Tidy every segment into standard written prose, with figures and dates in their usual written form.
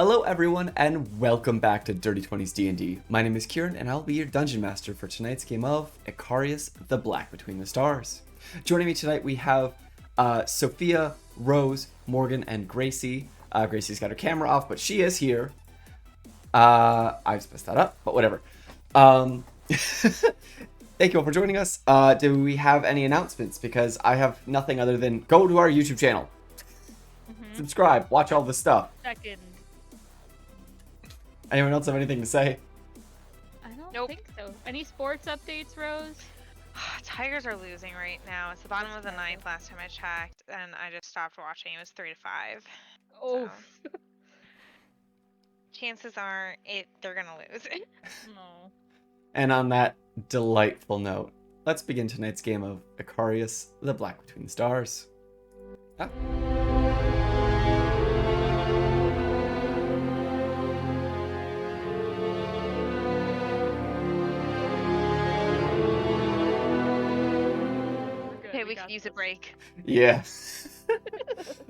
Hello everyone and welcome back to Dirty 20s D&D. My name is Kieran and I'll be your Dungeon Master for tonight's game of Icarius, the Black Between the Stars. Joining me tonight we have Sophia, Rose, Morgan, and Gracie. Gracie's got her camera off, but she is here. I just messed that up, but whatever. Thank you all for joining us. Do we have any announcements? Because I have nothing other than go to our YouTube channel. Subscribe, watch all this stuff. Second. Anyone else have anything to say? I don't think so. Any sports updates, Rose? Tigers are losing right now. It's the bottom of the ninth last time I checked, and I just stopped watching. It was 3-5. Oh. So. Chances are they're gonna lose. No. And on that delightful note, let's begin tonight's game of Icarius, the Black Between the Stars. Ah. Okay, we could use a break. Yeah. 2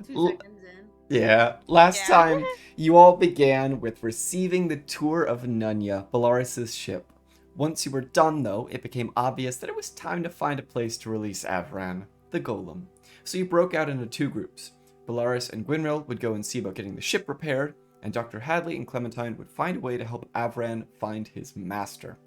seconds in. Yeah. Last time, you all began with receiving the tour of Nunya, Bellaris' ship. Once you were done, though, it became obvious that it was time to find a place to release Avran, the Golem. So you broke out into two groups. Bellaris and Gwynril would go and see about getting the ship repaired, and Dr. Hadley and Clementine would find a way to help Avran find his master.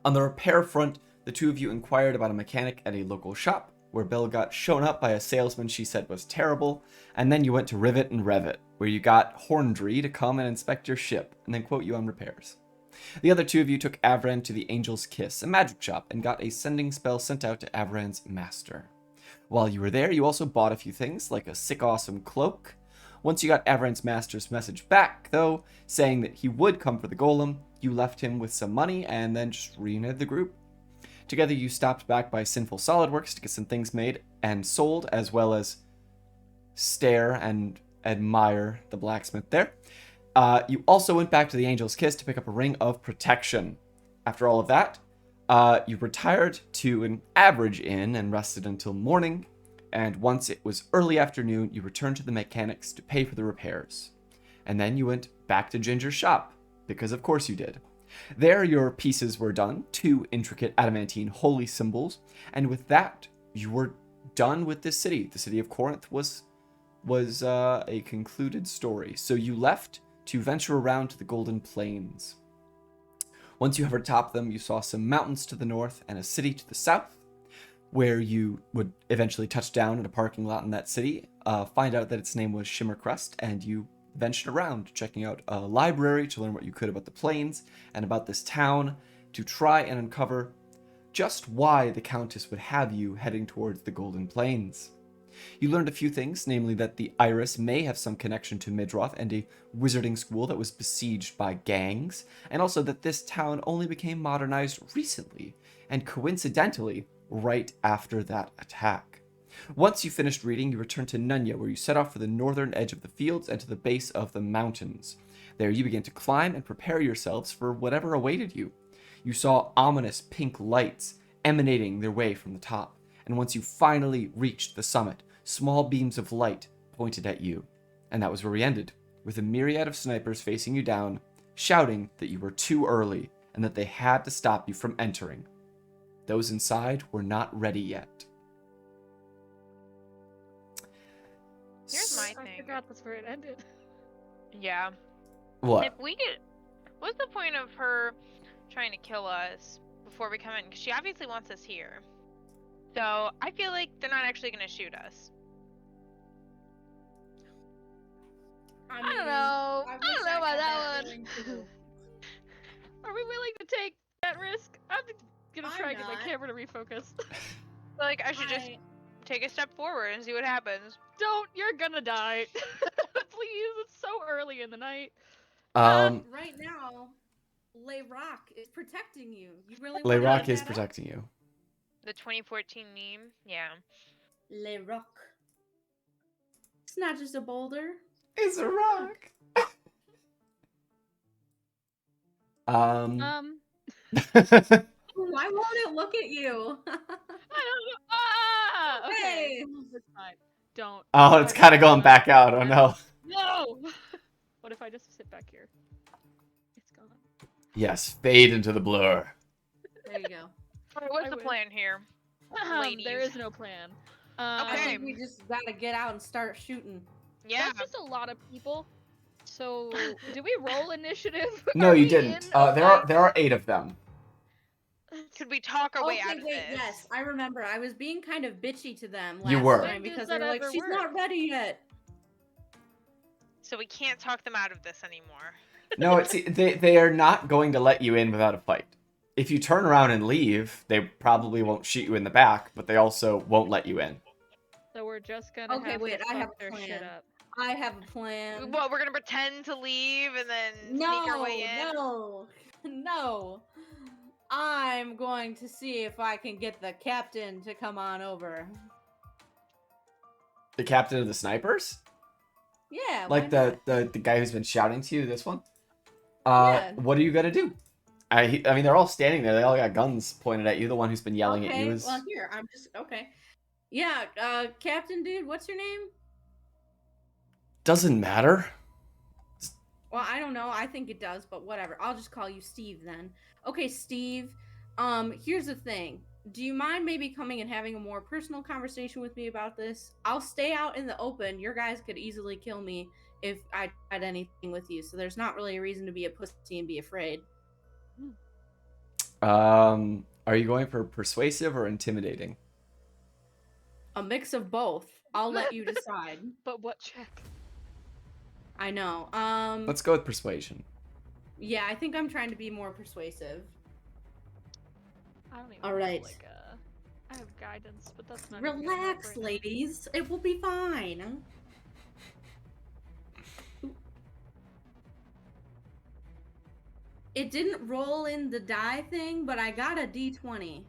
On the repair front, the two of you inquired about a mechanic at a local shop, where Belle got shown up by a salesman she said was terrible, and then you went to Rivet and Revit, where you got Horndry to come and inspect your ship, and then quote you on repairs. The other two of you took Avran to the Angel's Kiss, a magic shop, and got a sending spell sent out to Avran's master. While you were there, you also bought a few things, like a sick awesome cloak. Once you got Avran's master's message back, though, saying that he would come for the golem, you left him with some money and then just reunited the group. Together you stopped back by Sinful Solidworks to get some things made and sold, as well as stare and admire the blacksmith there. You also went back to the Angel's Kiss to pick up a ring of protection. After all of that, you retired to an average inn and rested until morning, and once it was early afternoon, you returned to the mechanics to pay for the repairs. And then you went back to Ginger's shop, because of course you did. There your pieces were done, 2 intricate adamantine holy symbols, and with that, you were done with this city. The city of Corinth was a concluded story, so you left to venture around to the Golden Plains. Once you hovered atop them, you saw some mountains to the north and a city to the south, where you would eventually touch down in a parking lot in that city, find out that its name was Shimmercrest, and you ventured around, checking out a library to learn what you could about the plains and about this town, to try and uncover just why the Countess would have you heading towards the Golden Plains. You learned a few things, namely that the Iris may have some connection to Midroth and a wizarding school that was besieged by gangs, and also that this town only became modernized recently, and coincidentally, right after that attack. Once you finished reading, you returned to Nunya, where you set off for the northern edge of the fields and to the base of the mountains. There you began to climb and prepare yourselves for whatever awaited you. You saw ominous pink lights emanating their way from the top, and once you finally reached the summit, small beams of light pointed at you. And that was where we ended, with a myriad of snipers facing you down, shouting that you were too early and that they had to stop you from entering. Those inside were not ready yet. Here's my thing. I forgot that's where it ended. Yeah. What? If we get, what's the point of her trying to kill us before we come in? Because she obviously wants us here. So I feel like they're not actually gonna shoot us. I don't know. I don't know about that one. Are we willing to take that risk? I'm gonna try and get my not. camera to refocus. Like I should just take a step forward and see what happens. Don't! You're gonna die. Please, it's so early in the night. Right now, Le Rock is protecting you. You really Le want to Rock look is that up? protecting you. The 2014 meme, yeah. Le Rock. It's not just a boulder. It's a rock. Why won't it look at you? I don't know. Ah! Okay. Hey. It's fine. Don't. Oh, it's kind of going back out. Oh no. No! What if I just sit back here? It's gone. Yes, fade into the blur. There you go. Alright, what's I the win. plan here? There Ladies. is no plan. I Okay. think we just gotta get out and start shooting. Yeah. That's just a lot of people. So, did we roll initiative? No, Are you we didn't. in There a are 8 of them. Could we talk our way Okay, out of wait, this? yes, I remember. I was being kind of bitchy to them You last were. time When does because that they were like, ever she's not work? ready yet. So we can't talk them out of this anymore. No, they are not going to let you in without a fight. If you turn around and leave, they probably won't shoot you in the back, but they also won't let you in. So we're just gonna Okay, have wait, to I have fuck a their shit plan. up. I have a plan. What, we're gonna pretend to leave and then sneak our way in? No. I'm going to see if I can get the captain to come on over. The captain of the snipers? Yeah, Like why not? the guy who's been shouting to you, this one? Yeah. What are you gonna do? I mean, they're all standing there. They all got guns pointed at you. The one who's been yelling at you is... Well, here, I'm just, okay. Yeah, Captain dude, what's your name? Doesn't matter. Well, I don't know. I think it does, but whatever. I'll just call you Steve then. Okay, Steve. Here's the thing. Do you mind maybe coming and having a more personal conversation with me about this? I'll stay out in the open. Your guys could easily kill me if I tried anything with you, so there's not really a reason to be a pussy and be afraid. Are you going for persuasive or intimidating? A mix of both. I'll let you decide. But what check? I know. Let's go with persuasion. Yeah, I think I'm trying to be more persuasive. I don't even All know, right. like, I have guidance, but that's not even gonna help Relax, right now. ladies. It will be fine. It didn't roll in the die thing, but I got a d20.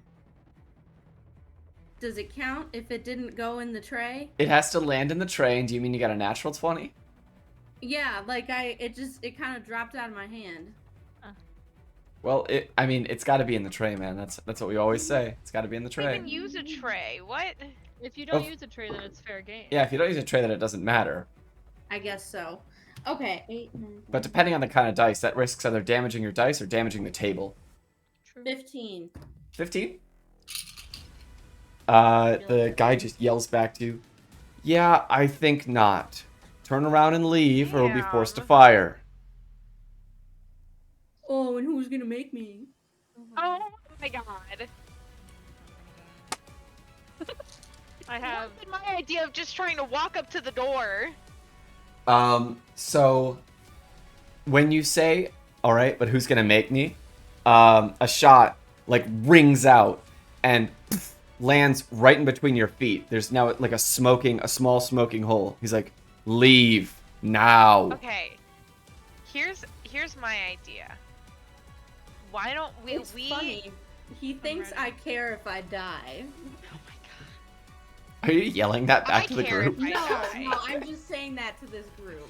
Does it count if it didn't go in the tray? It has to land in the tray, and do you mean you got a natural 20? Yeah, like it kind of dropped out of my hand. Well, I mean, it's got to be in the tray, man. That's what we always say. It's got to be in the We tray. can use a tray. What? If you don't Oh. use a tray, then it's fair game. Yeah, if you don't use a tray, then it doesn't matter. I guess so. Okay. 8, 9, But depending on the kind of dice, that risks either damaging your dice or damaging the table. True. 15. 15? The guy just yells back to you, "Yeah, I think not. Turn around and leave, or we'll be forced to Damn. fire." Oh, and who's gonna make me? Oh my god. I have. What's my idea of just trying to walk up to the door? So when you say, "All right, but who's gonna make me?" A shot like rings out and lands right in between your feet. There's now like a small smoking hole. He's like, "Leave now." Okay. Here's my idea. Why don't It's funny. He thinks ready. I care if I die. Oh my god. Are you yelling that back I to the care group? if I die. No, I'm just saying that to this group.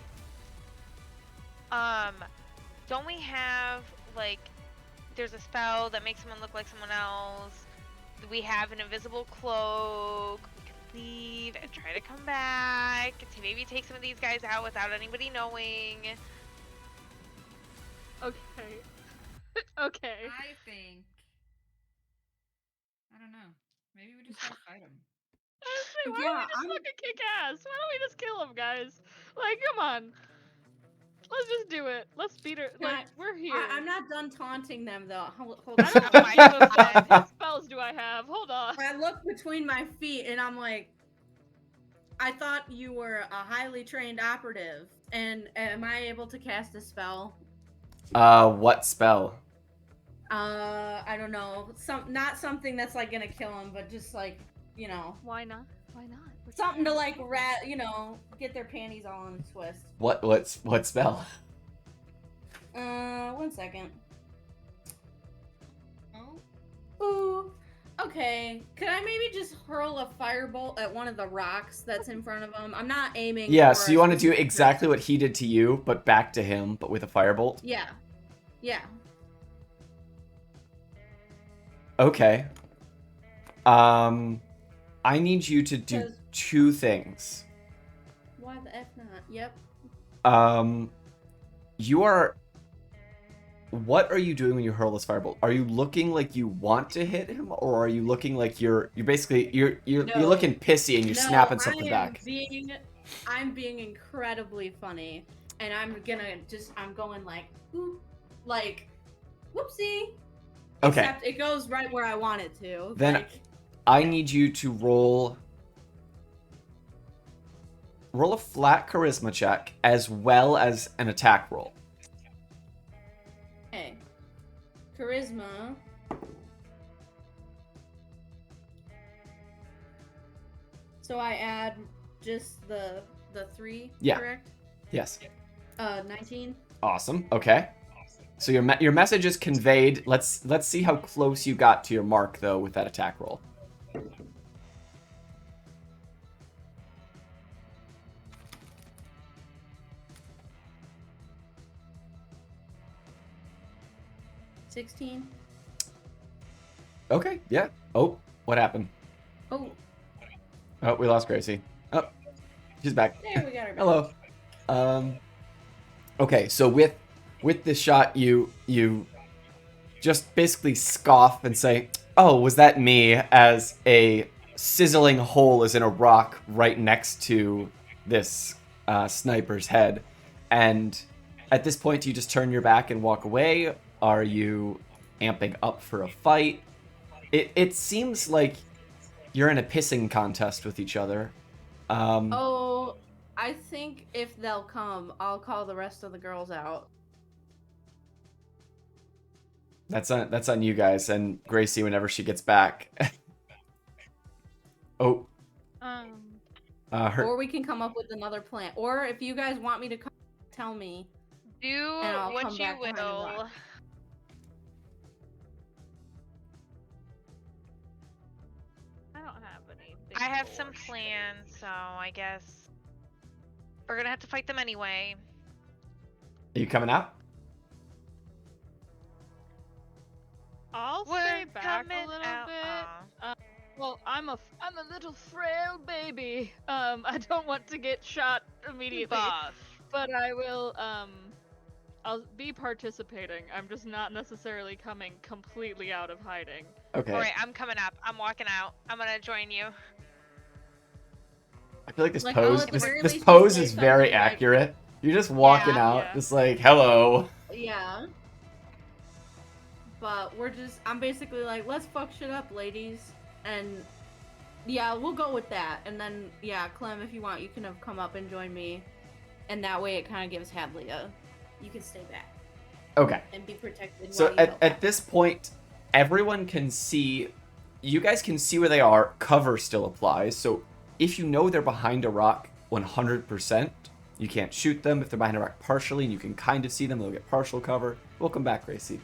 Don't we have like there's a spell that makes someone look like someone else? We have an invisible cloak. We can leave and try to come back to maybe take some of these guys out without anybody knowing. Okay. Okay. I think. I don't know. Maybe we just gotta fight him. Honestly, why don't Yeah, we just I'm- fucking kick ass? Why don't we just kill him, guys? Like, come on. Let's just do it. Let's beat her. Yeah, Like, we're here. I'm not done taunting them though. Hold I on. don't know what kind of stuff. What spells do I have? Hold on. I look between my feet and I'm like, I thought you were a highly trained operative, and am I able to cast a spell? What spell? I don't know. Not something that's like gonna kill him, but just like, you know, Why not? Why not? We're something to here. like get their panties all in a twist. What spell? 1 second. Oh? Ooh. Okay. Could I maybe just hurl a firebolt at one of the rocks that's in front of him? I'm not aiming. Yeah, for so a you want to do specific exactly person. what he did to you, but back to him, but with a firebolt? Yeah. Yeah. Okay. I need you to do 'Cause- 2 things. Why the F not? Yep. you are. What are you doing when you hurl this firebolt? Are you looking like you want to hit him, or are you looking like you're basically you're No. looking pissy and you're snapping something back? I'm being incredibly funny, and I'm going like, oop, like, whoopsie. Okay. Except it goes right where I want it to. Then like, I need you to roll a flat charisma check as well as an attack roll. okay. Charisma. So I add just the 3, Yeah. correct? Yes. 19. Awesome. Okay. So your message is conveyed. Let's see how close you got to your mark though with that attack roll. $16. Okay. Yeah. Oh, what happened? Oh, Oh, we lost Gracie. Oh, she's back. there we got her back. Hello. Okay, so with this shot, you just basically scoff and say, "Oh, was that me?" As a sizzling hole is in a rock right next to this sniper's head. And at this point, do you just turn your back and walk away? Are you amping up for a fight? It seems like you're in a pissing contest with each other. Oh, I think if they'll come, I'll call the rest of the girls out. That's on you guys and Gracie whenever she gets back. Oh, her. Or we can come up with another plan. Or if you guys want me to come, tell me. Do And I'll what come you back behind the will. rock. I don't have any. I have some big goals. plans, so I guess we're gonna have to fight them anyway. Are you coming out? I'll We're stay back coming a little out. bit. Well, I'm a little frail baby. I don't want to get shot immediately, Buff. but I will. I'll be participating. I'm just not necessarily coming completely out of hiding. Okay. Alright, I'm coming up. I'm walking out. I'm gonna join you. I feel like this Like, I'll pose at the this, very this least pose just is say very something like- accurate. You're just walking Yeah. out, Yeah. just like, hello. Yeah. But I'm basically like, let's fuck shit up, ladies. And yeah, we'll go with that. And then, yeah, Clem, if you want, you can have come up and join me. And that way it kind of gives Hadley you can stay back Okay. and be protected. So while you at help out. this point, everyone can see, you guys can see where they are. Cover still applies. So if you know they're behind a rock 100%, you can't shoot them. If they're behind a rock partially and you can kind of see them, they'll get partial cover. Welcome back, Gracie.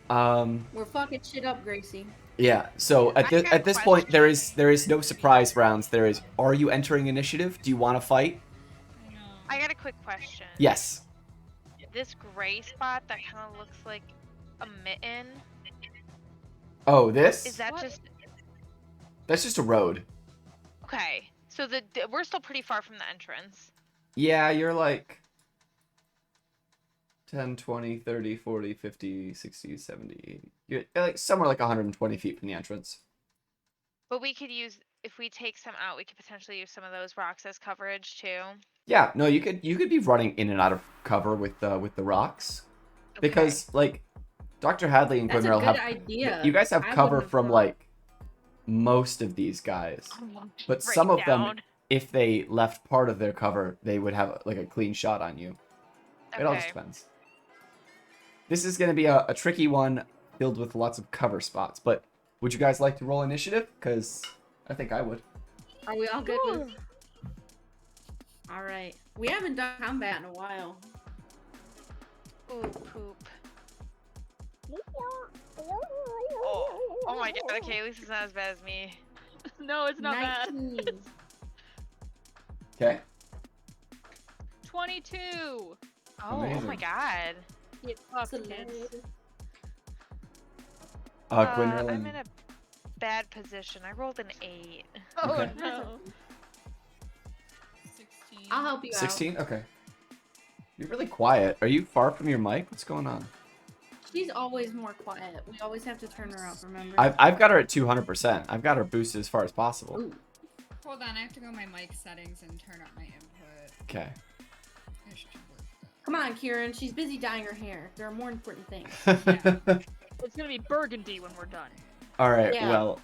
We're fucking shit up, Gracie. Yeah, so I got a at this point, there is no surprise rounds. There is, are you entering initiative? Do you want to fight? No. I got a quick question. Yes. This gray spot that kind of looks like a mitten, Oh, this? is that What? just... That's just a road. Okay, so we're still pretty far from the entrance. Yeah, you're like 10, 20, 30, 40, 50, 60, 70, 80. You're like somewhere like 120 feet from the entrance. But we could use, if we take some out, we could potentially use some of those rocks as coverage too. Yeah, no, you could be running in and out of cover with the rocks. Okay. Because like Dr. Hadley and That's a Gwynrel good have idea. you guys have I cover wouldn't have from thought. like most of these guys. But Right some of them, down. if they left part of their cover, they would have like a clean shot on you. It all just Okay. depends. This is going to be a tricky one filled with lots of cover spots, but would you guys like to roll initiative? Because I think I would. Are we all good with? All right. We haven't done combat in a while. Ooh, poop. Oh my god, okay, at least it's not as bad as me. No, it's not bad. 19. Okay. 22. Oh, oh my Amazing. god. Get fucked, Salute. kids. Gwynrel I'm and... in a bad position. I rolled an 8. Oh Okay. no. 16. I'll help you out. 16? Okay. You're really quiet. Are you far from your mic? What's going on? She's always more quiet. We always have to turn her up, remember? I've got her at 200%. I've got her boosted as far as possible. Ooh. Hold on, I have to go my mic settings and turn up my input. Okay. It should work. Come on, Kieran. She's busy dyeing her hair. There are more important things. It's gonna be burgundy when we're done. All right. Yeah. Well,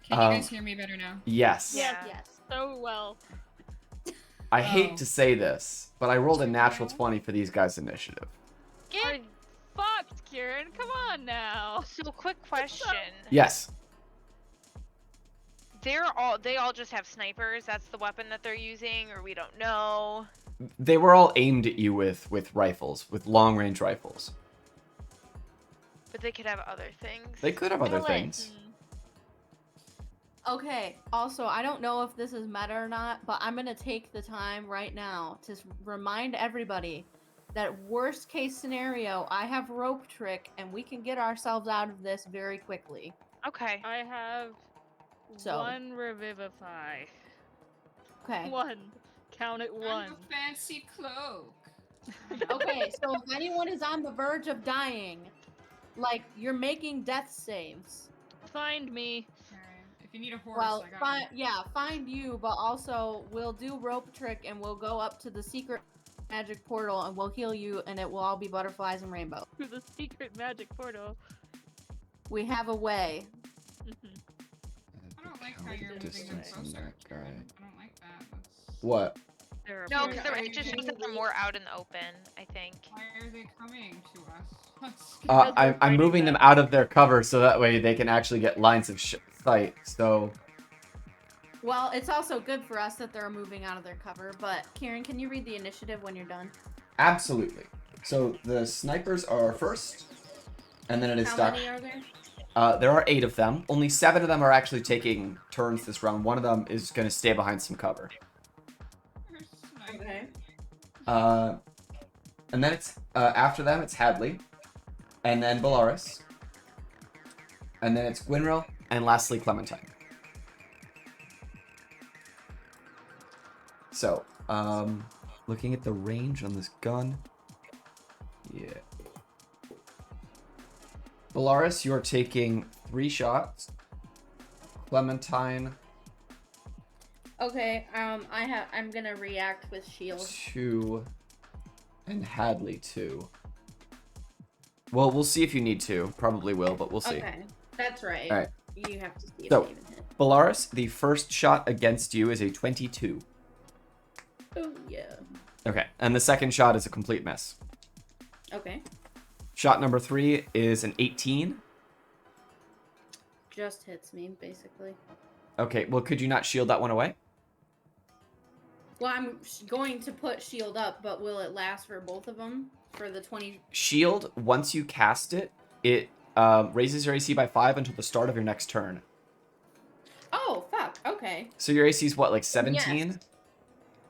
Can you guys hear me better now? yes. Yeah. Yes. So well. I Oh. hate to say this, but I rolled a natural 20 for these guys' initiative. Get fucked, Kieran. Come on now. So, quick question. Yes. They all just have snipers. That's the weapon that they're using, or we don't know. They were all aimed at you with rifles, with long range rifles. But they could have other things. They could have other Alex. things. Okay, also, I don't know if this is meta or not, but I'm gonna take the time right now to remind everybody that worst case scenario, I have rope trick and we can get ourselves out of this very quickly. Okay. I have So. one revivify. Okay. One. Count it I'm one. a fancy cloak. Okay, so if anyone is on the verge of dying, like you're making death saves. Find me. Alright. If you need a horse, Well, I got you. find you, but also we'll do rope trick and we'll go up to the secret magic portal and we'll heal you and it will all be butterflies and rainbow. Through the secret magic portal. We have a way. Mhm. I don't like how you're moving them Distance closer. that guy. I don't like that. That's... What? There are No, few- because Are it you just means that they're doing- more out in the open, I think. Why are they coming to us? Because we're I'm fighting moving them them. out of their cover so that way they can actually get lines of sight. So, Well, it's also good for us that they're moving out of their cover, but Kieran, can you read the initiative when you're done? absolutely. So the snipers are first, and then it is How many are there? There are 8 of them. Only 7 of them are actually taking turns this round. One of them is going to stay behind some cover. Okay. And then it's after them it's Hadley, and then Bellaris, and then it's Gwynril, and lastly Clementine. So, looking at the range on this gun, yeah. Bellaris, you're taking 3 shots. Clementine, Okay, I'm gonna react with shield. 2, and Hadley 2. Well, we'll see if you need to. Probably will, but we'll see. Okay, that's right. Alright. You have to see if So- they even hit. Bellaris, the first shot against you is a 22. Oh yeah. Okay, and the second shot is a complete miss. Okay. Shot number 3 is an 18. Just hits me, basically. Okay, well, could you not shield that one away? Well, I'm going to put shield up, but will it last for both of them? For the 20... Shield, once you cast it, it raises your AC by 5 until the start of your next turn. Oh, fuck. Okay. So your AC is what, like 17? Yes.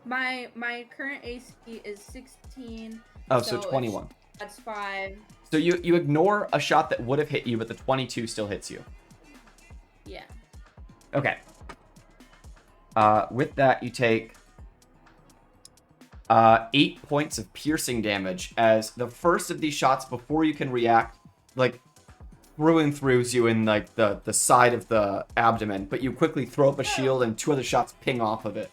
My current AC is 16. Oh, so it's- 21. That's 5. So you ignore a shot that would have hit you, but the 22 still hits you. Yeah. Okay. With that, you take 8 points of piercing damage as the first of these shots, before you can react, like through and throughs you in like the side of the abdomen, but you quickly throw up a shield and 2 other shots ping off of it.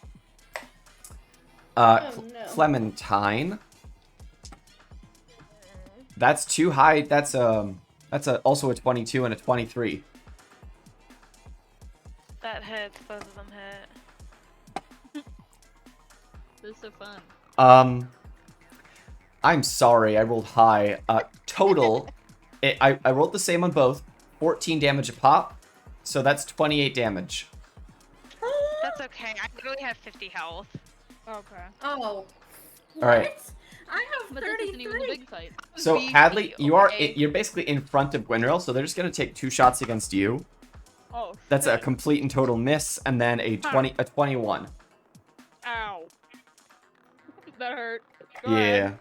No. Clementine. That's too high. That's also a 22 and a 23. That hits. Both of them hit. This is so fun. I'm sorry, I rolled high. Total, I rolled the same on both. 14 damage a pop, so that's 28 damage. That's okay. I literally have 50 health. Okay. Oh. All right. What? I have But this isn't even the 33. big fight. So VP, Hadley, okay. you're basically in front of Gwynril, so they're just gonna take 2 shots against you. Oh, That's a shit. complete and total miss, and then a 21. Ow. That hurt. Go Yeah.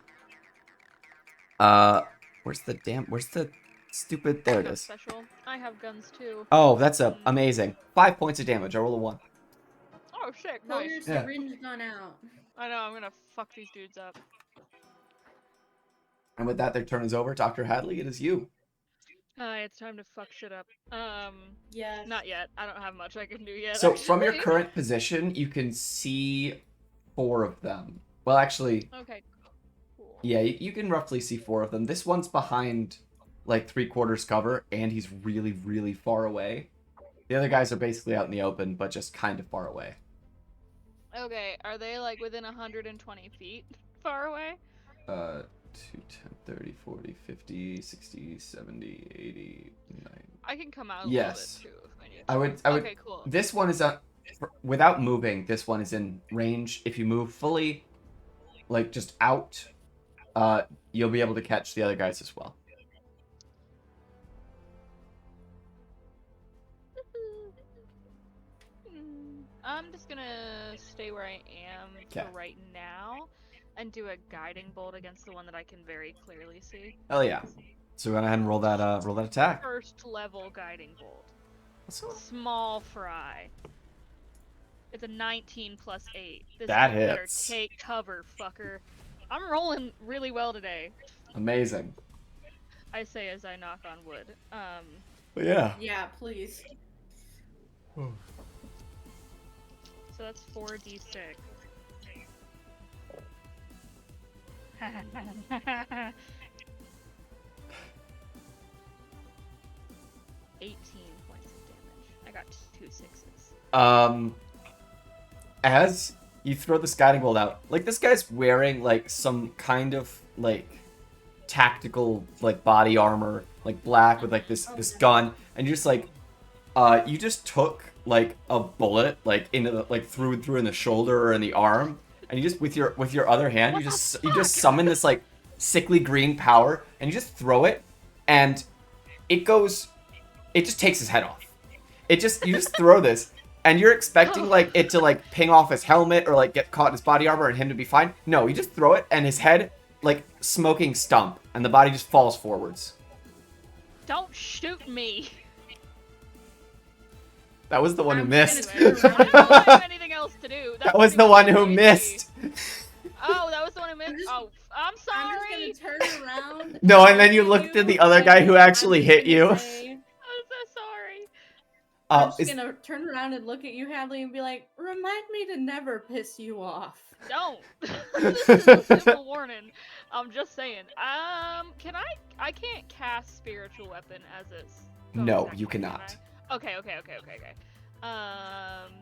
ahead. Where's the stupid? There it Gun is. Special. I have guns too. Oh, that's amazing. 5 points of damage. I roll a 1. Oh shit, Pull your nice. Yeah. syringe gun out. I know, I'm gonna fuck these dudes up. And with that, their turn is over. Dr. Hadley, it is you. It's time to fuck shit up. Yes. Not yet. I don't have much I can do yet. So from your actually. current position, you can see 4 of them. Well, actually, Okay. Cool. yeah, you can roughly see 4 of them. This one's behind like 3/4 cover, and he's really, really far away. The other guys are basically out in the open, but just kind of far away. Okay. Are they like within 120 feet far away? 2, 10, 30, 40, 50, 60, 70, 80, 90. I can come out a Yes. little bit too if I need. I would. Okay. Cool. This one is without moving. This one is in range. If you move fully, like just out, you'll be able to catch the other guys as well. I'm just gonna stay where I am Okay. for right now, and do a guiding bolt against the one that I can very clearly see. Oh yeah. So go ahead and roll that attack. First level guiding bolt. So Small fry. It's a 19 plus 8. This That one better hits. take cover, fucker. I'm rolling really well today. amazing. I say as I knock on wood. But yeah. Yeah, please. So that's 4d6. 18 points of damage. I got 2 6s. As you throw this guiding bolt out, like this guy's wearing like some kind of like tactical like body armor, like black with like this gun, and you just like you just took like a bullet like into the, like through in the shoulder or in the arm, and you just with your other hand you just summon this like sickly green power, and you just throw it, and it just takes his head off. You just throw this, and you're expecting like it to like ping off his helmet or like get caught in his body armor and him to be fine. No, you just throw it, and his head like smoking stump, and the body just falls forwards. Don't shoot me! That was the one who I'm missed. Anyway, I don't have anything else to do. That was the one who missed. Oh, that was the one who missed? just- Oh, I'm sorry! I'm just gonna turn around. No, and then you look looked at the other guy who actually hit you. I'm so sorry. I'm just Is- gonna turn around and look at you, Hadley, and be like, remind me to never piss you off. Don't. This is a simple warning. I'm just saying. I can't cast spiritual weapon as it's. No, bonus you action, cannot. can I? Okay.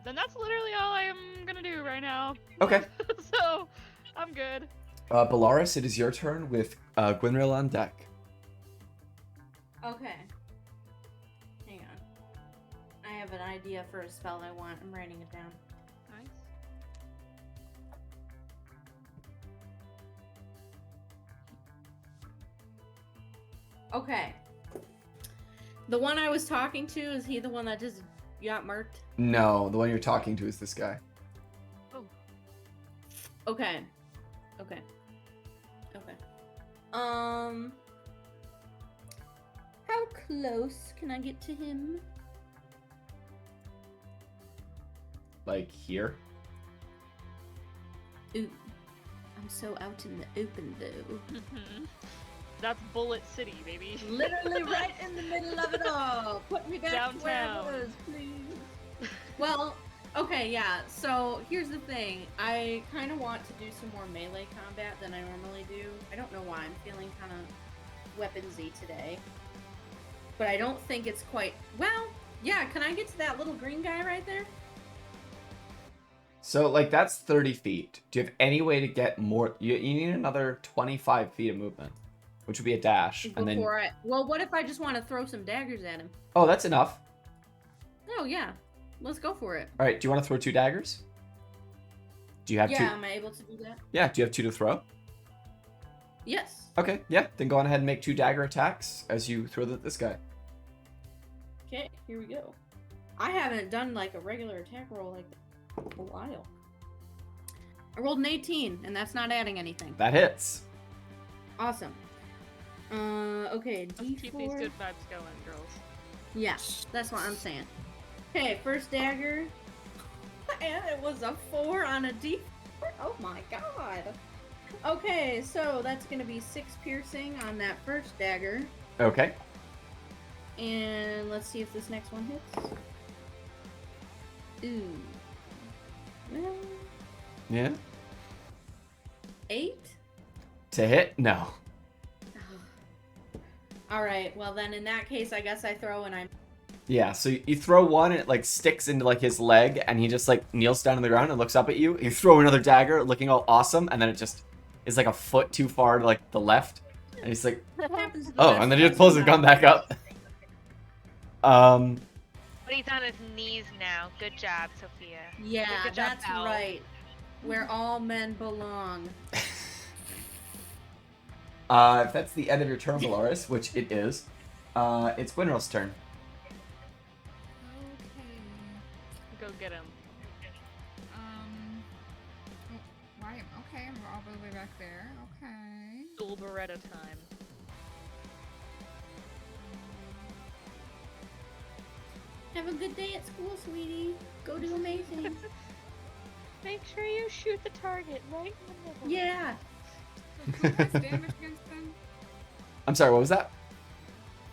Then that's literally all I am gonna do right now. Okay. So, I'm good. Bellaris, it is your turn with Gwynril on deck. Okay. Hang on. I have an idea for a spell I want. I'm writing it down. Nice. Okay. The one I was talking to, is he the one that just got marked? No, the one you're talking to is this guy. Okay. How close can I get to him? Like here. Ooh. I'm so out in the open though. That's Bullet City, baby. Literally right in the middle of it all. Put me back to where I Downtown. was, please. Well, okay, yeah. So here's the thing. I kind of want to do some more melee combat than I normally do. I don't know why. I'm feeling kind of weaponsy today. But I don't think it's quite... Well, yeah. Can I get to that little green guy right there? So, like, that's 30 feet. Do you have any way to get more? You need another 25 feet of movement, which would be a dash. And then, Well, what if I just want to throw some daggers at him? oh, that's enough. Oh, yeah. Let's go for it. All right, do you want to throw 2 daggers? Do you have 2? Yeah, am I able to do that? Yeah, do you have 2 to throw? Yes. Okay, yeah, then go on ahead and make 2 dagger attacks as you throw this guy. Okay, here we go. I haven't done like a regular attack roll like that a while. I rolled an 18, and that's not adding anything. That hits. Awesome. Okay, Let's D4. keep these good vibes going, girls. Yeah, that's what I'm saying. Okay, first dagger. And it was a 4 on a D4. Oh my god. Okay, so that's gonna be 6 piercing on that first dagger. Okay. And let's see if this next one hits. Ooh. Well, Yeah. 8? To hit? No. Alright, well then in that case I guess I throw and I'm Yeah, so you throw one and it like sticks into like his leg and he just like kneels down on the ground and looks up at you. You throw another dagger looking all awesome and then it just is like a foot too far to like the left. And he's like, happens to the oh, best and then of he just us pulls his gun back up. But he's on his knees now. Good job, Sophia. Yeah, Good job, that's pal. right. Where all men belong. If that's the end of your turn, Valaris, which it is, it's Gwynrill's turn. Okay. Go get him. Oh, why? Okay, I'm all the way back there. Okay. Dual Beretta time. Have a good day at school, sweetie. Go do amazing. Make sure you shoot the target right in the middle. Yeah. Who has damage against them? I'm sorry, what was that?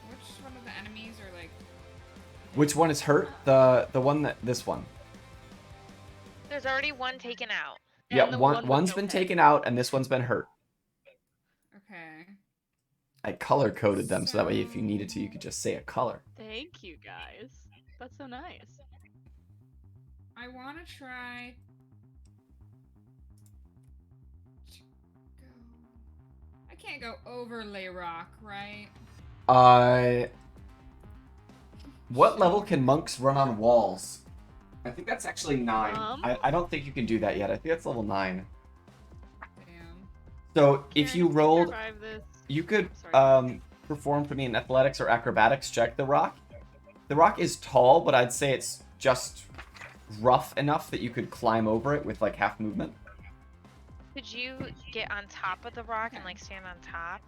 Which one of the enemies are like? Which one is hurt? The one that this one. There's already one taken out. Yeah, And the one's with been no taken out and this one's been hurt. Okay. I color coded them so that way if you needed to, you could just say a color. Thank you, guys. That's so nice. I want to try. To go. I can't go overlay rock, right? What level can monks run on walls? I think that's actually 9. I don't think you can do that yet. I think that's level 9. Damn. So if Karen, you can rolled, survive this? you could Sorry. perform for me an athletics or acrobatics check. The rock is tall, but I'd say it's just rough enough that you could climb over it with like half movement. Could you get on top of the rock and like stand on top?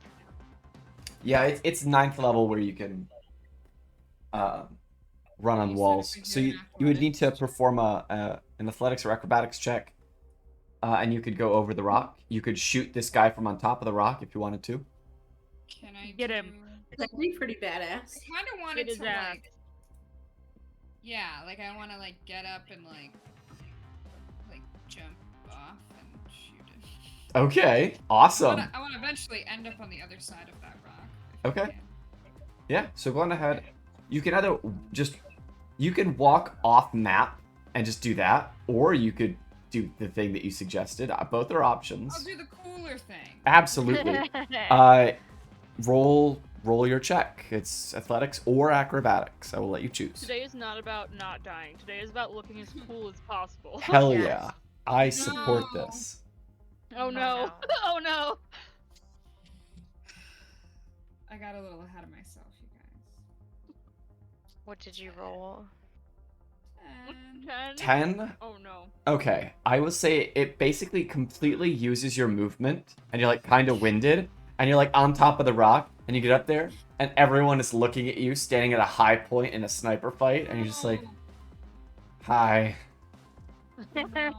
Yeah, it's 9th level where you can run on You said walls. if we So do you an would need to athletics? perform an athletics or acrobatics check, and you could go over the rock. You could shoot this guy from on top of the rock if you wanted to. Can I Get him. That'd be pretty badass. I kind of wanted Get his to ass. like. Yeah, like I want to like get up and like jump off and shoot it. Okay, awesome. I want to eventually end up on the other side of that rock. if I Okay. can. Yeah, so go on ahead. You can either you can walk off map and just do that, or you could do the thing that you suggested. Both are I'll options. do the cooler thing. Absolutely. Roll your check. It's athletics or acrobatics. I will let you choose. Today is not about not dying. Today is about looking as cool as possible. Hell Yes. yeah. I support No. this. Oh no. Oh no. I got a little ahead of myself, you guys. What did you roll? 10. 10? Oh no. Okay. I will say it basically completely uses your movement, and you're like kind of winded, and you're like on top of the rock, and you get up there, and everyone is looking at you standing at a high point in a sniper fight, and you're just like, hi. Oh, no.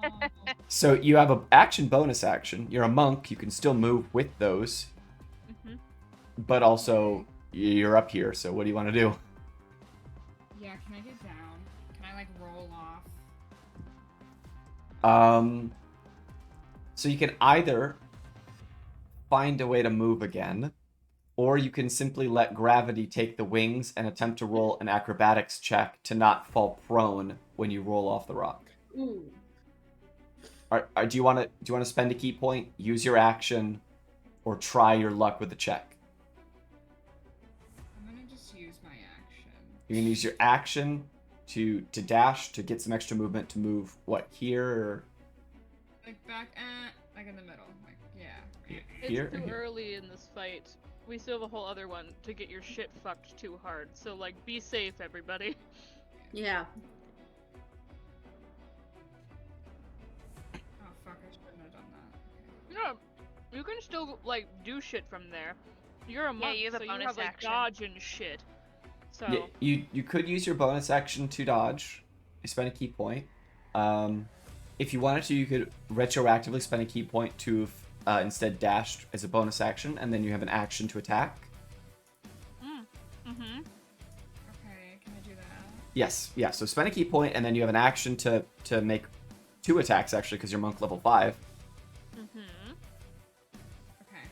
So you have a action bonus action. You're a monk. You can still move with those, hmm but also you're up here. So what do you want to do? Yeah, can I get down? Can I like roll off? So you can either find a way to move again, or you can simply let gravity take the wings and attempt to roll an acrobatics check to not fall prone when you roll off the rock. Ooh. Do you want to spend a key point, use your action, or try your luck with the check? I'm gonna just use my action. You can use your action to dash to get some extra movement to move what here or Like back, like in the middle. Like, yeah. It's here. too early in this fight. We still have a whole other one to get your shit fucked too hard. So like, be safe, everybody. Yeah. Oh fuck, I shouldn't have done that. No, you can still like do shit from there. You're a monk, you have a so you bonus have like action. dodge and shit. So Yeah, you could use your bonus action to dodge. You spend a key point. If you wanted to, you could retroactively spend a key point to instead dash as a bonus action, and then you have an action to attack. Mm-hmm. Okay, can I do that? Yes, yeah. So spend a key point, and then you have an action to make 2 attacks actually, because you're monk level 5. Mm-hmm. Okay.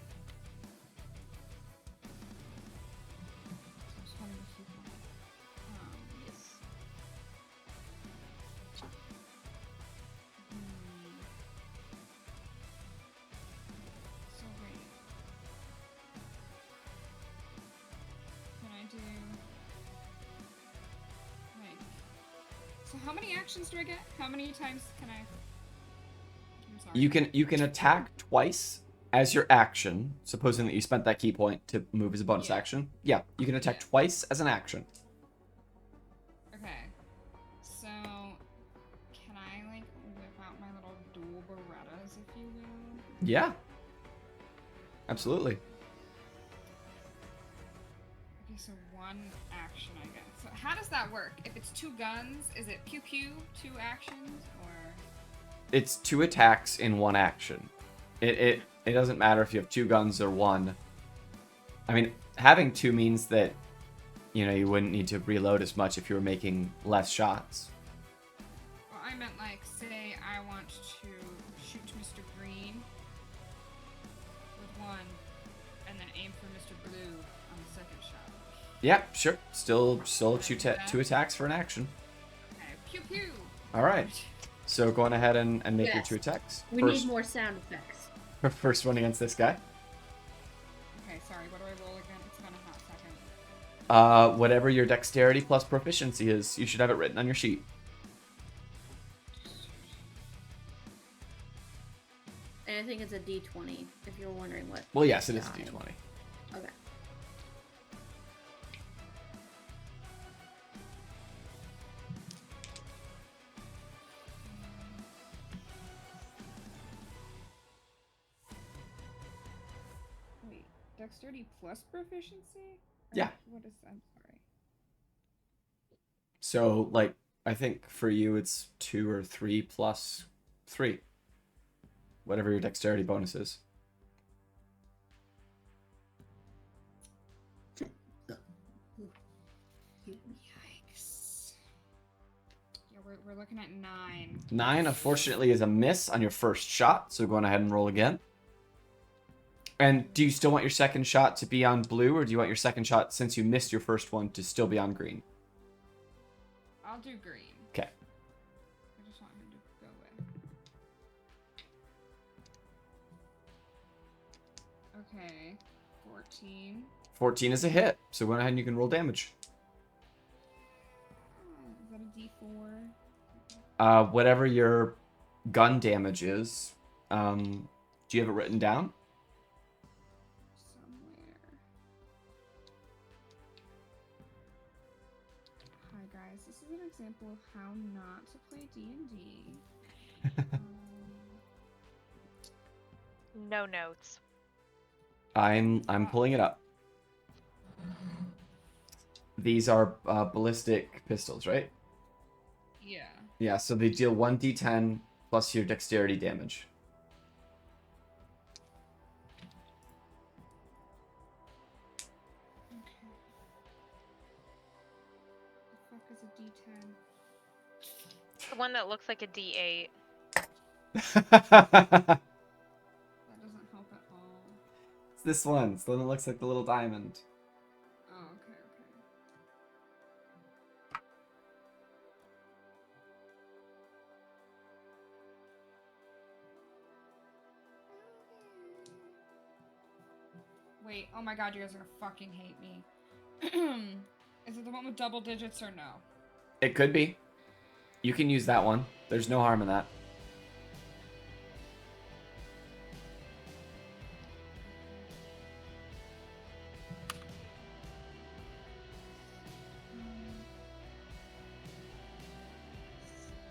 So just wanted to keep Yes. So wait. Can I do like so how many actions do I get? How many times can I I'm sorry. You can attack twice as your action, supposing that you spent that key point to move as a bonus Yeah. action. Yeah, you can attack Yeah. twice as an action. Okay. So can I like whip out my little dual Berettas, if you will? Yeah. Absolutely. Okay, so one action I guess. So how does that work? If it's 2 guns, is it pew pew, 2 actions, or It's 2 attacks in 1 action. It doesn't matter if you have 2 guns or 1. I mean, having 2 means that, you know, you wouldn't need to reload as much if you were making less shots. well, I meant like say I want to shoot Mr. Green with 1 and then aim for Mr. Blue on the second shot. Yeah, sure. Still 2 attacks for an action. Okay, pew pew. All right. So go on ahead and make your Yes. 2 attacks. We need more sound effects. First one against this guy. Okay, sorry, what do I roll again? It's been a hot second. Whatever your dexterity plus proficiency is, you should have it written on your sheet. And I think it's a D20, if you're wondering what. Well, yes, it is a die. d20. Okay. Wait, dexterity plus proficiency? Or Yeah. What is I'm sorry. So, like, I think for you it's 2 or 3 plus 3. Whatever your dexterity bonus is. Yikes. Yeah, we're looking at 9. 9, unfortunately, is a miss on your first shot, so go on ahead and roll again. And do you still want your second shot to be on blue, or do you want your second shot, since you missed your first one, to still be on green? I'll do green. Okay. I just want him to go away. Okay, 14. 14 is a hit, so go ahead and you can roll damage. Is that a D4? Whatever your gun damage is, do you have it written down? Somewhere. Hi guys, this is an example of how not to play D&D. No notes. I'm pulling it up. These are ballistic pistols, right? Yeah. Yeah, so they deal 1d10 plus your dexterity damage. Okay. The fuck is a D10? The one that looks like a D8. That doesn't help at all. It's this one. It's the one that looks like the little diamond. Oh, okay, okay. Wait, oh my god, you guys are gonna fucking hate me. Is it the one with double digits or no? It could be. You can use that one. There's no harm in that.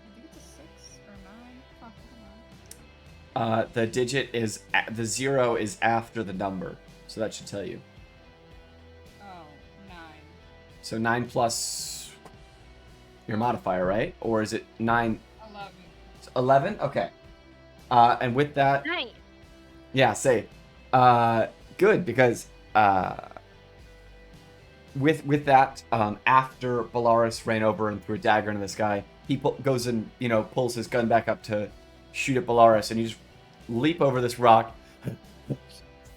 I think it's a 6 or 9. Fuck, I don't know. The digit is the 0 is after the number, so that should tell you. Oh, 9. So 9 plus your modifier, right? Or is it 9? 11. 11? Okay. And with that, Nice. Yeah, say. Good, because with that, after Bellaris ran over and threw a dagger into this guy, he goes and, pulls his gun back up to shoot at Bellaris, and you just leap over this rock,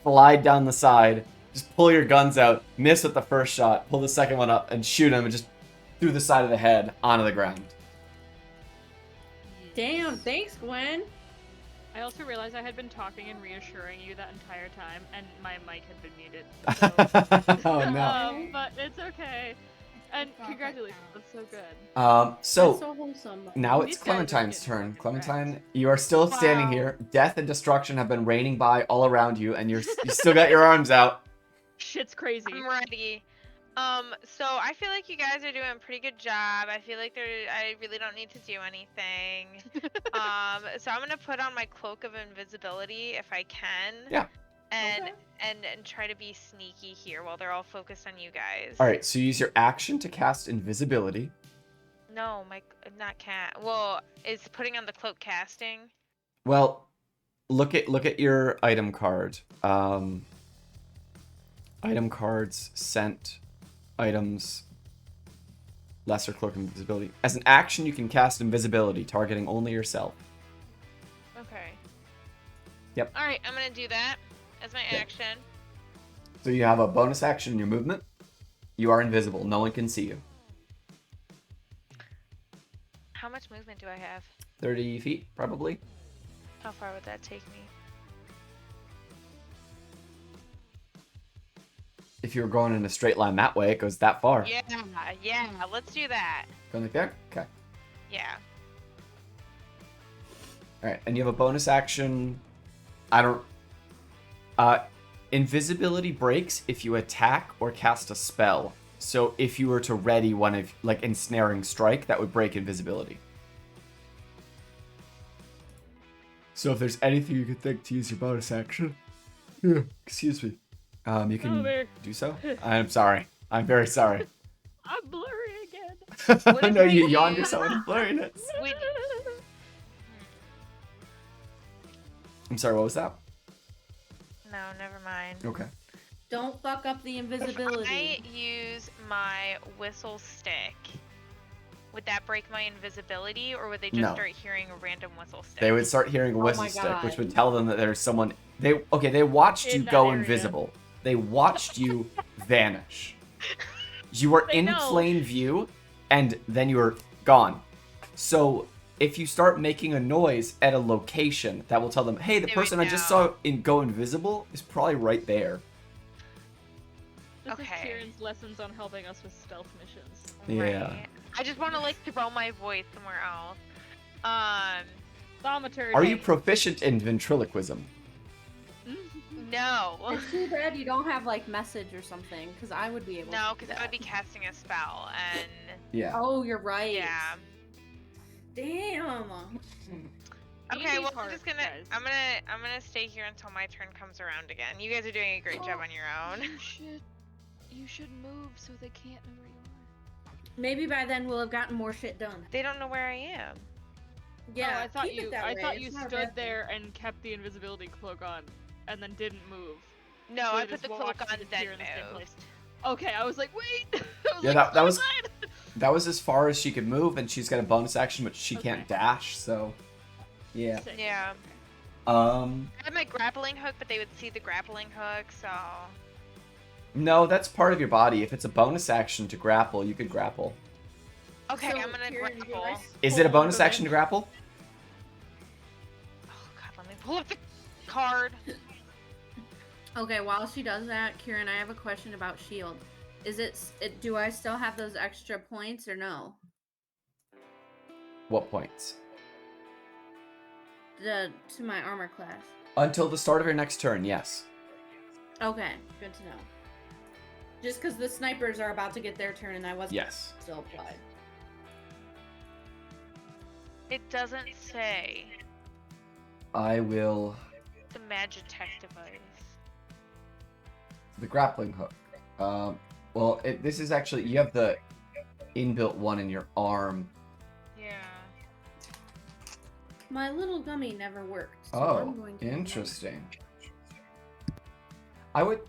slide down the side, just pull your guns out, miss with the first shot, pull the second one up, and shoot him, and just through the side of the head onto the ground. Damn, thanks, Gwen. I also realized I had been talking and reassuring you that entire time, and my mic had been muted. So. Oh, no. But it's okay. And Fuck, that congratulations, counts. that's so good. That's So so wholesome. now These it's guys are Clementine's getting turn. fucking Clementine, you are still standing Wow. here. Death and destruction have been raining by all around you, and you still got your arms out. Shit's crazy. I'm ready. So I feel like you guys are doing a pretty good job. I feel like I really don't need to do anything. So I'm gonna put on my cloak of invisibility if I can. Yeah. And Okay. and try to be sneaky here while they're all focused on you guys. All right, so use your action to cast invisibility. No, not cat. Well, is putting on the cloak casting? Well, look at your item card. Item cards, sent items, lesser cloak of invisibility. As an action, you can cast invisibility, targeting only yourself. Okay. Yep. All right, I'm gonna do that as my Okay. action. So you have a bonus action in your movement. You are invisible. No one can see you. How much movement do I have? 30 feet, probably. How far would that take me? If you were going in a straight line that way, it goes that far. Yeah, let's do that. Going like there? Okay. Yeah. Alright, and you have a bonus action. Invisibility breaks if you attack or cast a spell. So if you were to ready one of, like, ensnaring strike, that would break invisibility. So if there's anything you could think to use your bonus action, excuse me, you can there. do so. I'm sorry. I'm very sorry. I'm blurry again. What if No, we you yawned use- yourself into blurriness. We I'm sorry, what was that? No, never mind. Okay. Don't fuck up the If I invisibility. use my whistle stick, would that break my invisibility, or would they just No. start hearing a random whistle stick? They would start hearing a Oh whistle my stick, God. which would tell them that there's someone. They watched you In that go area. invisible. They watched you vanish. You were They in know. plain view, and then you were gone. So if you start making a noise at a location, that will tell them, hey, the They would person I just know. saw go invisible is probably right there. This is Okay. Kieran's lessons on helping us with stealth missions. Yeah. Right. I just want to like throw my voice somewhere else. Thaumaturgy. Are you proficient in ventriloquism? No. It's too bad you don't have like message or something, because I would be able. No, to do because I that. would be casting a spell, and Yeah. Oh, you're right. yeah. Damn. Okay, Easy well, part, I'm just gonna, guys. I'm gonna stay here until my turn comes around again. You guys are doing a great job on your own. You should move so they can't know where you are. Maybe by then we'll have gotten more shit done. They don't know where I am. Yeah, Oh, I thought keep you. it that I way. thought It's you not a stood bad thing. there and kept the invisibility cloak on, and then didn't move. No, So I they put just the cloak watched on, you then disappear in the same moved. place. Okay, I was like, wait. I was Yeah, like, that was- "Suicide!" That was as far as she could move, and she's got a bonus action, but she can't Okay. dash, so. Yeah. Sick. Yeah. I I had my grappling hook, but they would see the grappling hook, so. No, that's part of your body. If it's a bonus action to grapple, you could grapple. Okay, So, I'm gonna Kieran, you grapple. guys- Is it a Pull bonus them action in. to grapple? Oh god, let me pull up the card. Okay, while she does that, Kieran, I have a question about shield. Is it? Do I still have those extra points or no? What points? To my armor class. Until the start of your next turn, yes. Okay, good to know. Just because the snipers are about to get their turn and I wasn't Yes. still applied. It doesn't say I will. the Magitech device. The grappling hook. Well, this is actually. You have the inbuilt one in your arm. Yeah. My little gummy never worked. So Oh, I'm going to interesting. I would...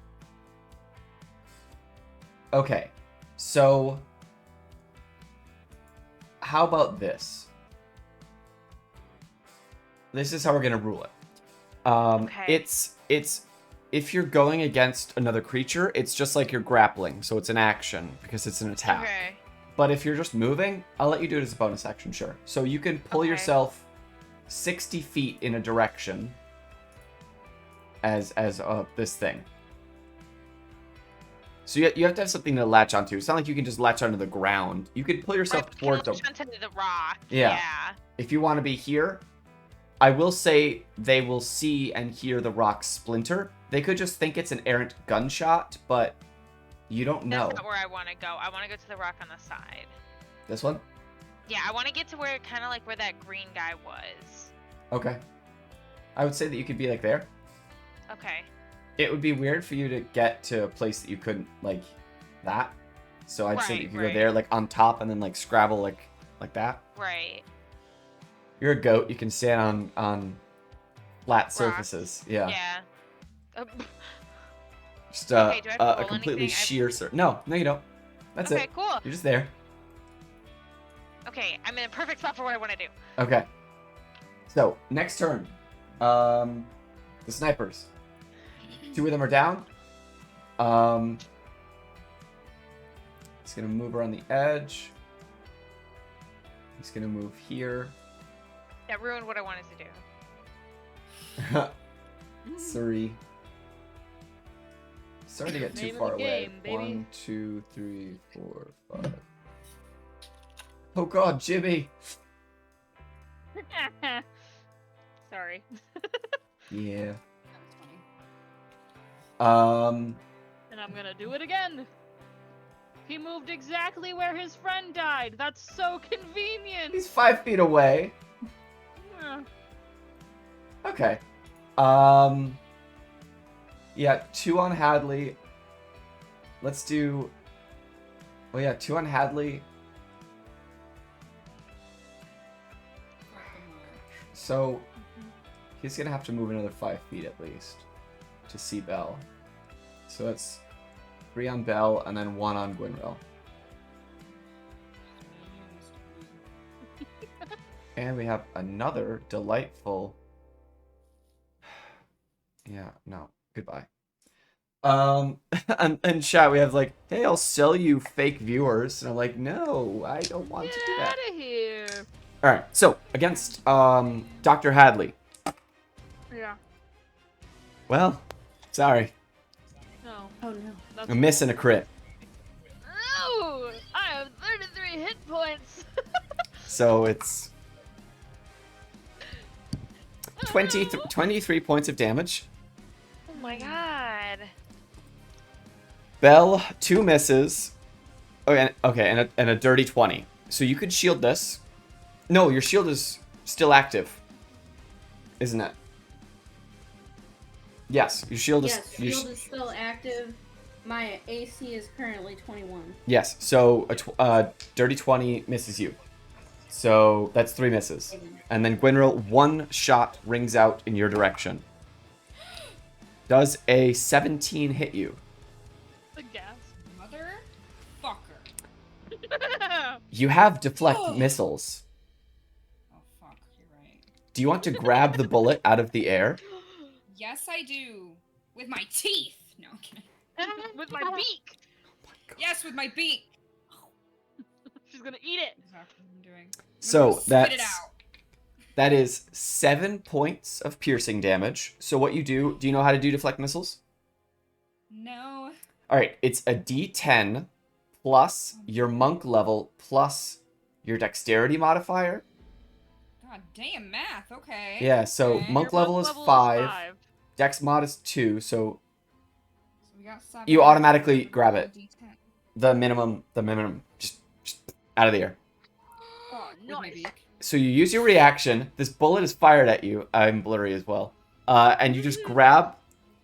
Okay. So... How about this? This is how we're going to rule it. Okay. It's... If you're going against another creature, it's just like you're grappling. So it's an action, because it's an attack. Okay. But if you're just moving, I'll let you do it as a bonus action, sure. So you can pull Okay. yourself 60 feet in a direction as this thing. So you have to have something to latch onto. It's not like you can just latch onto the ground. You could pull yourself Right, towards can launch onto the rock. Yeah. If you want to be here, I will say they will see and hear the rock splinter. They could just think it's an errant gunshot, but you don't know. That's not where I want to go. I want to go to the rock on the side. This one? Yeah, I want to get to where, kind of like where that green guy was. Okay. I would say that you could be like there. Okay. It would be weird for you to get to a place that you couldn't, like, that. So I'd say that you could go there, like, on top and then, like, scrabble, like that. Right. You're a goat. You can stand on flat surfaces. Yeah. Yeah. Just Okay, do I have to a roll completely anything? sheer No, you don't. That's Okay, it. cool. You're just there. Okay, I'm in a perfect spot for what I want to do. Okay. So, next turn. The snipers. 2 of them are down. He's gonna move around the edge. He's gonna move here. That ruined what I wanted to do. Sorry. Starting to get too Name of far the away. game, baby. 1, 2, 3, 4, 5. Oh god, Jimmy! Sorry. Yeah. That was funny. And I'm gonna do it again. He moved exactly where his friend died. That's so convenient. He's 5 feet away. Yeah. Okay. Yeah, 2 on Hadley. Let's do... Oh yeah, 2 on Hadley. Fucking mark. So, he's gonna have to move another 5 feet at least to see Belle. So that's 3 on Belle and then 1 on Gwynril. And we have another delightful... Yeah, no. Goodbye. And chat, we have like, hey, I'll sell you fake viewers. And I'm like, no, I don't want Get to do that. out of here. Alright, so, against Dr. Hadley. Yeah. Well, sorry. No. Oh no. That's A miss and a crit. No! I have 33 hit points. So it's 23 points of damage. Oh my god. Belle, 2 misses. Okay, and a dirty 20. So you could shield this. No, your shield is still active, isn't it? Yes, your shield is. Yes, shield is still active. My AC is currently 21. Yes, so a dirty 20 misses you. So that's 3 misses. And then Gwynril, 1 shot rings out in your direction. Does a 17 hit you? The gas. Motherfucker. You have deflect missiles. Oh fuck, you're right. Do you want to grab the bullet out of the air? Yes, I do. With my teeth. No, I'm kidding. With my beak. Yes, with my beak. She's gonna eat it. Exactly what I'm doing. So Spit it that's out. that is 7 points of piercing damage. So what you do you know how to do deflect missiles? No. All right, it's a D10 plus your monk level plus your dexterity modifier. God damn math. Okay. Yeah, so Okay. monk Your level monk is level 5, dex mod is 2, so So we got 7. You automatically grab it. D10. the minimum just out of the air. Oh, with my nice. beak. So you use your reaction. This bullet is fired at you. I'm blurry as well. And you just grab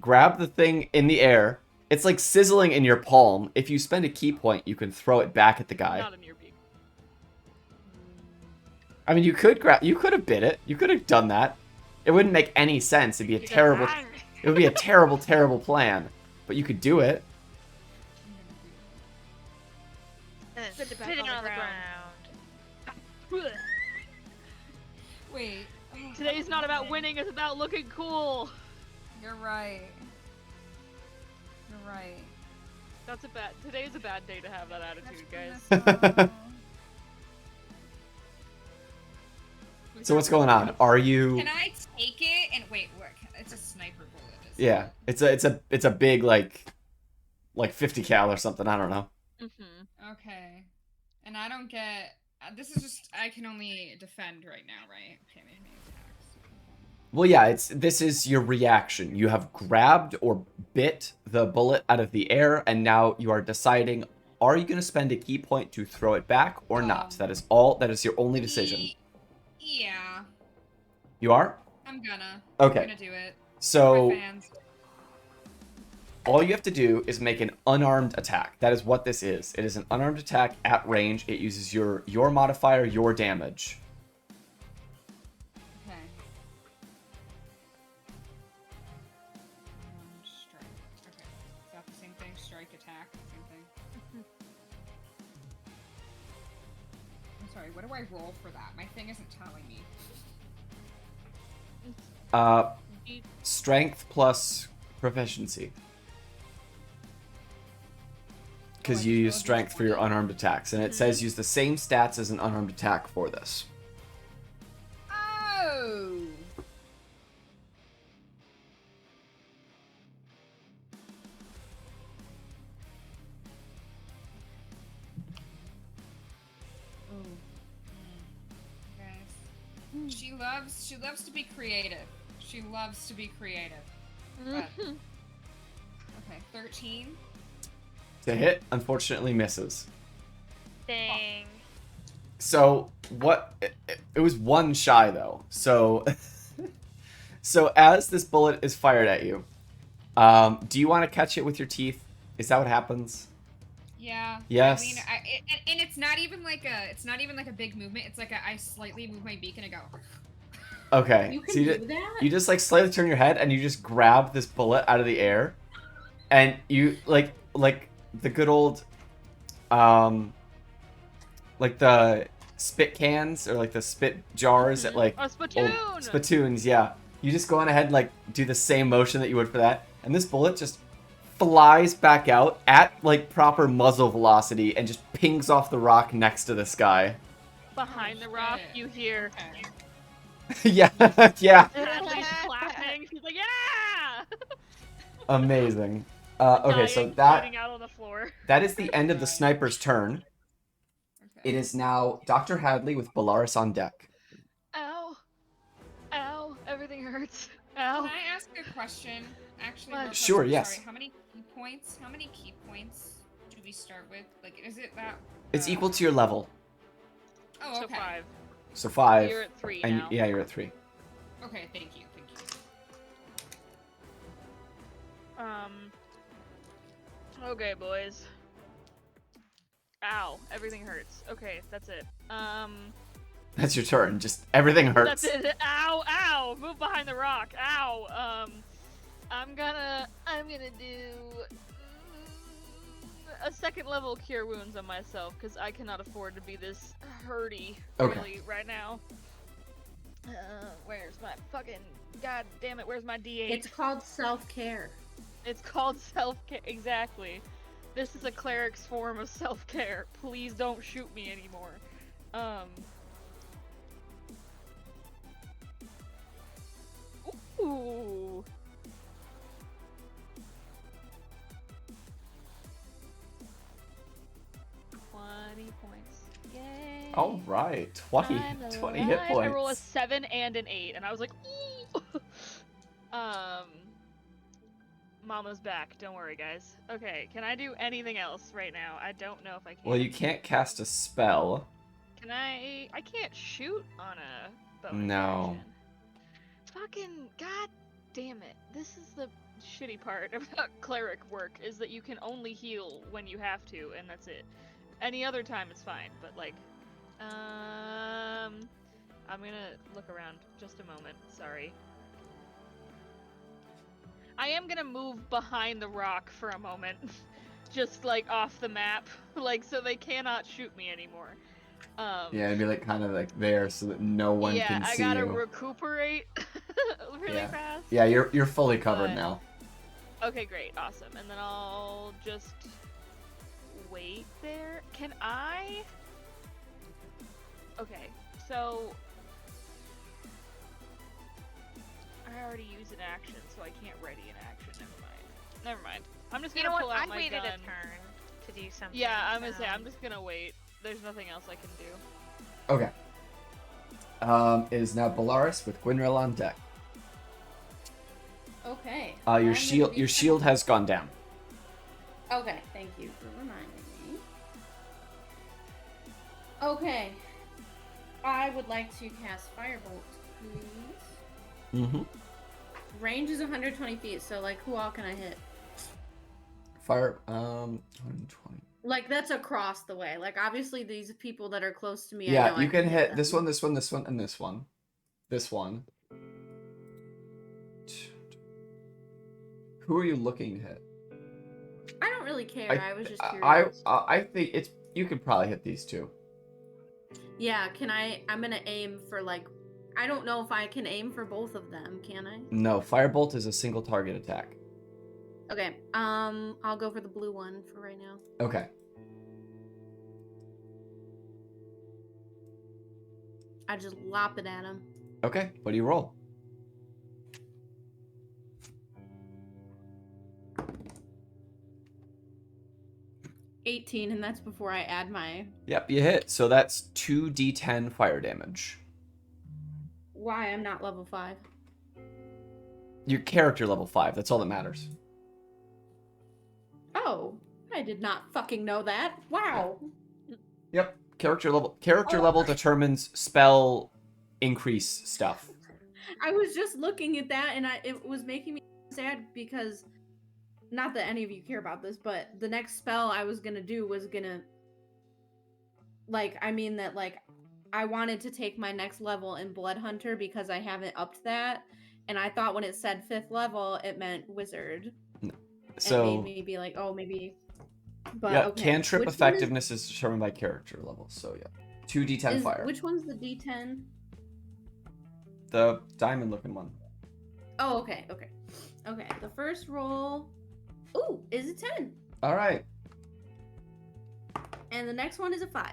the thing in the air. It's like sizzling in your palm. If you spend a key point, you can throw it back at the guy. Not in your beak. I mean, you could have bit it. You could have done that. It wouldn't make any sense. It'd be a terrible. It would be a terrible, terrible plan. but you could do it. I'm gonna do And then Sit it spit back it on the on the ground. ground. it. Wait. Oh, Today's not about okay. winning, it's about looking cool. You're right. You're right. Today's a bad day to have that attitude, guys. That's So what's going on? Are you? Can I take it and wait? What? It's a sniper bullet. Isn't Yeah, it? it's a big like 50 cal or something. I don't know. Mm-hmm. Okay. And I don't get. This is just. I can only defend right now, right? Okay, maybe attacks. Well, yeah, this is your reaction. You have grabbed or bit the bullet out of the air, and now you are deciding: are you going to spend a key point to throw it back or not? That is all. That is your only decision. Yeah, You are? I'm gonna. Okay. I'm gonna do it. So My fans. all you have to do is make an unarmed attack. That is what this is. It is an unarmed attack at range. It uses your modifier, your damage. Okay. Strike. Okay. Is that the same thing? Strike, attack, same thing. I'm sorry. What do I roll for that? My thing isn't telling me. Strength plus proficiency. Because you use strength for your unarmed attacks, and it says use the same stats as an unarmed attack for this. Oh. Guys, she loves to be creative. She loves to be creative. But, okay, 13. To hit, unfortunately, misses. Dang. So what? It was one shy though. So, so as this bullet is fired at you, do you want to catch it with your teeth? Is that what happens? Yeah. Yes. I mean, and it's not even like a big movement. It's like I slightly move my beak and I go. Okay. You can so do that? you just like slightly turn your head and you just grab this bullet out of the air, and you like the good old, like the spit cans or like the spit jars at like A spittoon! old spittoons. Yeah. You just go on ahead and like do the same motion that you would for that, and this bullet just flies back out at like proper muzzle velocity and just pings off the rock next to this guy. Behind the rock, you hear Okay. Yeah, yeah. Hadley's clapping. She's like, yeah! Amazing. Okay, so Dying, that bleeding out on the floor. that is the end of the sniper's turn. Okay. It is now Dr. Hadley with Bellaris on deck. Ow. Ow. Everything hurts. Can Ow. I ask a question? Actually, What? real quick, Sure, I'm yes. Sorry, how many key points do we start with? Like, is it that? It's equal to your level. Oh, So okay. 5. So 5. You're at 3 and now. yeah, you're at 3. Okay, thank you, thank you. Okay, boys. Ow. Everything hurts. Okay, that's it. That's your turn. Just everything hurts. That's it. Ow, ow. Move behind the rock. Ow. I'm gonna do a second level cure wounds on myself because I cannot afford to be this hurty Okay. really right now. Where's my fucking god damn it? Where's my D8? It's called self-care. It's called self-care. Exactly. This is a cleric's form of self-care. Please don't shoot me anymore. Ooh. Points. Yay. All right. 20 I'm 20 hit alive. points. I roll a 7 and an 8, and I was like, ooh. Mama's back. Don't worry, guys. Okay, can I do anything else right now? I don't know if I can. Well, you can't cast a spell. Can I? I can't shoot on a bonus No. action. Fucking god damn it! This is the shitty part about cleric work is that you can only heal when you have to, and that's it. Any other time it's fine, but like, I'm gonna look around just a moment. Sorry. I am gonna move behind the rock for a moment. Just, like, off the map. Like, so they cannot shoot me anymore. Yeah, it'd be like kind of like there so that no one yeah, can I see gotta you. recuperate really Yeah. fast. Yeah, you're fully covered But- now. Okay, great, awesome. And then I'll just wait there. Can I? Okay, so I already used an action, so I can't ready an action. Never mind. I'm just You gonna know pull what? out I my waited gun. a turn to do something. Yeah, I'm gonna say I'm just gonna wait. There's nothing else I can do. Okay. It is now Bellaris with Gwynril on deck. Okay. Your I'm gonna shield be your shield has gone down. Okay, thank you for reminding me. Okay. I would like to cast Firebolt, please. Mm-hmm. Range is 120 feet, so like who all can I hit? Fire 120. Like that's across the way. Like obviously these people that are close to me. I Yeah, know I you can hit this them. one, this one, this one, and this one. This one. Who are you looking to hit? I don't really care. I was just I curious. I think it's you could probably hit these two. Yeah, can I? I'm gonna aim for like. I don't know if I can aim for both of them. Can I? No, Firebolt is a single target attack. Okay. I'll go for the blue one for right now. Okay. I just lop it at him. Okay. What do you roll? $18, and that's before I add my. Yep, you hit. So that's 2d10 fire damage. Why I'm not level 5? Your character level 5. That's all that matters. Oh, I did not fucking know that. Wow. Yep. Character level determines spell increase stuff. I was just looking at that, and it was making me sad because, not that any of you care about this, but the next spell I was gonna do was gonna, I wanted to take my next level in Blood Hunter because I haven't upped that, and I thought when it said 5th level, it meant Wizard. So and made me be like, oh, maybe. But yeah, okay. cantrip Which one effectiveness is determined by character level. So yeah, 2d10 fire. Which one's the D10? The diamond looking one. Oh, okay. The first roll, ooh, is a 10, All right. and the next one is a 5.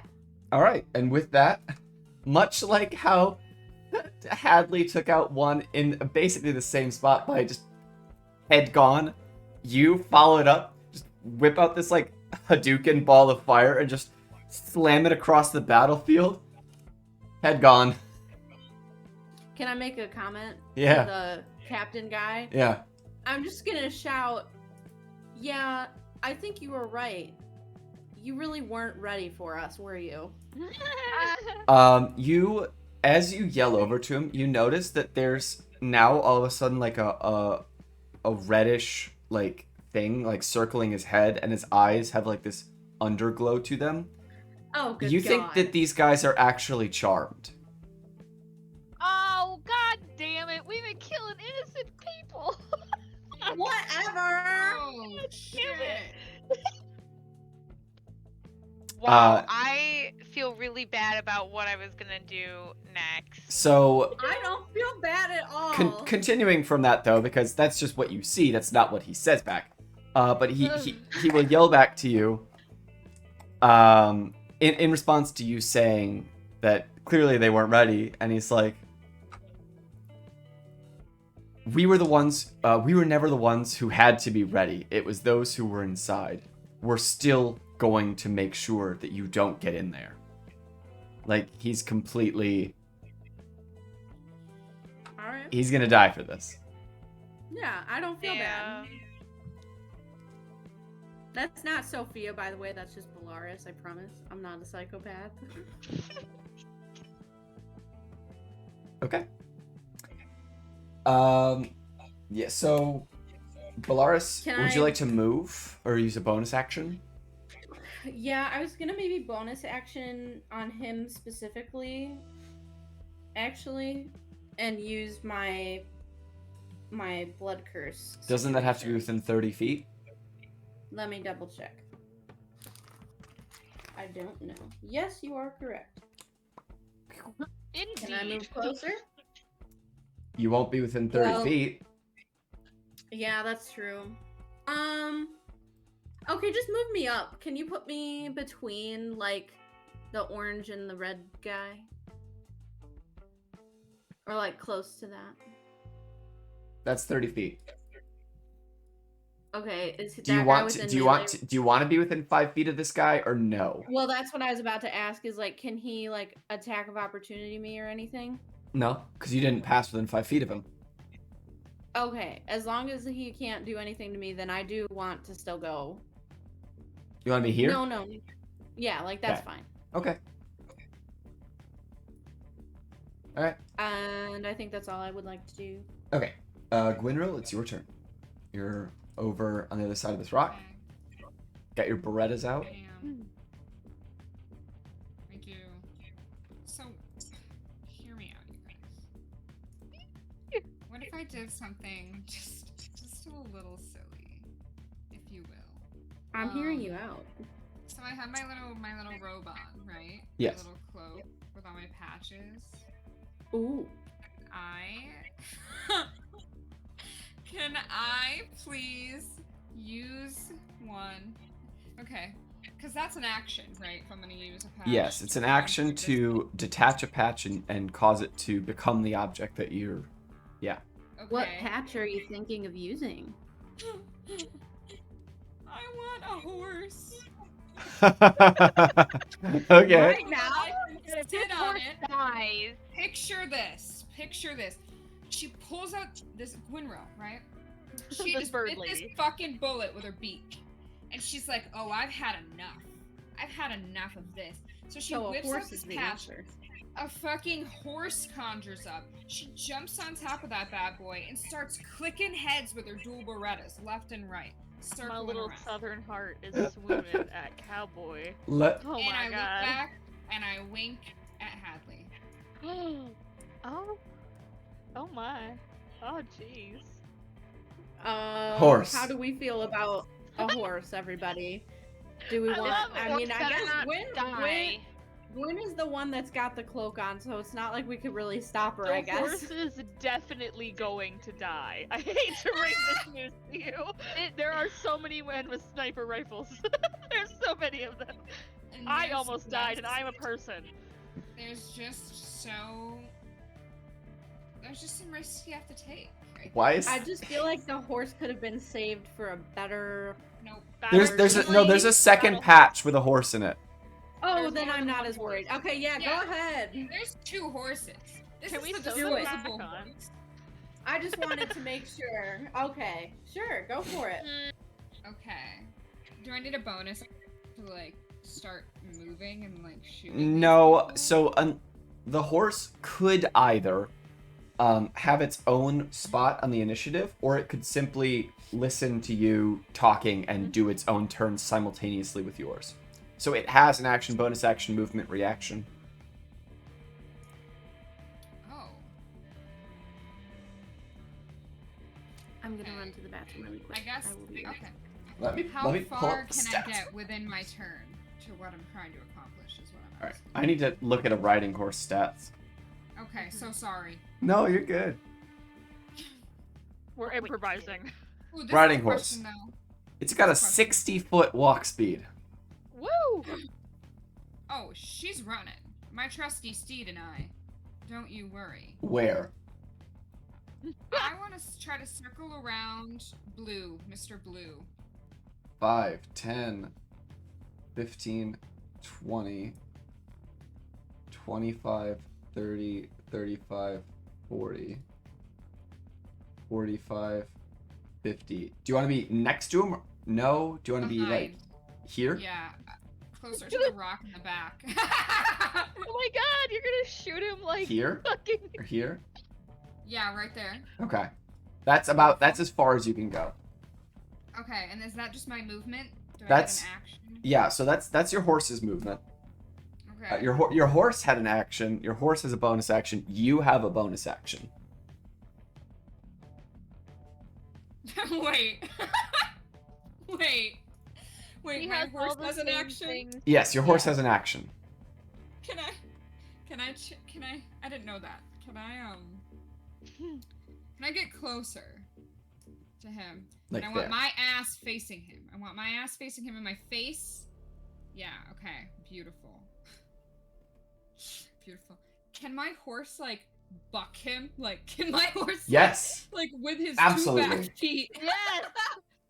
All right. And with that, much like how Hadley took out one in basically the same spot by just head gone, you follow it up, just whip out this like Hadouken ball of fire and just slam it across the battlefield. Head gone. Can I make a comment? Yeah. To the captain guy? Yeah. I'm just gonna shout, yeah, I think you were right. You really weren't ready for us, were you? You, as you yell over to him, you notice that there's now all of a sudden like a reddish like thing like circling his head, and his eyes have like this underglow to them. Oh, good You God. think that these guys are actually charmed. Oh, god damn it! We've been killing innocent people. Whatever! Oh shit! Wow, I feel really bad about what I was gonna do next. So I don't feel bad at all. continuing from that though, because that's just what you see, that's not what he says back. But he will yell back to you in response to you saying that clearly they weren't ready, and he's like, we were never the ones who had to be ready. It was those who were inside. We're still going to make sure that you don't get in there. Like, he's completely... Alright. He's gonna die for this. Yeah, I don't feel Yeah. bad. That's not Sophia, by the way. That's just Bellaris, I promise. I'm not a psychopath. Okay. Yeah, so... Bellaris, Can would you I- like to move? Or use a bonus action? Yeah, I was gonna maybe bonus action on him specifically, actually, and use my my blood curse. Doesn't that have to be situation. within 30 feet? Let me double check. I don't know. Yes, you are correct. Indeed. Can I move closer? You won't be within 30 Well- feet. Yeah, that's true. Okay, just move me up. Can you put me between, like, the orange and the red guy? Or, like, close to that? That's 30 feet. Okay, is Do you that guy want to, within do you melee? want to, do you want to be within 5 feet of this guy or no? Well, that's what I was about to ask, is, like, can he, like, attack of opportunity me or anything? No, because you didn't pass within 5 feet of him. Okay, as long as he can't do anything to me, then I do want to still go. You want to be here? No. Yeah, like, that's Okay. fine. Okay. All right. And I think that's all I would like to do. Okay. Gwynril, it's your turn. You're over on the other side of this rock. Okay. Got your Berettas out. Damn. I do. So, hear me out, you guys. What if I did something just a little silly, if you will? I'm hearing you out. So I have my little robe on, right? Yes. My little cloak with all my patches. Ooh. Can I please use one? Okay, because that's an action, right? If I'm gonna use a patch. Yes, it's an action to detach a patch and cause it to become the object that you're. Yeah. Okay. What patch are you thinking of using? I want a horse. Okay. Right now? I can sit on it. Dies. Picture this. She pulls out this Gwynro, right? She This just bird bit this lady. fucking bullet with her beak. And she's like, oh, I've had enough. I've had enough of this. So she So a whips horse out this is the patch. answer. A fucking horse conjures up. She jumps on top of that bad boy and starts clicking heads with her dual Berettas, left and right. My Circling little around. southern heart is swooning at Cowboy. Let. Oh and I my look god. back and I wink at Hadley. Oh. Oh my. Oh jeez. Horse. How do we feel about a horse, everybody? Do we I want? love I it. mean, I Better guess not Gwen die. is the one that's got the cloak on, so it's not like we could really stop her. The I guess. horse is definitely going to die. I hate to break this news to you. There are so many men with sniper rifles. There's so many of them. And I there's- almost died, and I'm a person. There's just some risks you have to take. Right? Why is I just feel like the horse could have been saved for a better. Nope. there's a second patch with a horse in it. Oh, There's then more I'm than not one as worried. horse. Okay, yeah, Yeah. go ahead. There's 2 horses. This Can is we the sew them back disposable on? horse. I just wanted to make sure. Okay, sure, go for it. Okay. Do I need a bonus to like start moving and like shooting? these No, people? so the horse could either have its own spot on the initiative, or it could simply listen to you talking and do its own turn simultaneously with yours. So it has an action, bonus action, movement, reaction. Oh. I'm gonna run to the bathroom really quick. I guess. will be Okay. Let me How pull far up the can stats. I get within my turn to what I'm trying to accomplish? Is what I'm All right, asking. I need to look at a riding horse stats. Okay. So sorry. No, you're good. We're improvising. Ooh, this Riding is a horse. question, though. It's got a Question. 60-foot walk speed. Woo! Oh, she's running. My trusty steed and I. Don't you worry. Where? I want to try to circle around Blue, Mr. Blue. 5, 10, 15, 20, 25, 30, 35, 40, 45, 50. Do you want to be next to him? No? Do you want to be like Behind. here? Yeah, closer to the rock in the back. Oh my god, you're gonna shoot him like Here? fucking. Or here? Yeah, right there. Okay. That's as far as you can go. Okay, and is that just my movement? Do That's- I get an action? Yeah, so that's your horse's movement. Okay. Your horse had an action. Your horse has a bonus action. You have a bonus action. Wait. Wait. Wait, He my has horse all the has an same action? things. Yes, your horse Yeah. has an action. Can I didn't know that. Can I get closer to him? Like And I want there. my ass facing him. I want my ass facing him in my face. Yeah, okay. Beautiful. Beautiful. Can my horse, like, buck him? Like, can my horse, Yes. like with his two Absolutely. back feet? Yes.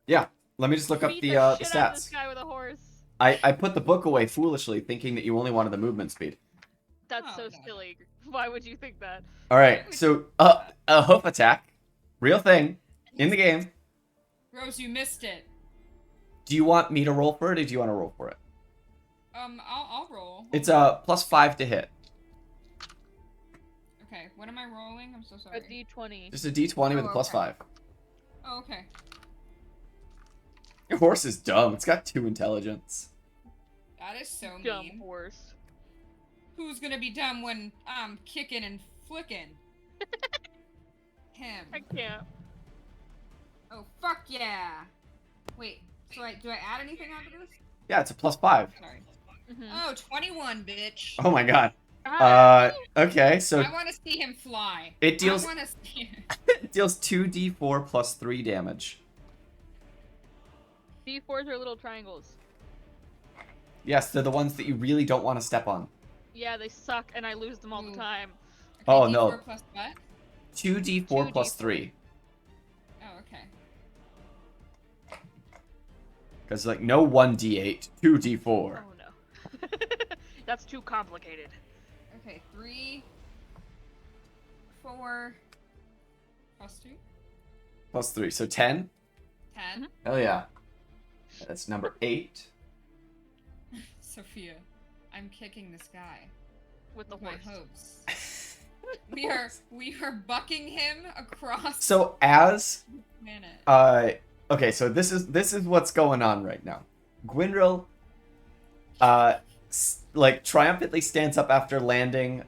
Yeah. Let me just look up Beat the shit out of this stats. guy with a horse. I put the book away foolishly, thinking that you only wanted the movement speed. That's Oh, so no. silly. Why would you think that? All right. So a hoof attack, real thing in the game. Rose, you missed it. Do you want me to roll for it, or do you want to roll for it? I'll roll. It's a +5 to hit. Okay, what am I rolling? I'm so A sorry. D20. Just a D20 with a Oh, +5. Oh, okay. Your horse is dumb. It's got 2 intelligence. That is so Dumb mean. horse. Who's gonna be dumb when I'm kicking and flicking? Him. I can't. Oh, fuck yeah! Wait, do I add anything onto this? Yeah, it's a +5. Sorry. Mhm. Oh, 21, bitch. Oh my god. Ah, Okay, so I want to see him fly. it deals I want to see him. it deals 2d4 plus 3 damage. D4s are little triangles. Yes, they're the ones that you really don't want to step on. Yeah, they suck, and I lose them all the Ooh. time. Okay, Oh, D4 no. plus what? 2d4 plus 2d4. 3. Oh, okay. Because, like, no 1d8, 2d4. Oh no. That's too complicated. Okay, 3, 4, plus 2, Plus 3, so 10? 10. Mhm. Hell yeah. That's number 8. Sophia, I'm kicking this guy With the with my horse. hopes. We are bucking him across So as the planet. okay, so this is what's going on right now. Gwynril like triumphantly stands up after landing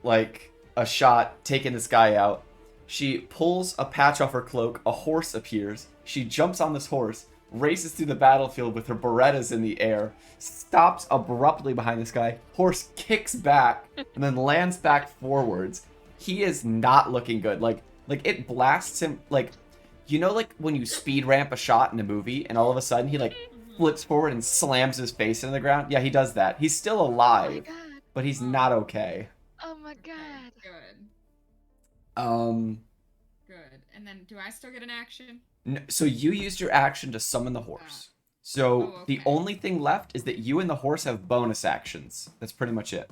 like a shot, taking this guy out. She pulls a patch off her cloak, a horse appears. She jumps on this horse, races through the battlefield with her Berettas in the air, stops abruptly behind this guy. Horse kicks back and then lands back forwards. He is not looking good. Like it blasts him like, you know, like when you speed ramp a shot in a movie and all of a sudden he like flips forward and slams his face into the ground. Yeah, he does that. He's still Oh my alive, god. but he's not okay. Oh my Okay, god. good. Good. And then, do I still get an action? So you used your action to summon the horse. So Oh, the okay. only thing left is that you and the horse have bonus actions. That's pretty much it.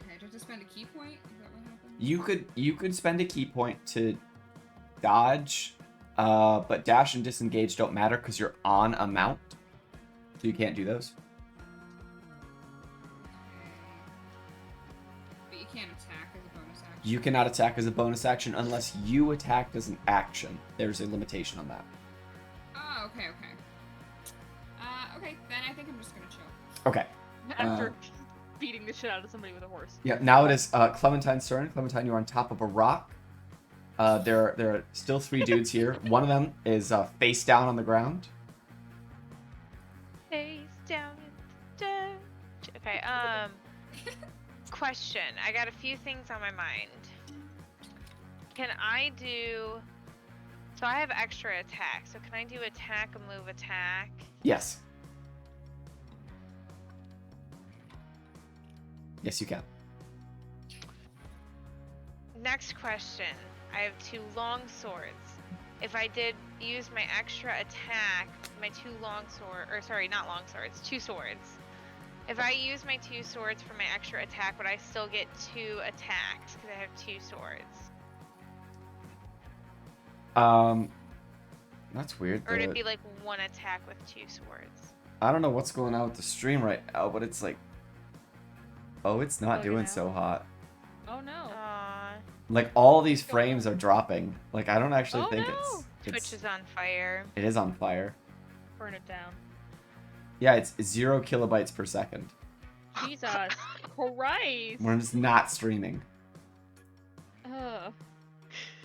Okay, do I have to spend a key point? Is that what happened? You could spend a key point to dodge, but dash and disengage don't matter because you're on a mount, so you can't do those. But you can't attack as a bonus action. You cannot attack as a bonus action unless you attacked as an action. There's a limitation on that. Oh, okay, okay. Okay, then I think I'm just gonna chill. Okay. After beating the shit out of somebody with a horse. Yeah. Now it is Clementine's turn. Clementine, you're on top of a rock. There are still 3 dudes here. One of them is face down on the ground. Face down in the dirt. Okay, question. I got a few things on my mind. Can I do... So I have extra attack, so can I do attack, move, attack? Yes. Yes, you can. Next question. I have 2 long swords. If I did use my extra attack, my 2 long swords, or sorry, not long swords, 2 swords. If I use my 2 swords for my extra attack, would I still get 2 attacks because I have 2 swords? That's weird. Or would it be like 1 attack with 2 swords? I don't know what's going on with the stream right now, but it's like, oh, it's not Oh, doing yeah. so hot. Oh no. Like all these frames are dropping. Like I don't actually Oh, think no. Twitch is on fire. it is on fire. Burn it down. Yeah, it's 0 kilobytes per second. Jesus Christ. We're just not streaming. Ugh.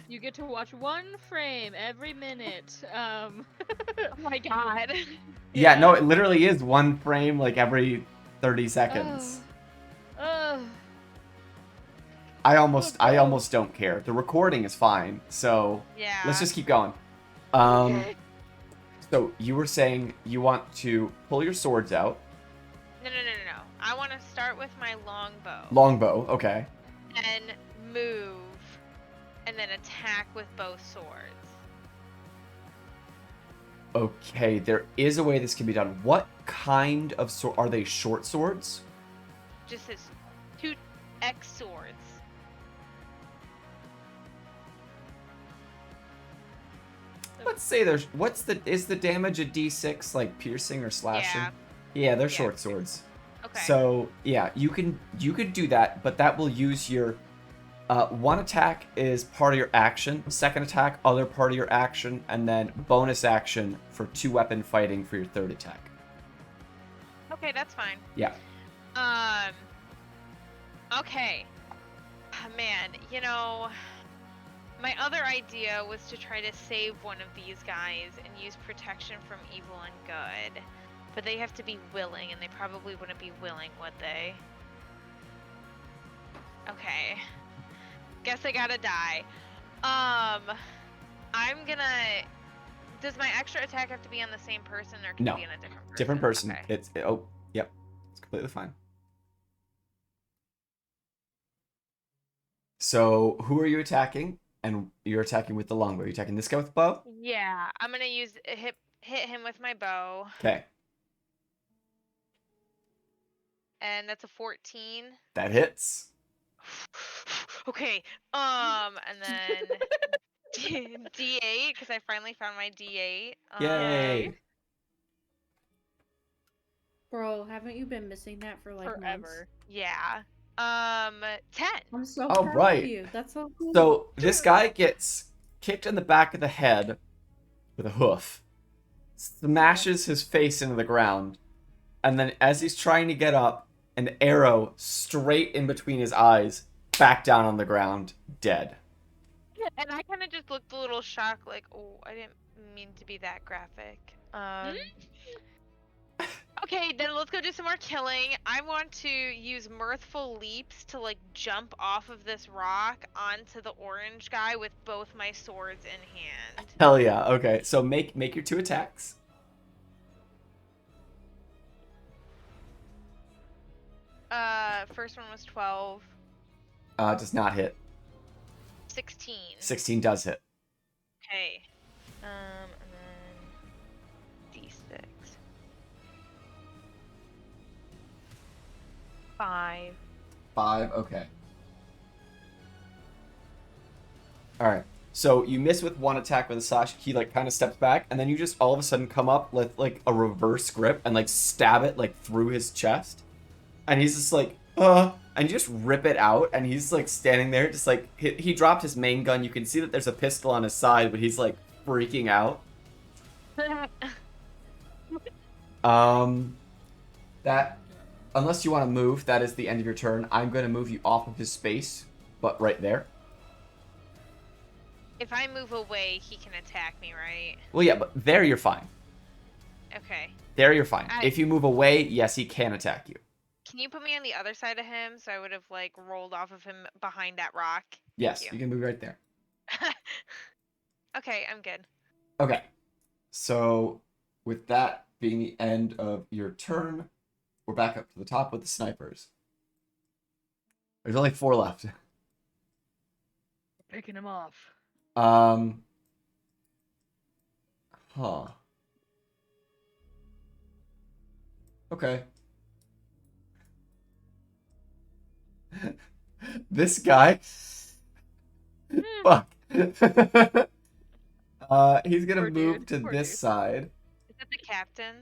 You get to watch one frame every minute. Oh my god. Yeah, no, it literally is one frame like every 30 seconds. Oh. I almost don't care. The recording is fine, so Yeah. let's just keep going. Okay. So you were saying you want to pull your swords out. No. I want to start with my longbow. Longbow, okay. And move. And then attack with both swords. Okay, there is a way this can be done. What kind of sword? Are they short swords? Just as 2x swords. Let's say there's is the damage a d6 like piercing or slashing? Yeah. Yeah, they're Yeah. short swords. Okay. So yeah, you could do that, but that will use your one attack is part of your action, second attack other part of your action, and then bonus action for 2-weapon fighting for your third attack. Okay, that's fine. Yeah. Okay. Man, you know, my other idea was to try to save one of these guys and use protection from evil and good. But they have to be willing, and they probably wouldn't be willing, would they? Okay. Guess I gotta die. I'm gonna... Does my extra attack have to be on the same person, or can No. it be on a different person? Different person. Okay. Yep. It's completely fine. So, who are you attacking? And you're attacking with the longbow. Are you attacking this guy with the bow? Yeah, I'm gonna hit him with my bow, Okay. and that's a 14. That hits. Okay, and then D8, because I finally found my D8. Yay. Bro, haven't you been missing that for like months? Forever. Yeah. 10. I'm so Oh, proud right. of you. That's so cool. So, this guy gets kicked in the back of the head with a hoof, smashes his face into the ground, and then as he's trying to get up, an arrow straight in between his eyes, back down on the ground, dead. And I kind of just looked a little shocked, like, oh, I didn't mean to be that graphic. Okay, then let's go do some more killing. I want to use mirthful leaps to like jump off of this rock onto the orange guy with both my swords in hand. Hell yeah. Okay, so make your 2 attacks. First one was 12. Does not hit. 16. 16 does hit. Okay. And then D6. 5. 5, okay. Alright. So you miss with one attack with a slash, he like kind of steps back, and then you just all of a sudden come up with like a reverse grip and like stab it like through his chest. And he's just like, and you just rip it out, and he's like standing there, just like he dropped his main gun. You can see that there's a pistol on his side, but he's like freaking out. That, unless you want to move, that is the end of your turn. I'm going to move you off of his space, but right there. If I move away, he can attack me, right? Well, yeah, but there you're fine. Okay. There you're fine. If you move away, yes, he can attack you. Can you put me on the other side of him so I would have like rolled off of him behind that rock? Yes, Thank you can move right there. Okay, I'm good. Okay. So, with that being the end of your turn, we're back up to the top with the snipers. There's only 4 left. Picking him off. Huh. Okay. This guy. Fuck. He's gonna Poor move dude, to poor this dude. side. Is that the captain?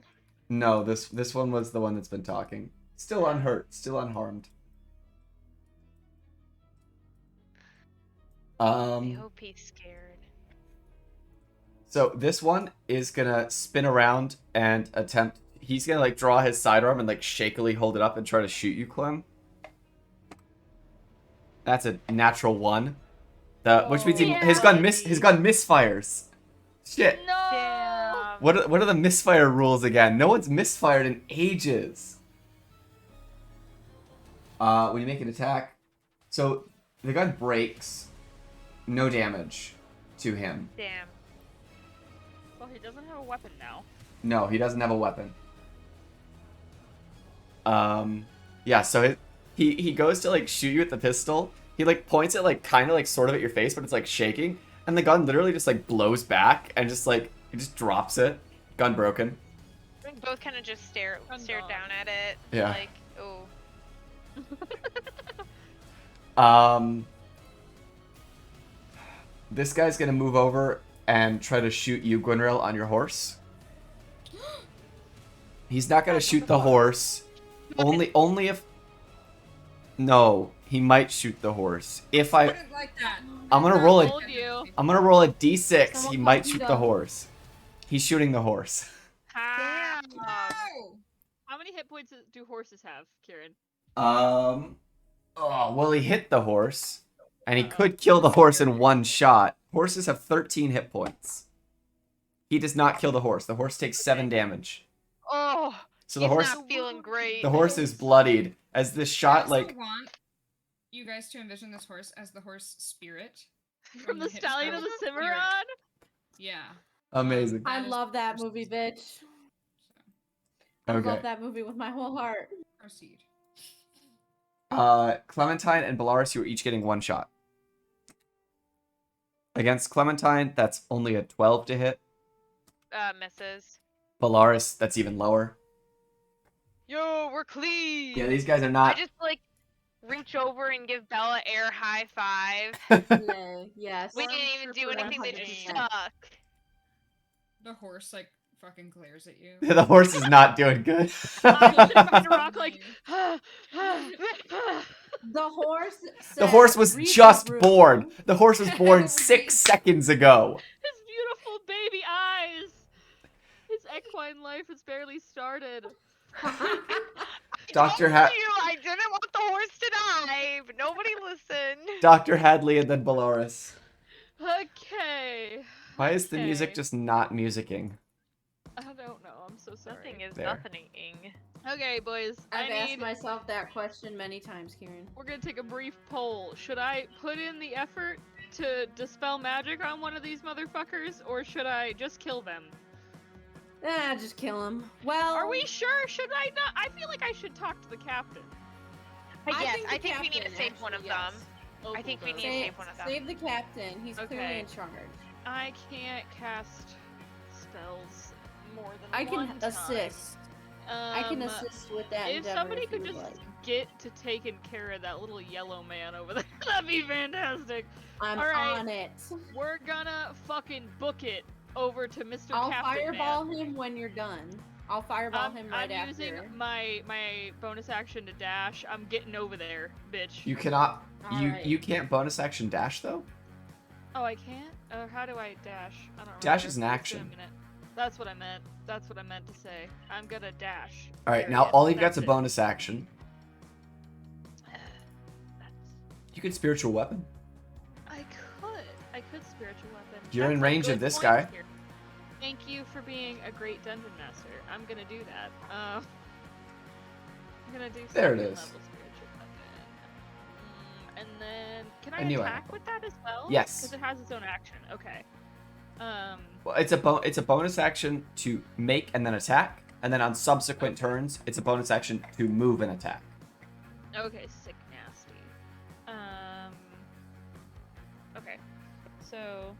No, this one was the one that's been talking. Still unhurt, still unharmed. I hope he's scared. So this one is gonna spin around and attempt. He's gonna like draw his sidearm and like shakily hold it up and try to shoot you, Clem. That's a natural 1. Which means Yeah. his gun misfires. Shit. No. Damn. What are the misfire rules again? No one's misfired in ages. When you make an attack, so the gun breaks, no damage to him. Damn. Well, he doesn't have a weapon now. No, he doesn't have a weapon. Yeah, so he goes to like shoot you with the pistol. He like points it like kind of like sort of at your face, but it's like shaking, and the gun literally just like blows back and just like he just drops it. Gun broken. We both kind of just stared Gone. down at it. Yeah. Like, oh. This guy's gonna move over and try to shoot you, Gwynril, on your horse. He's not gonna shoot the horse. Only if. No, he might shoot the horse. If I I, wouldn't like that. I'm gonna roll a, Told you. I'm gonna roll a d6. Someone He call might shoot the Vito. horse. He's shooting the horse. Ha. Damn. No! How many hit points do horses have, Kieran? Oh, well, he hit the horse, and he could kill the horse in one shot. Horses have 13 hit points. He does not kill the horse. The horse takes 7 damage. Oh. So the He's horse, not feeling great. the horse is bloodied as this I shot also like. want you guys to envision this horse as the horse spirit. From the hit Stallion of the spell. Cimarron? Yeah. Amazing. I That is love that the movie, first- bitch. So, I Okay. love that movie with my whole heart. proceed. Clementine and Bellaris, you are each getting 1 shot. Against Clementine, that's only a 12 to hit. Misses. Bellaris, that's even lower. Yo, we're clean. Yeah, these guys are I not. just like reach over and give Bella air high five. Yay, yes. We didn't even do anything. They just 100%. stuck. The horse like fucking glares at you. The horse is not doing good. I'm gonna rock like. The horse. The horse was "Read the just room." born. The horse was born 6 seconds ago. His beautiful baby eyes. His equine life has barely started. Dr. I Ha- told you I didn't want the horse to die, but nobody listened. Dr. Hadley and then Bellaris. Okay. Why is the music Okay. just not musicking? I don't know. I'm so sorry. Nothing is There. nothing. Okay, boys. I've I asked need. myself that question many times, Kieran. We're gonna take a brief poll. Should I put in the effort to dispel magic on one of these motherfuckers, or should I just kill them? Just kill him. Well, Are we sure? Should I not? I feel like I should talk to the captain. Yes, the I think we need to captain, save one of actually, them. yes. I think we need to Save, save one of them. save the captain. He's clearly Okay. in charge. I can't cast spells more than I one can time. assist. I can assist with that. If endeavor somebody if could you just would like. get to taking care of that little yellow man over there, that'd be fantastic. I'm all right. on it. We're gonna fucking book it over to Mr. I'll Captain fireball Man. him when you're done. I'll fireball him right I'm after. using my bonus action to dash. I'm getting over there, bitch. You cannot. Alright. You can't bonus action dash though. Oh, I can't? How do I dash? I don't remember. Dash is an It's been a action. minute. That's what I meant. That's what I meant to say. I'm gonna dash. All right, now period. all you've got's a That's it. bonus action. That's... You could spiritual weapon. I could spiritual weapon. You're in That's a range of good this point guy. here. Thank you for being a great dungeon master. I'm gonna do that. I'm gonna do There it second is. level spiritual weapon. And then can I I knew I attack had with that as well? Yes. Because it has its own action. Okay. Well, it's a bonus action to make and then attack, and then on subsequent turns, it's a bonus action to move and attack. Okay, sick nasty. Okay. So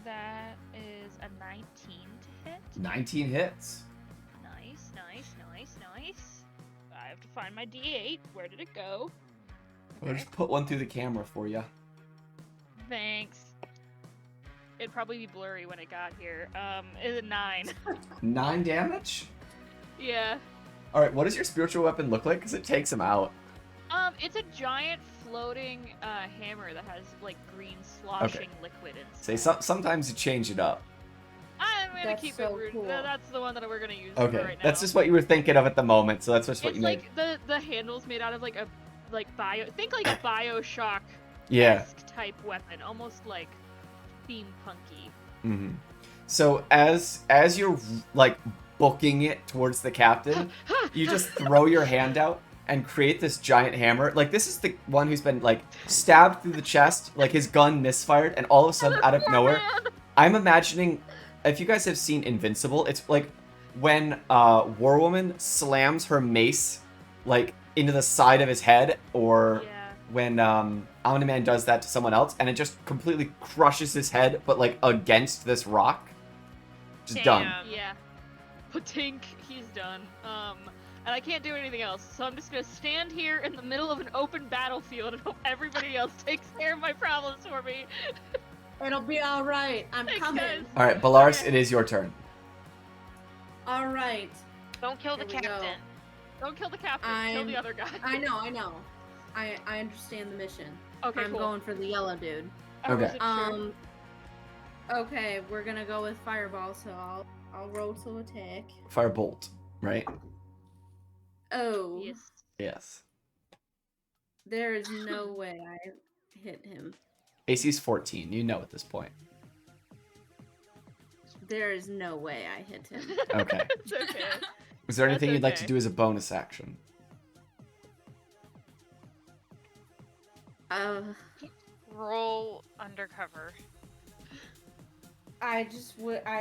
that is a 19 to hit. 19 hits. Nice, nice, nice, nice. I have to find my D8. Where did it go? I'll just put one through the camera for you. Thanks. It'd probably be blurry when it got here. Is it 9? 9 damage. Yeah. All right, what does your spiritual weapon look like? Because it takes him out. It's a giant floating hammer that has like green sloshing liquid inside. Say sometimes you change it up. I'm gonna That's keep so it. cool. That's the one that we're gonna use Okay, for right now. that's just what you were thinking of at the moment, so that's just what It's you made. like the handle's made out of like a bio. Think like a Bioshock Yeah. type weapon, almost like steampunky. Mm-hmm. So as you're like booking it towards the captain, you just throw your hand out and create this giant hammer. Like this is the one who's been like stabbed through the chest, like his gun misfired, and all of a sudden out of Poor nowhere, man! I'm imagining, if you guys have seen Invincible, it's like when War Woman slams her mace like into the side of his head, or Yeah. when Omni-Man does that to someone else, and it just completely crushes his head, but like against this rock. Just done. Yeah. Patink, he's done. And I can't do anything else, so I'm just gonna stand here in the middle of an open battlefield and hope everybody else takes care of my problems for me. It'll be all right. I'm Thanks, coming. guys. All right, Bellaris, Okay. it is your turn. All right. Don't kill the Here we go. captain. Don't kill the captain, kill the other guy. I know. I understand the mission. Okay, I'm cool. going for the yellow dude. I Okay. wasn't sure. Okay, we're gonna go with fireball, so I'll roll to attack. Firebolt, right? Oh, Yes. Yes. there is no way I hit him. AC's 14. You know at this point. There is no way I hit him. Okay. It's okay. Is there anything That's you'd like to okay. do as a bonus action? Roll undercover. I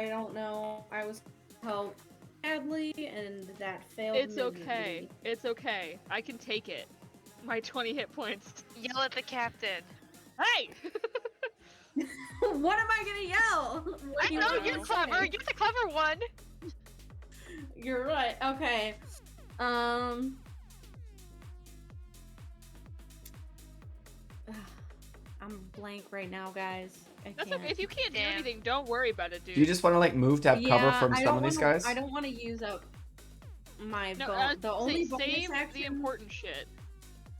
don't know. I was helped badly, and that failed. It's miserably. okay. It's okay. I can take it. My 20 hit points. Yell at the captain. Hey! What am I gonna yell? What I do you know want me you're to clever. say? You're the clever one. You're right. Okay. I'm blank right now, guys. That's okay. If you can't do Damn. anything, don't worry about it, dude. Do you just want to like move to have cover Yeah, from I some don't of these wanna- guys? I don't want to use up my No, the only bonus save action. the important shit.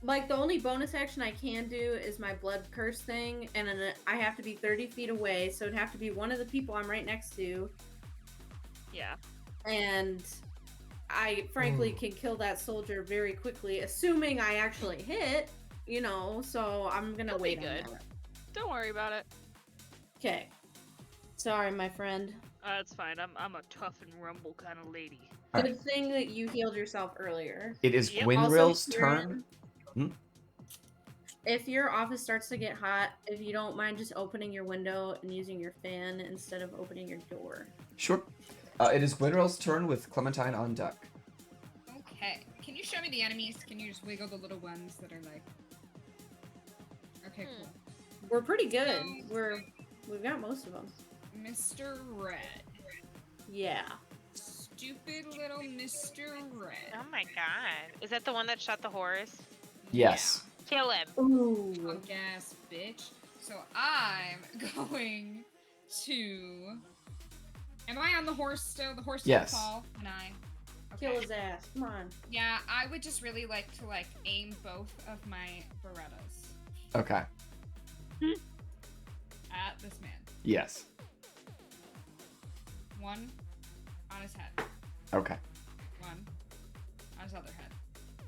Like the only bonus action I can do is my blood curse thing, and then I have to be 30 feet away, so it'd have to be one of the people I'm right next to, Yeah. and I frankly Ooh. can kill that soldier very quickly, assuming I actually hit. You know, so I'm gonna You'll be wait on good. that. Don't worry about it. Okay. Sorry, my friend. It's fine. I'm a tough and rumble kind of lady. Good thing that you healed yourself earlier. It is Yep. Gwynrill's Also, turn. If your office starts to get hot, if you don't mind just opening your window and using your fan instead of opening your door. Sure. It is Gwynrill's turn with Clementine on deck. Okay. Can you show me the enemies? Can you just wiggle the little ones that are like? Okay, cool. We're pretty good. So- We've got most of them. Mr. Red. Yeah. Stupid little Mr. Red. Oh my god. Is that the one that shot the horse? Yes. Kill him. Ooh. Punk ass bitch. So I'm going to. Am I on the horse still? The horse is Yes. Paul and I. Kill his ass. Come on. Yeah, I would just really like to aim both of my Berettas Okay. at this man. Yes. One on his head. Okay. One on his other head.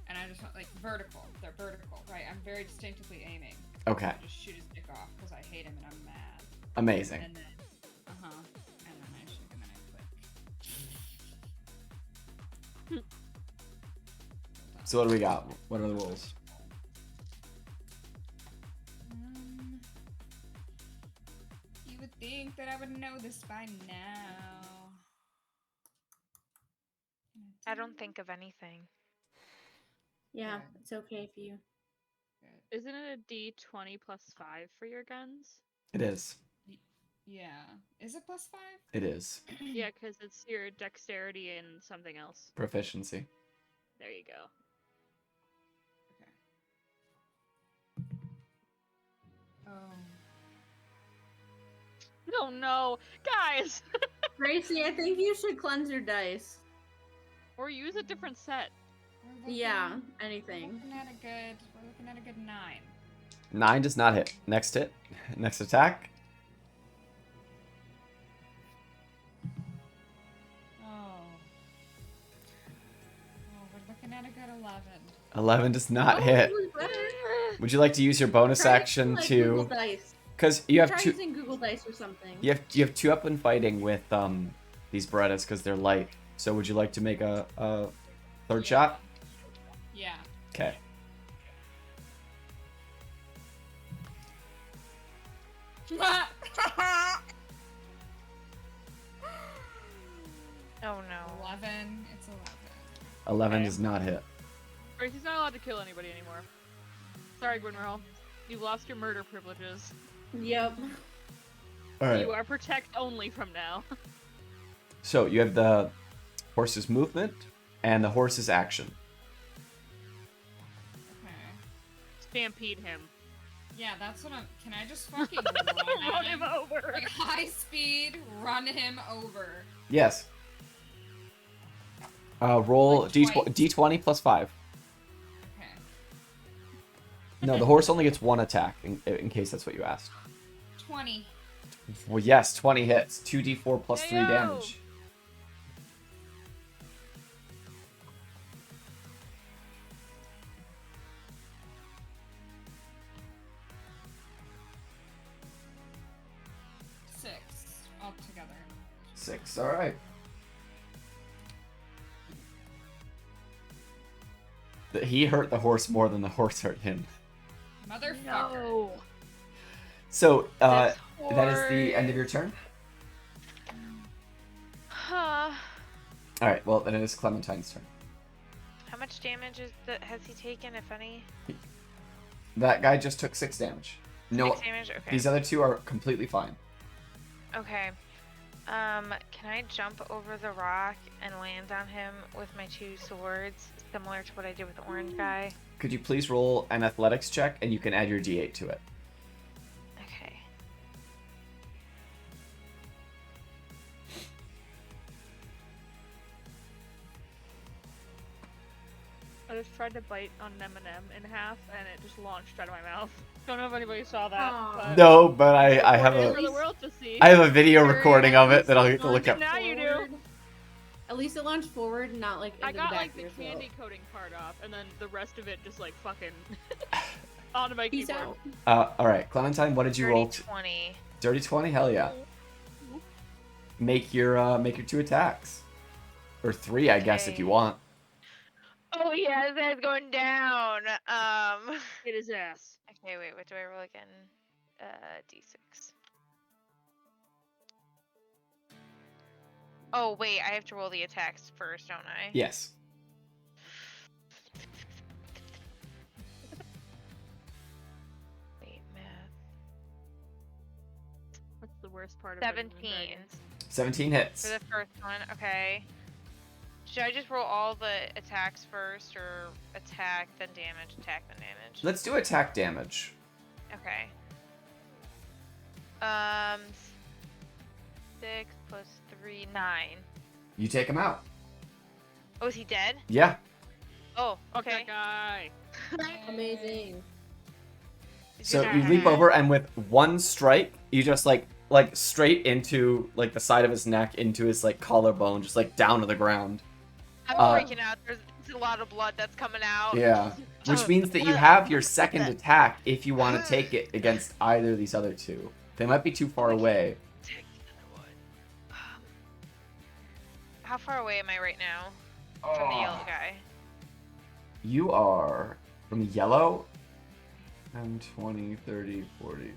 And I just want vertical. They're vertical, right? I'm very distinctively aiming. Okay. I just shoot his dick off because I hate him and I'm mad. Amazing. And then, and then I shoot and then I click. So what do we got? What are the rolls? You would think that I would know this by now. I don't think of anything. Yeah, Good. it's okay for you. Good. Isn't it a D20 plus 5 for your guns? It is. Yeah. Is it +5? It is. Yeah, because it's your dexterity and something else. Proficiency. There you go. Okay. Oh. Oh no, guys! Gracie, I think you should cleanse your dice. Or use a different set. We're Yeah, looking- anything. We're looking at a good 9. 9 does not hit. Next hit. Next attack. Oh. Oh, we're looking at a good 11. 11 does not Oh, hit. it was better. Would you like to use your bonus Try action using, like, Google to? Dice. Because you have Try two. using Google Dice or something. You have 2 up in fighting with these Berettas because they're light. So would you like to make a third shot? Yeah. Okay. Oh no. 11. It's 11. 11 Okay. does not hit. Gracie's not allowed to kill anybody anymore. Sorry, Gwynmerl. You've lost your murder privileges. Yep. All right. You are protect only from now. So you have the horse's movement and the horse's action. Okay. Stampede him. Yeah, that's what I'm. Can I just fucking run Run at him him? over. Like high speed, run him over. Yes. Roll Like D20 plus 5. Okay. No, the horse only gets 1 attack, in case that's what you asked. 20. Well, yes, 20 hits. 2d4 plus 3 Heyo! damage. Six altogether. 6, alright. He hurt the horse more than the horse hurt him. Motherfucker. No. So, This that is the end of horse. your turn? Huh. Alright, well, then it is Clementine's turn. How much damage has he taken, if any? That guy just took 6 damage. No, 6 damage? Okay. these other 2 are completely fine. Okay. Can I jump over the rock and land on him with my 2 swords, similar to what I did with the orange guy? Could you please roll an athletics check, and you can add your d8 to it. Okay. I just tried to bite on an M&M in half, and it just launched out of my mouth. Don't know if anybody saw that. Aw. But No, but I have for a the world to see. I have a video Sure, recording of it that I'll at get to least look up. Now you do. forward. At least it launched forward, not like into I got the back like of the your throat. candy coating part off, and then the rest of it just like fucking onto my Peace keyboard. out. All right, Clementine, what did you roll? 20. Dirty 20? Hell yeah. Make your 2 attacks. Or 3, I guess, if Okay. you want. Oh yeah, his head's going down. Hit his ass. Okay, wait, what do I roll again? D6. Oh wait, I have to roll the attacks first, don't I? Yes. Wait, math. What's the worst part of Dungeons and 17 Dragons? 17 hits. for the first one. Okay. Should I just roll all the attacks first, or attack then damage, attack then damage? Let's do attack damage. Okay. 6 plus 3, 9. You take him out. Oh, is he dead? Yeah. Oh, Fuck okay. that guy. Amazing. So you leap over, and with 1 strike, you just like straight into like the side of his neck, into his like collarbone, just like down to the ground. I'm freaking out. There's a lot of blood that's coming out. Yeah. Which means that you have your second attack if you want to take it against either of these other 2. They might be too far away. Take the other one. How far away am I right now from the yellow guy? You are from the yellow 10, 20, 30, 40,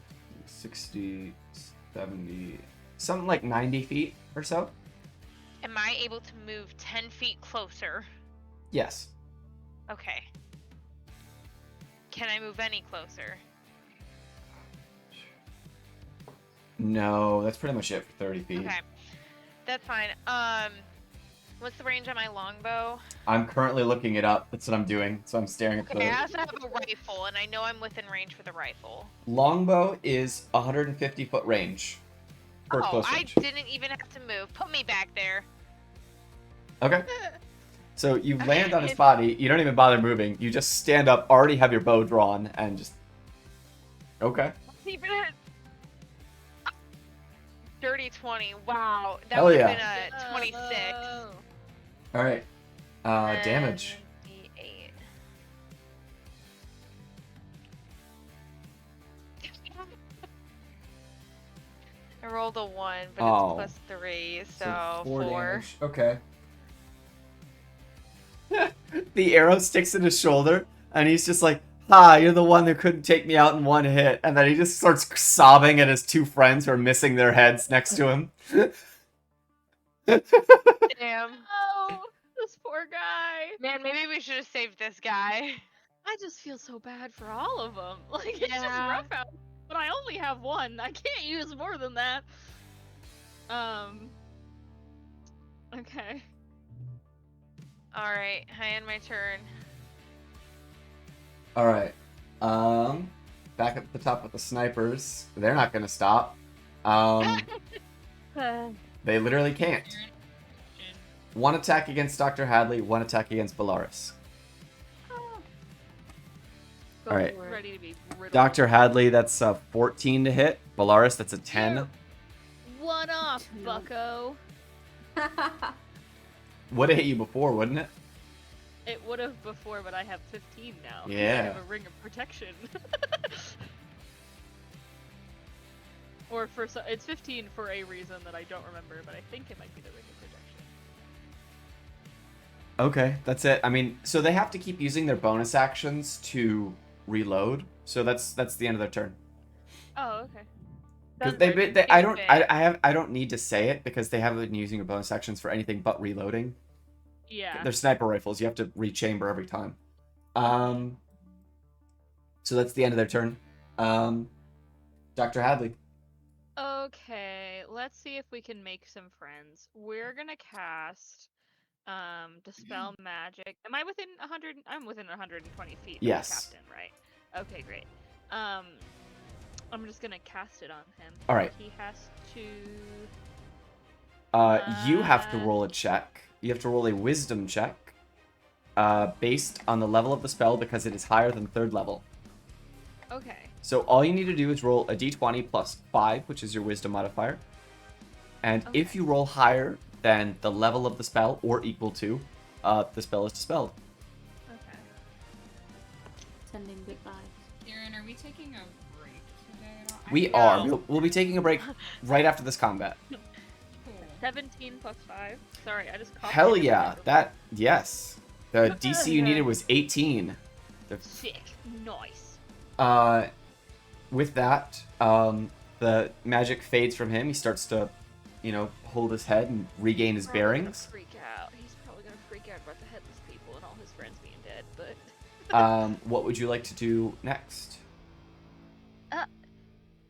60, 70, something like 90 feet or so. Am I able to move 10 feet closer? Yes. Okay. Can I move any closer? No, that's pretty much it for 30 feet. Okay. That's fine. What's the range on my longbow? I'm currently looking it up. That's what I'm doing. So I'm staring at Okay, I the also have a rifle, and I know I'm within range for the rifle. longbow is 150 foot range. For Oh, close I range. didn't even have to move. Put me back there. Okay. So you land on his body. You don't even bother moving. You just stand up, already have your bow drawn, and just. Okay. Keep it. Dirty 20. Wow. That Hell would yeah. have been a 26. Oh. All right. Damage. D8. I rolled a 1, but Oh. it's +3, so 4 4. damage. Okay. The arrow sticks in his shoulder, and he's just like, "Ha! You're the one that couldn't take me out in one hit." And then he just starts sobbing at his two friends who are missing their heads next to him. Damn. Oh, this poor guy. Man, maybe we should have saved this guy. I just feel so bad for all of them. Like, it's just Yeah. rough out. But I only have one. I can't use more than that. Okay. Alright, I end my turn. All right. Back at the top with the snipers. They're not gonna stop. They literally can't. One attack against Dr. Hadley, one attack against Bellaris. Go All right. for it. Ready to be riddled. Dr. Hadley, that's a 14 to hit. Bellaris, that's a 10. One off, bucko. Would have hit you before, wouldn't it? It would have before, but I have 15 now. Yeah. I have a ring of protection. Or it's 15 for a reason that I don't remember, but I think it might be the ring of protection. Okay, that's it. I mean, so they have to keep using their bonus actions to reload. So that's the end of their turn. Oh, okay. Because That's I don't need to say it because they haven't been using their bonus actions for anything but reloading. Yeah. They're sniper rifles. You have to rechamber every time. So that's the end of their turn. Dr. Hadley. Okay, let's see if we can make some friends. We're gonna cast Dispel Magic. Am I within 100? I'm within 120 feet of Yes. the captain, right? Okay, great. I'm just gonna cast it on him. All right. He has to. You have to roll a check. You have to roll a wisdom check. Based on the level of the spell because it is higher than 3rd level. Okay. So all you need to do is roll a d20 plus 5, which is your wisdom modifier. And if Okay. you roll higher than the level of the spell, or equal to, the spell is dispelled. Okay. Sending goodbyes. Kieran, are we taking a break today at all? We No. are. We'll be taking a break right after this combat. Cool. 17 plus 5. Sorry, I just coughed. Hell in yeah. the Yes. The DC you needed was 18. Sick. Nice. With that, the magic fades from him. He starts to, hold his head and regain his Probably gonna bearings. Freak out. He's probably gonna freak out about the headless people and all his friends being dead. But What would you like to do next?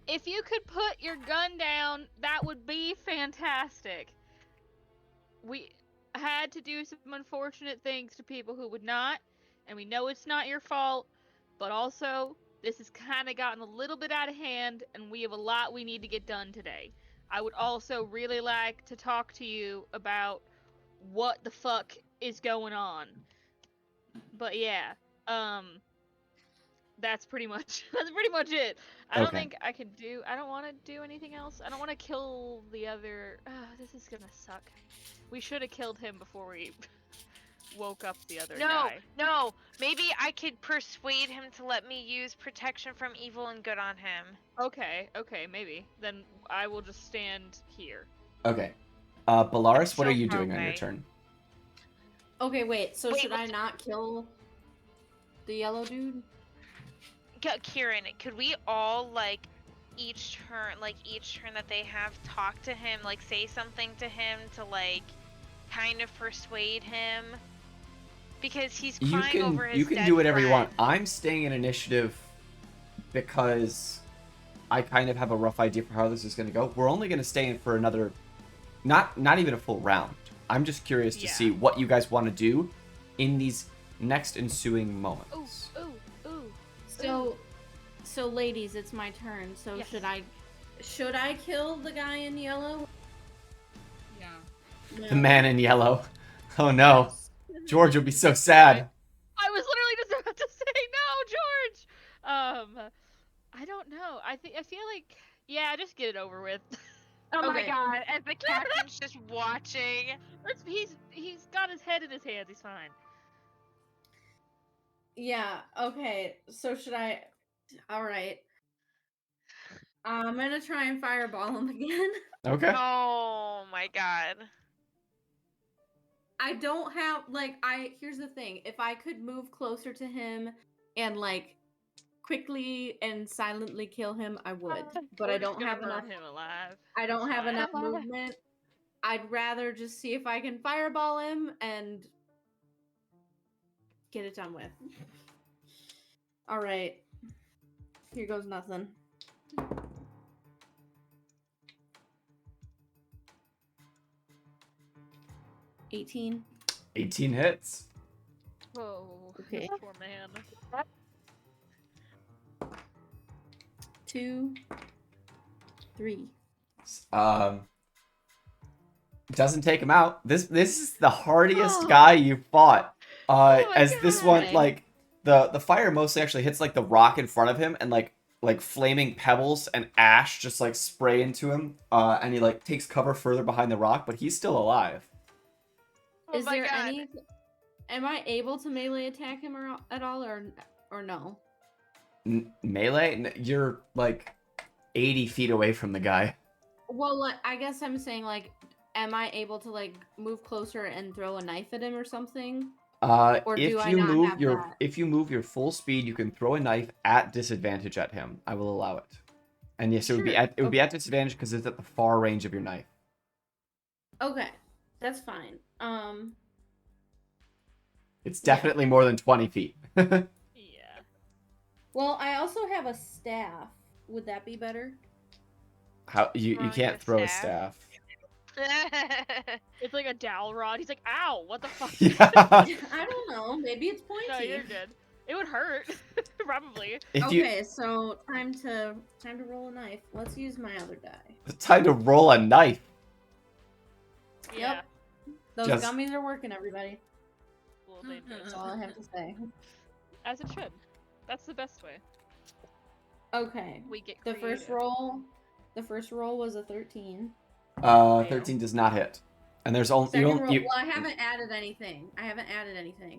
if you could put your gun down, that would be fantastic. We had to do some unfortunate things to people who would not, and we know it's not your fault, but also this has kind of gotten a little bit out of hand, and we have a lot we need to get done today. I would also really like to talk to you about what the fuck is going on. But yeah, that's pretty much it. I don't Okay. think I can do. I don't want to do anything else. I don't want to kill the other. This is gonna suck. We should have killed him before we woke up the other guy. No. Maybe I could persuade him to let me use protection from evil and good on him. Okay, maybe. Then I will just stand here. Okay. Bellaris, what So are you far doing on your away. turn? Okay, wait. So Wait, should I what's- not kill the yellow dude? Kieran, could we all each turn that they have, talk to him, say something to him to kind of persuade him? Because he's crying over his You can dead do whatever you want. friend. I'm staying in initiative because I kind of have a rough idea for how this is going to go. We're only going to stay in for another, not even a full round. I'm just curious to Yeah. see what you guys want to do in these next ensuing moments. Ooh. So ladies, it's my turn. So Yes. should I kill the guy in yellow? Yeah. The man in yellow. Oh no. George will be so sad. I was literally just about to say no, George. I don't know. I feel like just get it over with. Oh my Okay. god, as the captain's just watching. He's got his head in his hands. He's fine. Yeah, okay. So should I? All right. I'm gonna try and fireball him again. Okay. Oh my god. I don't have here's the thing. If I could move closer to him and like quickly and silently kill him, I would. But We're I just don't gonna have enough burn him alive. I don't It's have fine. enough movement. I'd rather just see if I can fireball him and get it done with. All right. Here goes nothing. $18. 18 hits. Whoa. Okay. Poor man. 2, 3. Doesn't take him out. This is the hardiest Oh. guy you fought. my As this one, God. like the fire mostly actually hits like the rock in front of him, and like flaming pebbles and ash just like spray into him. And he like takes cover further behind the rock, but he's still alive. Oh Is my there god. any Am I able to melee attack him at all or no? Melee? You're like 80 feet away from the guy. Well, like, I guess I'm saying like am I able to like move closer and throw a knife at him or something? Or If do I you not move have your that? if you move your full speed, you can throw a knife at disadvantage at him. I will allow it. And yes, it would be Sure. at at disadvantage because it's at the far range of your knife. Okay. That's fine. It's Yeah. definitely more than 20 feet. Yeah. Well, I also have a staff. Would that be better? How you Throwing can't a throw a staff? staff. It's like a dowel rod. He's like, ow, what the fuck? Yeah. I don't know. Maybe it's pointy. No, you're good. It would hurt. Probably. If you Okay, so time to roll a knife. Let's use my other die. it's time to roll a knife. Yeah. Those Just- gummies are working, everybody. A little dangerous. That's all I have to say. As it should. That's the best way. Okay. We get The creative. first roll was a 13. 13 does not hit. And there's only Second you roll, don't you, well, I haven't added anything.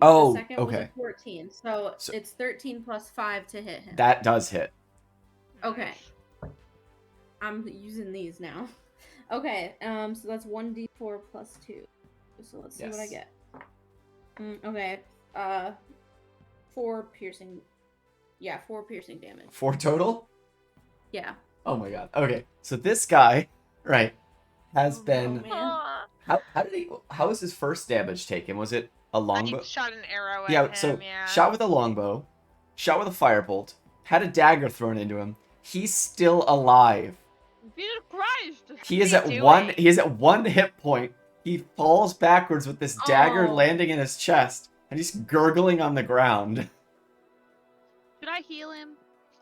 Oh, The second was okay. a 14. So, So- it's 13 plus 5 to hit him. that does hit. Okay. I'm using these now. Okay, so that's 1d4 plus 2. So let's see what I Yes. get. Okay. 4 piercing. Yeah, 4 piercing damage. 4 total? Yeah. Oh my god. Okay. So this guy, right, has Oh, been no, man. Aw. how was his first damage taken? Was it a I longbow? shot an arrow at Yeah, him, so yeah. shot with a longbow, shot with a firebolt, had a dagger thrown into him. He's still alive. Jesus Christ! He is What are at you one doing? he is at 1 hit point. He falls backwards with this dagger Oh. landing in his chest, and he's gurgling on the ground. Should I heal him?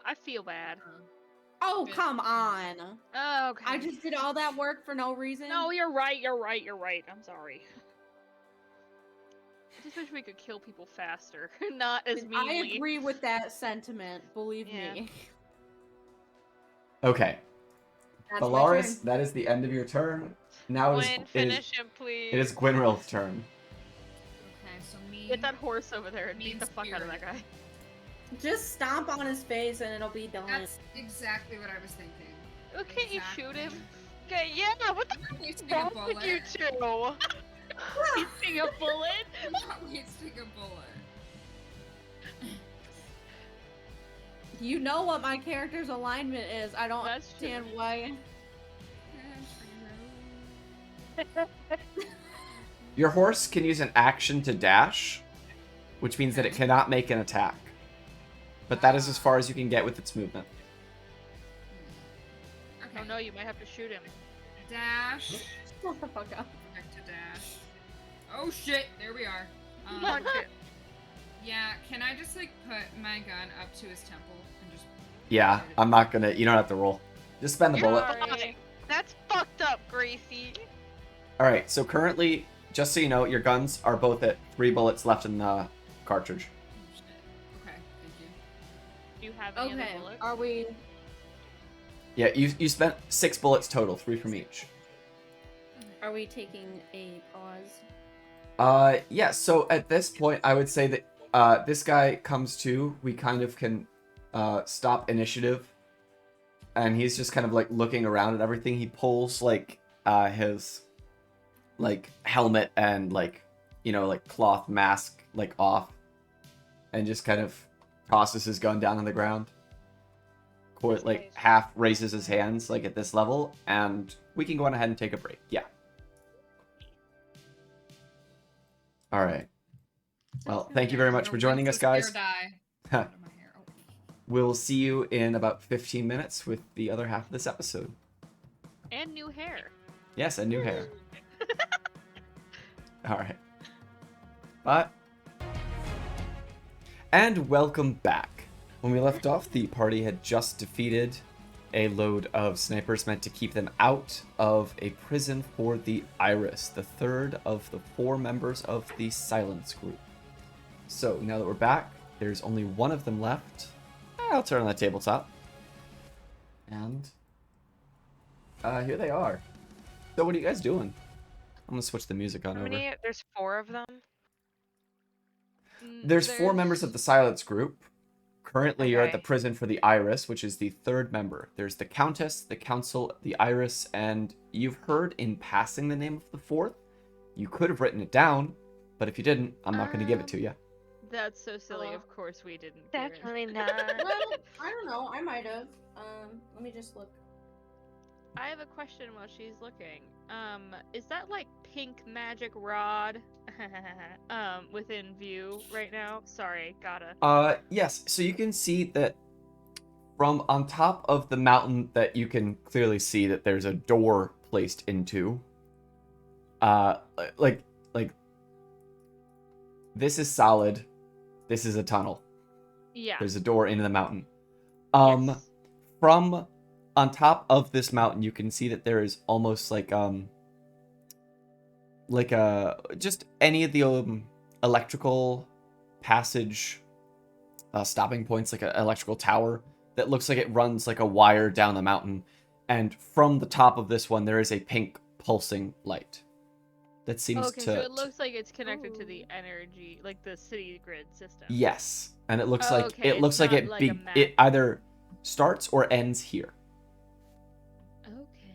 I feel bad. Oh, Good. come on. Oh, okay. I just did all that work for no reason. No, you're right. I'm sorry. I just wish we could kill people faster, not as I meanly. agree with that sentiment, believe Yeah. me. Okay. That's my Valaris, turn. that is the end of your turn. Now Gwen, finish him, please. it is Gwynril's turn. Okay, so me. Get that horse over there and beat Mean the fuck out of that guy. Just stomp on his face and it'll be done. That's exactly what I was thinking. Oh, can't you shoot him? Okay, yeah, what the I'm not wasting fuck a wrong with bullet. you two? Wasting a bullet? I'm not wasting a bullet. You know what my character's alignment is. I don't That's true. understand why. Your horse can use an action to dash, which means that it cannot make an attack. But that is as far as you can get with its movement. Okay. Oh no, you might have to shoot him. Dash. Shut the fuck up. Back to dash. Oh shit! There we are. Fuck it. Yeah. Can I just like put my gun up to his temple and just? Yeah, I'm not gonna. You don't have to roll. Just spend the You're bullet. fine. That's fucked up, Gracie. Alright, so currently, just so you know, your guns are both at 3 bullets left in the cartridge. Oh, shit. Okay. Thank you. Do you have any Okay, other bullets? are we? Yeah, you spent 6 bullets total, 3 from each. Are we taking a pause? Yeah, so at this point, I would say that this guy comes to, we kind of can stop initiative and he's just kind of like looking around at everything. He pulls like his like helmet and like like cloth mask like off, and just kind of tosses his gun down on the ground. This Like guy's- half raises his hands like at this level, and we can go on ahead and take a break. Yeah. All right. Well, thank you very much for joining us, guys. Die. Huh. Out of my hair. Oh. We'll see you in about 15 minutes with the other half of this episode. And new hair. Yes, and new hair. All right. Bye. And welcome back. When we left off, the party had just defeated a load of snipers meant to keep them out of a prison for the Iris, the third of the 4 members of the Silence group. So now that we're back, there's only one of them left. I'll turn on the tabletop. And here they are. So what are you guys doing? I'm gonna switch the music on How over. many? There's 4 of them. There's 4 members of the Silence group. Currently, you're at the Okay. prison for the Iris, which is the 3rd member. There's the Countess, the Council, the Iris, and you've heard in passing the name of the 4th. You could have written it down, but if you didn't, I'm not going to give it to you. That's so silly. Oh. Of course we didn't. hear it. Definitely not. Well, I don't know. I might have. Let me just look. I have a question while she's looking. Is that like pink magic rod within view right now? Sorry, gotta. Yes. So you can see that from on top of the mountain that you can clearly see that there's a door placed into. Like this is solid. This is a tunnel. Yeah. There's a door into the mountain. Yes. From on top of this mountain, you can see that there is almost like just any of the electrical passage stopping points, like an electrical tower that looks like it runs like a wire down the mountain. And from the top of this one, there is a pink pulsing light that seems Okay, to. so it looks like it's connected to the energy, like the city grid system. Yes, and it looks Oh, like okay, it looks it's like not it like a be- map. it either starts or ends here Okay.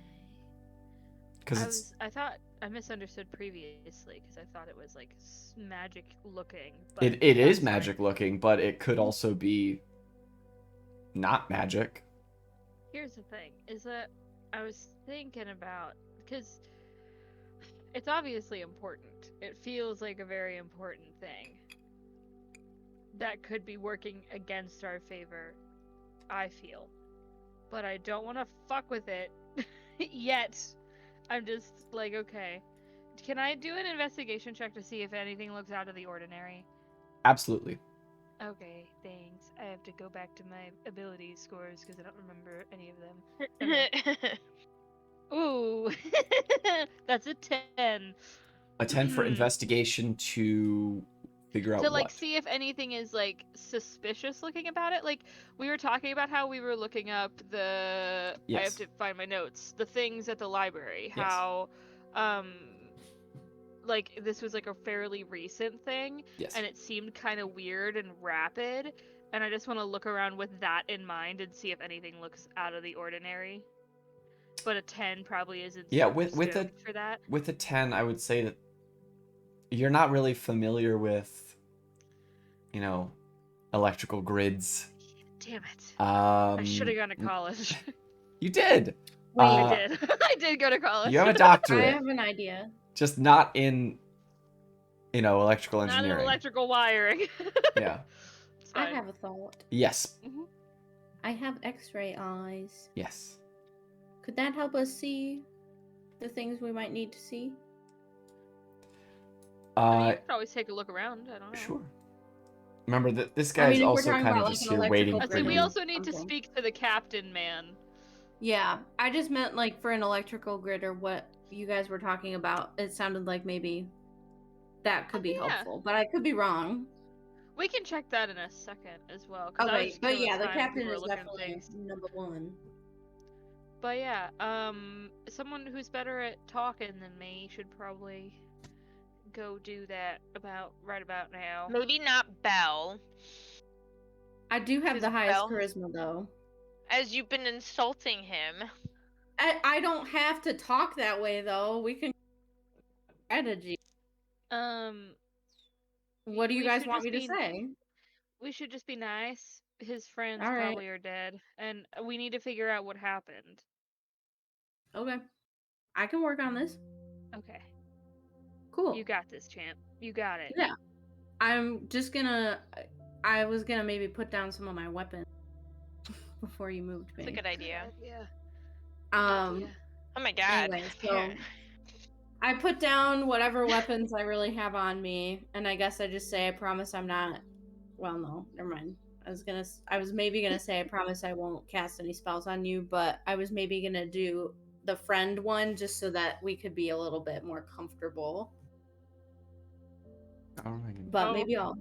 because I thought I misunderstood previously because I thought it was like magic looking. But it is that's fine. magic looking, but it could also be not magic. Here's the thing: is that I was thinking about because it's obviously important. It feels like a very important thing that could be working against our favor. I feel, but I don't want to fuck with it yet. I'm just like, okay, can I do an investigation check to see if anything looks out of the ordinary? Absolutely. Okay, thanks. I have to go back to my ability scores because I don't remember any of them. Okay. Ooh, that's a 10. A 10 for investigation to figure out To like what. see if anything is like suspicious looking about it. Like we were talking about how we were looking up the I Yes. have to find my notes. The things at the library. Yes. How like this was like a fairly recent thing Yes. and it seemed kind of weird and rapid, and I just want to look around with that in mind and see if anything looks out of the ordinary. But a 10 probably isn't Yeah, super with a stoked for that. with a 10, I would say that you're not really familiar with, electrical grids. Damn it. I should have Um, gone to college. You did. Wait, I did. I did go to college. You have a I doctorate, have an idea. just not in, electrical Not in engineering. electrical wiring. Yeah. It's I fine. have a thought. Yes. I have X-ray eyes. Yes. Could that help us see the things we might need to see? I mean, you could always take a look around. I don't know. Sure. Remember that this I guy's mean, if we're also talking kind about, of like, just an here waiting electrical for I'd say you. we also need to Something. speak to the captain, man. Yeah, I just meant like for an electrical grid or what you guys were talking about. It sounded like maybe that could be yeah. helpful, but I could be wrong. We can check that in a second as well. 'Cause I was Okay, just but killing yeah, the time when captain people were is looking at definitely things. number one. But yeah, someone who's better at talking than me should probably go do that right about now. Maybe not Belle. I do have Who's the highest Belle? charisma though. As you've been insulting him. I don't have to talk that way though. We can strategy. What do you We guys should want just me to be- say? we should just be nice. His friends All right. probably are dead, and we need to figure out what happened. Okay. I can work on this. Okay. Cool. You got this, champ. You got it. Yeah. I'm just gonna. I was gonna maybe put down some of my weapons before you moved me. It's a good idea. Um. Oh my god. Anyway, so I put down whatever weapons I really have on me, and I guess I just say I promise I'm not. Well, no, never mind. I was maybe gonna say I promise I won't cast any spells on you, but I was maybe gonna do the friend one just so that we could be a little bit more comfortable. All right. But Oh. maybe I'll.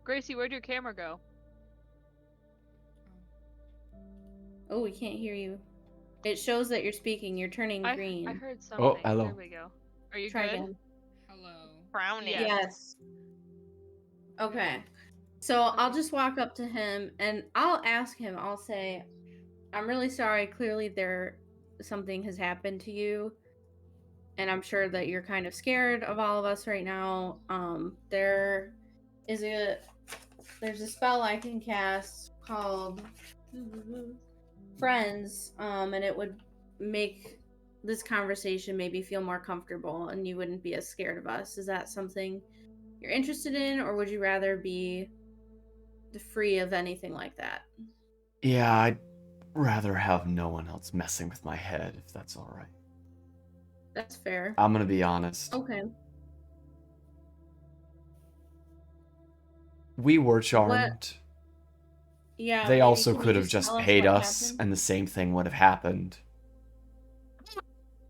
Gracie, where'd your camera go? Oh, we can't hear you. It shows that you're speaking. You're turning green. I heard something. hello. There we go. Are you Try good? again. Hello. Frowning. Yeah. Yes. Okay. So I'll just walk up to him and I'll ask him. I'll say, "I'm really sorry. Clearly, something has happened to you, and I'm sure that you're kind of scared of all of us right now. There's a spell I can cast called Friends, and it would make this conversation maybe feel more comfortable, and you wouldn't be as scared of us. Is that something you're interested in, or would you rather be free of anything like that?" Yeah, I'd rather have no one else messing with my head, if that's all right. That's fair. I'm gonna be honest. Okay. We were charmed. Yeah. They maybe also can you could have just tell us paid what us, happened? and the same thing would have happened.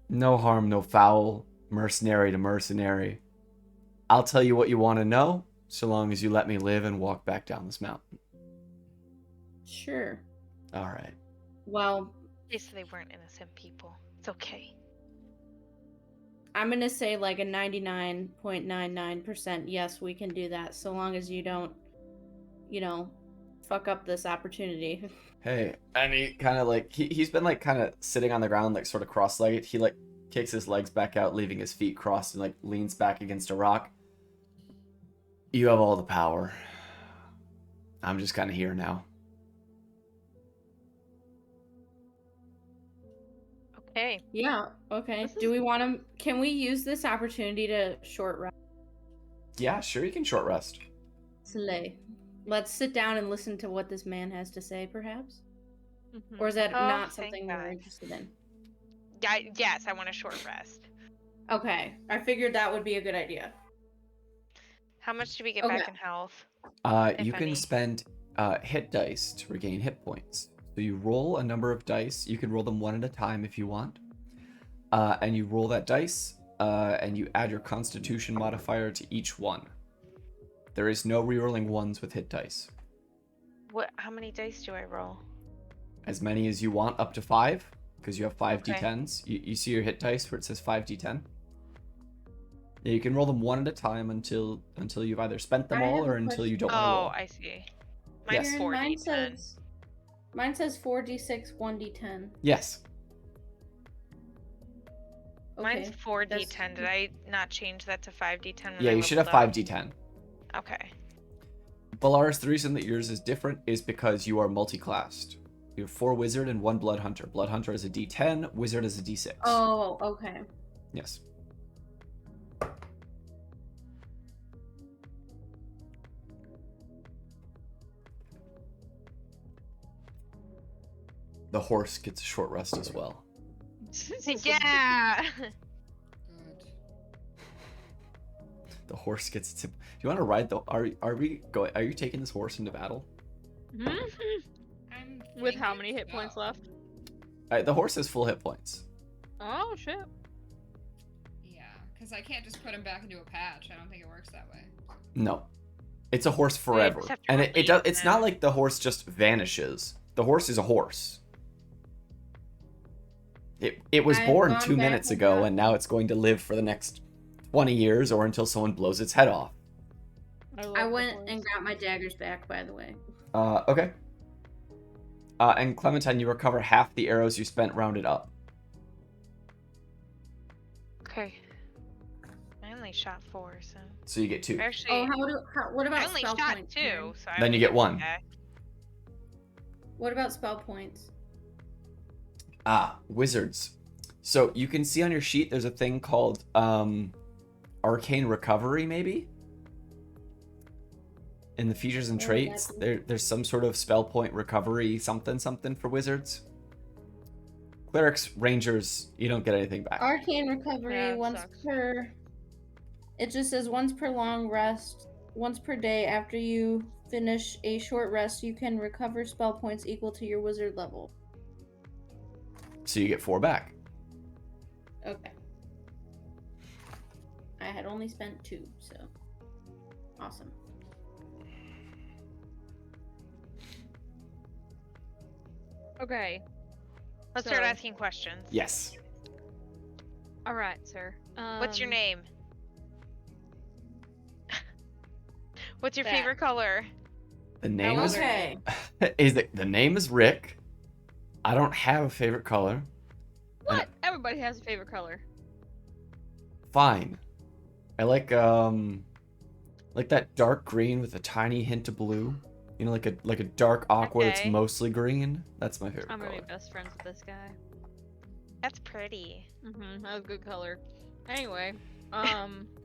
No harm, no foul. Mercenary to mercenary. I'll tell you what you want to know, so long as you let me live and walk back down this mountain. Sure. All right. Well, They said they weren't innocent people. It's okay. I'm gonna say like a 99.99% yes, we can do that, so long as you don't, fuck up this opportunity. Hey, and he kind of like he's been like kind of sitting on the ground like sort of cross-legged. He like kicks his legs back out, leaving his feet crossed, and like leans back against a rock. You have all the power. I'm just kind of here now. Okay. Yeah. Okay. This Do is- we want to? Can we use this opportunity to short rest? Yeah, sure, you can short rest. Slay. Let's sit down and listen to what this man has to say, perhaps. Mhm. Or is that Oh, not thank something we're God. interested in? Yeah, yes, I want a short rest. Okay. I figured that would be a good idea. How much do we get Okay. back in health? You If can any. spend hit dice to regain hit points. So you roll a number of dice. You can roll them one at a time if you want. And you roll that dice, and you add your Constitution modifier to each one. There is no rerolling ones with hit dice. How many dice do I roll? As many as you want, up to 5, because you have 5 Okay. d10s. You see your hit dice where it says 5d10? Yeah, you can roll them one at a time until you've either spent them I all have a or until you question. don't want to Oh, roll. I see. Yes. Mine's Aaron, 4d10. mine says 4d6, 1d10. Yes. Mine's Okay. 4d10. Did I not change that to 5d10? when Yeah, I you should have leveled up? 5d10. Okay. Valaris, the reason that yours is different is because you are multi-classed. You have 4 wizard and 1 blood hunter. Blood hunter is a d10, wizard is a d6. Oh, okay. Yes. The horse gets a short rest as well. Yeah. Good. The horse gets its. Do you want to ride the? Are we going? Are you taking this horse into battle? Mhm. I'm With how thinking many hit points so. left? The horse has full hit points. Oh shit. Yeah, because I can't just put him back into a patch. I don't think it works that way. No, it's a horse forever, just have to and it does. release It's not him. like the horse just vanishes. The horse is a horse. It was I've born gone 2 back minutes and ago, forth. and now it's going to live for the next 20 years or until someone blows its head off. love I the went horse. and got my daggers back, by the way. Okay. And Clementine, you recover half the arrows you spent rounded up. Okay. I only shot 4, so. So you get 2. Actually, Oh, what I about only spell shot points? 2, Karen? so I Then only you get 1. back. What about spell points? Wizards. So you can see on your sheet there's a thing called Arcane Recovery, maybe? In the features and Oh, traits, that's- there's some sort of spell point recovery something for wizards. Clerics, rangers, you don't get anything back. Arcane recovery Yeah, it once sucks. per. It just says once per long rest, once per day. After you finish a short rest, you can recover spell points equal to your wizard level. So you get 4 back. Okay. I had only spent 2, so awesome. Okay. Let's start So- asking questions. Yes. All right, sir. What's your name? What's your That. favorite color? The name is Okay. the name is Rick. I don't have a favorite color. What? Everybody has a favorite color. Fine. I like that dark green with a tiny hint of blue. You know, like a dark aqua that's Okay. mostly green. That's my favorite I'm gonna color. be best friends with this guy. That's pretty. Mm-hmm. That was a good color. Anyway,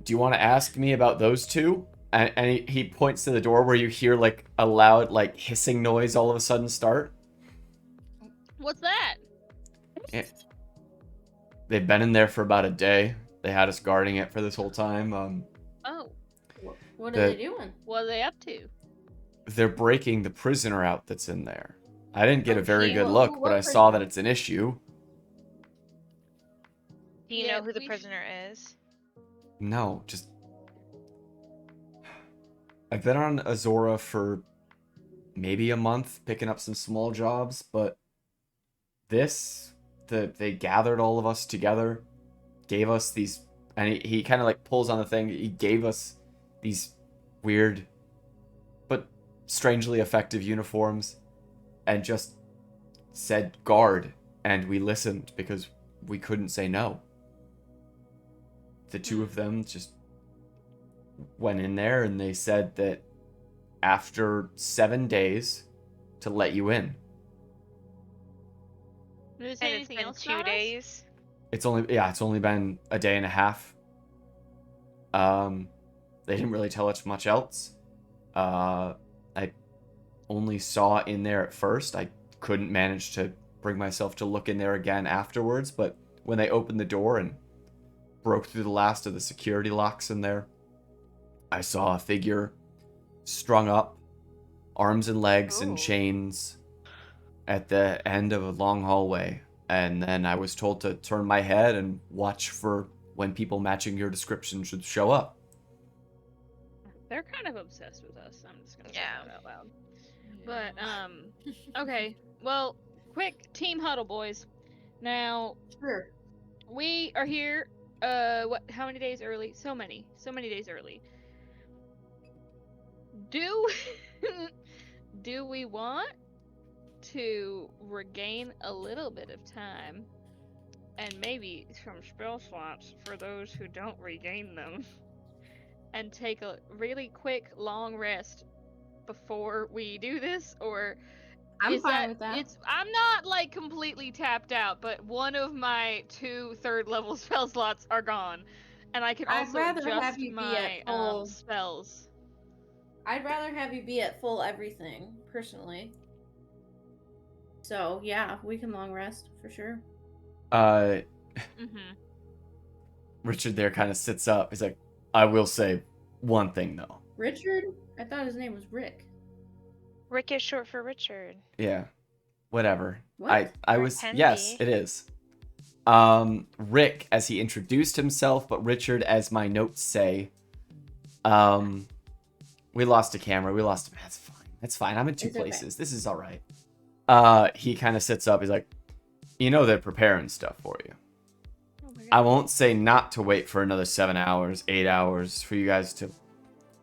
Do you want to ask me about those two? And he points to the door where you hear like a loud like hissing noise all of a sudden start. what's that? They've been in there for about a day. They had us guarding it for this whole time. Oh, What The- are they doing? what are they up to? They're breaking the prisoner out that's in there. I didn't get a very Okay, good well, look, what but I saw that prisoner? it's an issue. Do you Yeah, know who the we sh- prisoner is? No, just I've been on Azora for maybe a month, picking up some small jobs, but they gathered all of us together, gave us these, and he kind of like pulls on the thing. He gave us these weird, but strangely effective uniforms, and just said guard, and we listened because we couldn't say no. The two of them just went in there and they said that after 7 days to let you in. Did they say And it's anything been else 2 about us? days. It's only been a day and a half. They didn't really tell us much else. I only saw in there at first. I couldn't manage to bring myself to look in there again afterwards, but when they opened the door and broke through the last of the security locks in there, I saw a figure strung up, arms and legs in Oh. chains at the end of a long hallway. And then I was told to turn my head and watch for when people matching your description should show up. They're kind of obsessed with us. I'm just gonna say Yeah. that out loud. But okay. Well, quick team huddle, boys. Now Sure. we are here. What? How many days early? So many days early. Do do we want to regain a little bit of time and maybe some spell slots for those who don't regain them and take a really quick long rest before we do this, or I'm is fine with that. I'm not like completely tapped out, but one of my 2 third-level spell slots are gone, and I can I'd also rather adjust have you be my at full. spells. I'd rather have you be at full everything, personally. So yeah, we can long rest for sure. Mm-hmm. Richard there kind of sits up. He's like, I will say one thing though. Richard? I thought his name was Rick. Rick is short for Richard. Yeah, whatever. What? I Or was can yes, be. it is. Rick as he introduced himself, but Richard as my notes say. We lost a camera. We lost him. That's fine. That's fine. I'm in 2 It's okay. places. This is all right. He kind of sits up. He's like, you know they're preparing stuff for you. Oh my I God. won't say not to wait for another 7 hours, 8 hours for you guys to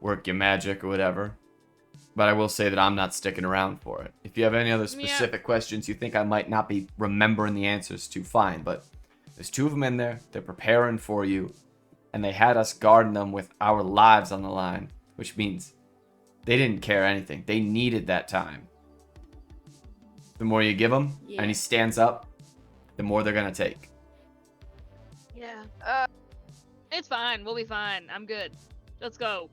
work your magic or whatever. But I will say that I'm not sticking around for it. If you have any other specific questions you think I might not be remembering the answers to, fine. But there's 2 of them in there. They're preparing for you. And they had us guarding them with our lives on the line. Which means they didn't care anything. They needed that time. The more you give him, and he stands up, the more they're going to take. Yeah. It's fine. We'll be fine. I'm good. Let's go.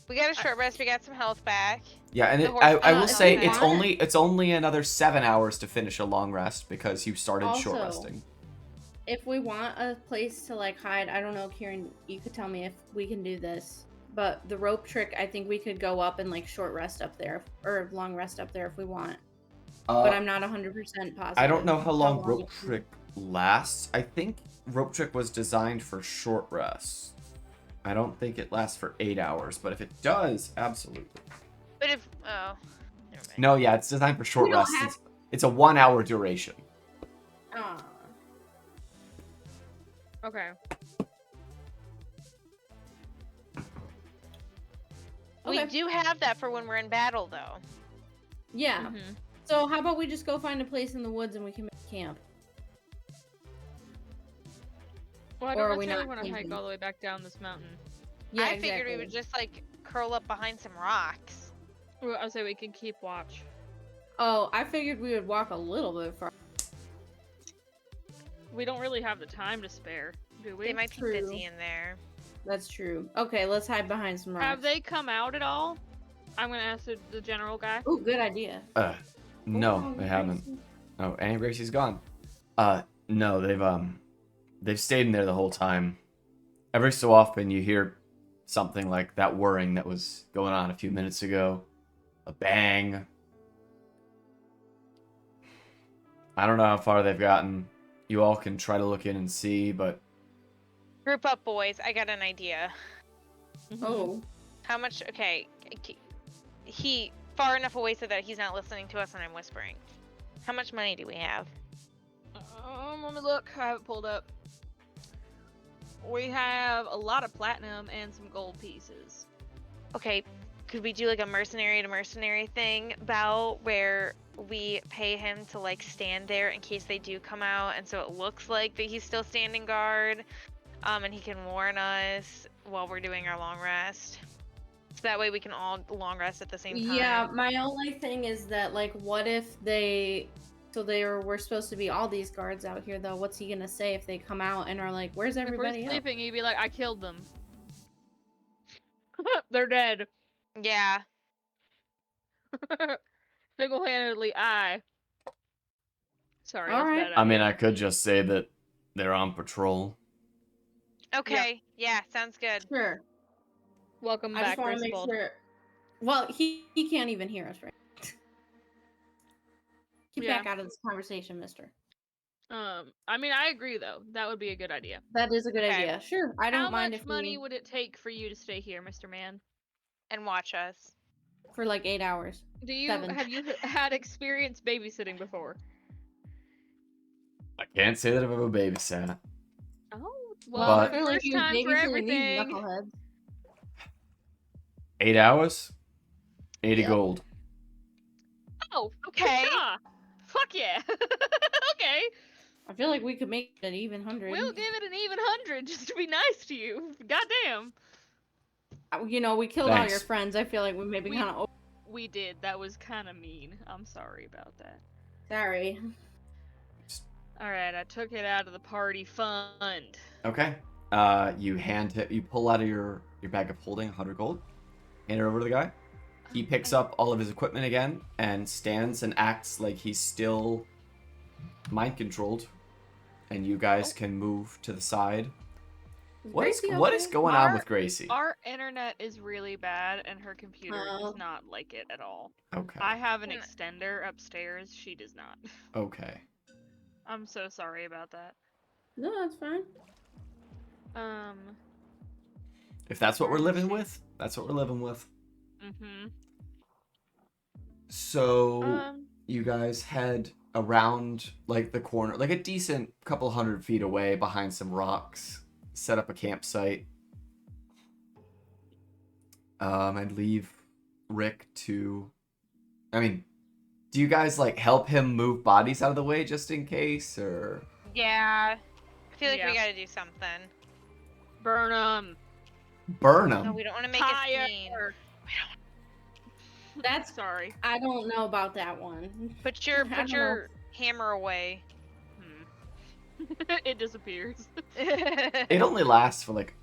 We got a short rest. We got some health back. Yeah, and The horse I will is say okay. it's only another 7 hours to finish a long rest because you started short Also, resting. If we want a place to like hide, I don't know, Kieran, you could tell me if we can do this. But the rope trick, I think we could go up and like short rest up there or long rest up there if we want. But I'm not 100% positive. I don't know how long it rope is. trick lasts. I think rope trick was designed for short rests. I don't think it lasts for 8 hours, but if it does, absolutely. But if never mind. No, yeah, it's designed for short We don't rests. have- It's a 1 hour duration. Aw. Okay. We Okay. do have that for when we're in battle, though. Yeah. Mm-hmm. So how about we just go find a place in the woods and we can make camp? Well, I Or don't are we necessarily not want to hike camping? all the way back down this mountain. Yeah, I figured we would just like curl up behind some rocks. Well, I'll say we can keep watch. Oh, I figured we would walk a little bit far. We don't really have the time to spare, do we? They might be True. busy in there. That's true. Okay, let's hide behind some rocks. Have they come out at all? I'm gonna ask the general guy. Oh, good idea. No, they haven't. Oh, Annie Gracie's gone. No, they've stayed in there the whole time. Every so often you hear something like that whirring that was going on a few minutes ago. A bang. I don't know how far they've gotten. You all can try to look in and see, but Group up, boys. I got an idea. Oh. How much? Okay, he far enough away so that he's not listening to us and I'm whispering. How much money do we have? Let me look. I have it pulled up. We have a lot of platinum and some gold pieces. Okay, could we do like a mercenary to mercenary thing, Belle, where we pay him to like stand there in case they do come out, and so it looks like that he's still standing guard, and he can warn us while we're doing our long rest. So that way we can all long rest at the same time. Yeah, my only thing is that, like, what if they... So we're supposed to be all these guards out here, though. What's he gonna say if they come out and are like, where's If we're everybody else? sleeping, he'd be like, I killed them. They're dead. Yeah. Single-handedly, Sorry, All that's right. bad I mean, idea. I could just say that they're on patrol. Okay. Yeah, sounds good. Sure. Welcome I back, just want to make Griswold. sure... Well, he can't even hear us, right? Get Yeah. back out of this conversation, mister. I mean, I agree, though. That would be a good idea. That is a good Okay. idea. Sure, I don't How mind much if money we... would it take for you to stay here, Mr. Man? And watch us. For like 8 hours. Do you 7. have you had experience babysitting before? I can't say that I've ever babysat. Oh, Well, well, But- I feel like first you're time for babysitting these everything. knuckleheads. 8 hours? 80 Yep. gold. Oh, Okay. yeah. Fuck yeah. Okay, I feel like we could make it an even 100. we'll give it an even 100 just to be nice to you. Goddamn. You know, we killed all your Thanks. friends. I feel like we maybe We- kind of... We did. That was kind of mean. I'm sorry about that. Sorry. All right, I took it out of the party fund. Okay. You pull out of your bag of holding 100 gold, hand it over to the guy. He picks up all of his equipment again and stands and acts like he's still mind controlled, and you guys can move to the side. What is Gracie going on with Gracie? Our internet is really bad, and her computer Oh. does not like it at all. Okay. I have an Hmm. extender upstairs. She does not. Okay. I'm so sorry about that. No, that's fine. If that's what we're living with, that's what we're living with. Mm-hmm. So you guys head around like the corner, like a decent couple 100 feet away behind some rocks, set up a campsite, and leave Rick to... I mean, do you guys, like, help him move bodies out of the way just in case, or... Yeah. I feel like Yeah. we gotta do something. Burn them. Burn No, him? we don't want to make a Fire. scene. That's Sorry. I don't know about that one. Put I don't your hammer away. It disappears. It only lasts for, like,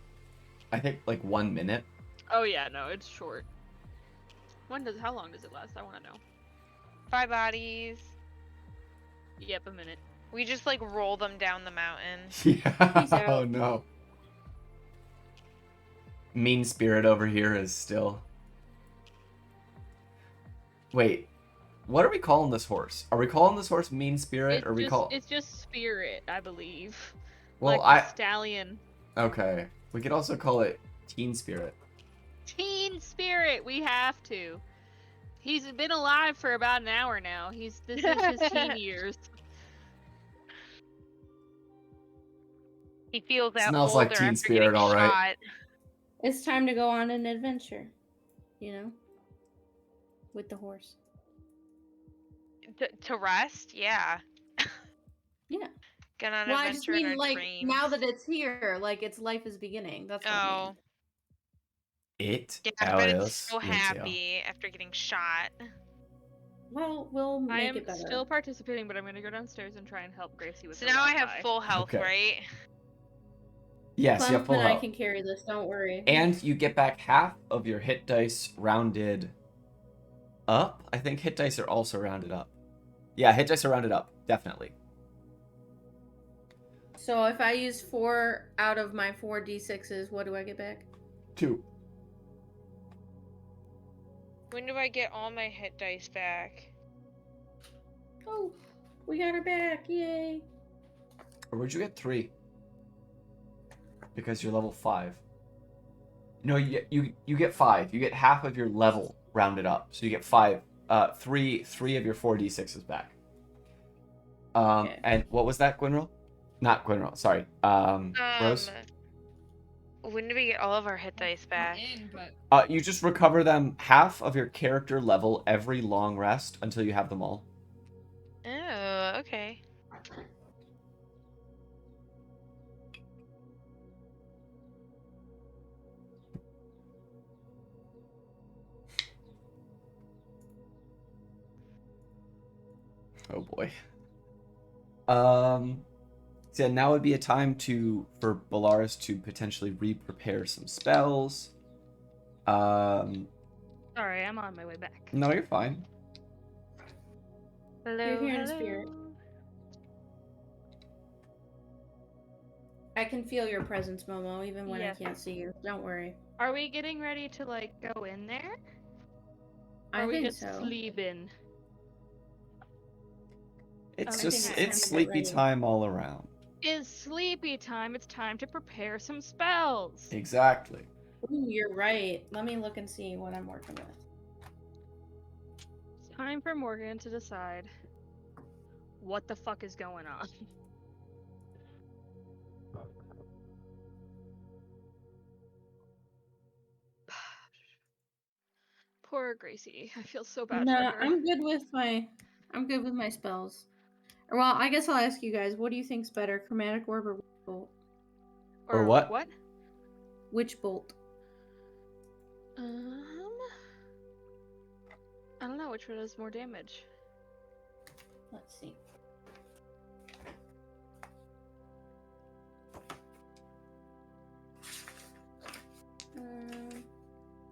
I think, like, 1 minute. Oh yeah, no, it's short. How long does it last? I want to know. 5 bodies. Yep, a minute. We just like roll them down the mountain. Yeah. Peace out. Oh, no. Mean Spirit over here is still... Wait. What are we calling this horse? Are we calling this horse Mean Spirit, or It's just spirit, I believe. Well, like the stallion. Okay. We could also call it Teen Spirit. Teen spirit, we have to. He's been alive for about an hour now. This is his teen years. He feels that Smells older like Teen after Spirit, getting all right. shot. It's time to go on an adventure, you know, with the horse. To rest? Yeah. Yeah. Get on an Well, I just adventure in mean our like dreams. now that it's here, like its life is beginning. That's what I mean. It Yeah, I bet it's is so happy after getting shot. Well, we'll I make am it better. still participating, but I'm gonna go downstairs and try and help Gracie with So her now I have Wi-Fi. full health, Okay. right? Yes, you have Clem full and I health. can carry this. Don't worry. And you get back half of your hit dice rounded up. I think hit dice are also rounded up. Yeah, hit dice are rounded up. Definitely. So if I use 4 out of my 4 d6s, what do I get back? 2. When do I get all my hit dice back? Oh, we got her back! Yay! Or would you get 3? Because you're level 5. No, you get 5. You get half of your level rounded up. So you get 5. 3 of your 4d6s back. Okay. And what was that, Gwynril? Not Gwynril, sorry. Rose? When do we get all of our hit dice back? In, but You just recover them half of your character level every long rest until you have them all. Oh, okay. Oh boy. So now would be a time for Bellaris to potentially re-prepare some spells. Sorry, I'm on my way back. No, you're fine. Hello, You're here in hello. spirit. I can feel your presence, Momo, even when Yes. I can't see you. Don't worry. Are we getting ready to like go in there? Or I are we think just so. sleeping? It's I just think it's it's sleepy ready. time all around. It's sleepy time. It's time to prepare some spells. Exactly. Ooh, you're right. Let me look and see what I'm working with. It's time for Morgan to decide what the fuck is going on. Poor Gracie. I feel so bad Nah, for her. I'm good with my spells. Well, I guess I'll ask you guys, what do you think's better, chromatic orb or witch bolt? Or what? What? Witch bolt. I don't know which one does more damage. Let's see.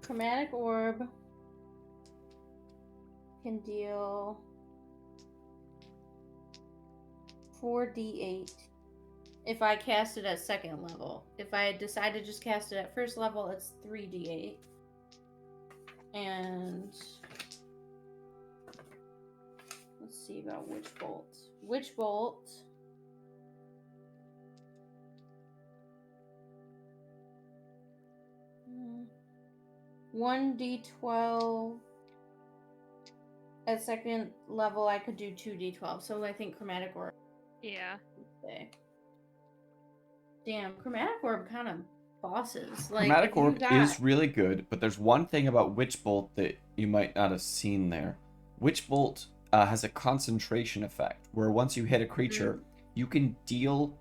Chromatic orb can deal 4d8 if I cast it at second level. If I decide to just cast it at first level, it's 3d8. And let's see about Witch Bolt. Witch Bolt. Mm, 1d12. At second level, I could do 2d12. So I think Chromatic Orb. Yeah. Okay. Damn, Chromatic Orb kind of bosses. Like, Chromatic if you Orb got- is really good, but there's one thing about Witch Bolt that you might not have seen there. Witch Bolt has a concentration effect, where once you hit a creature, you can deal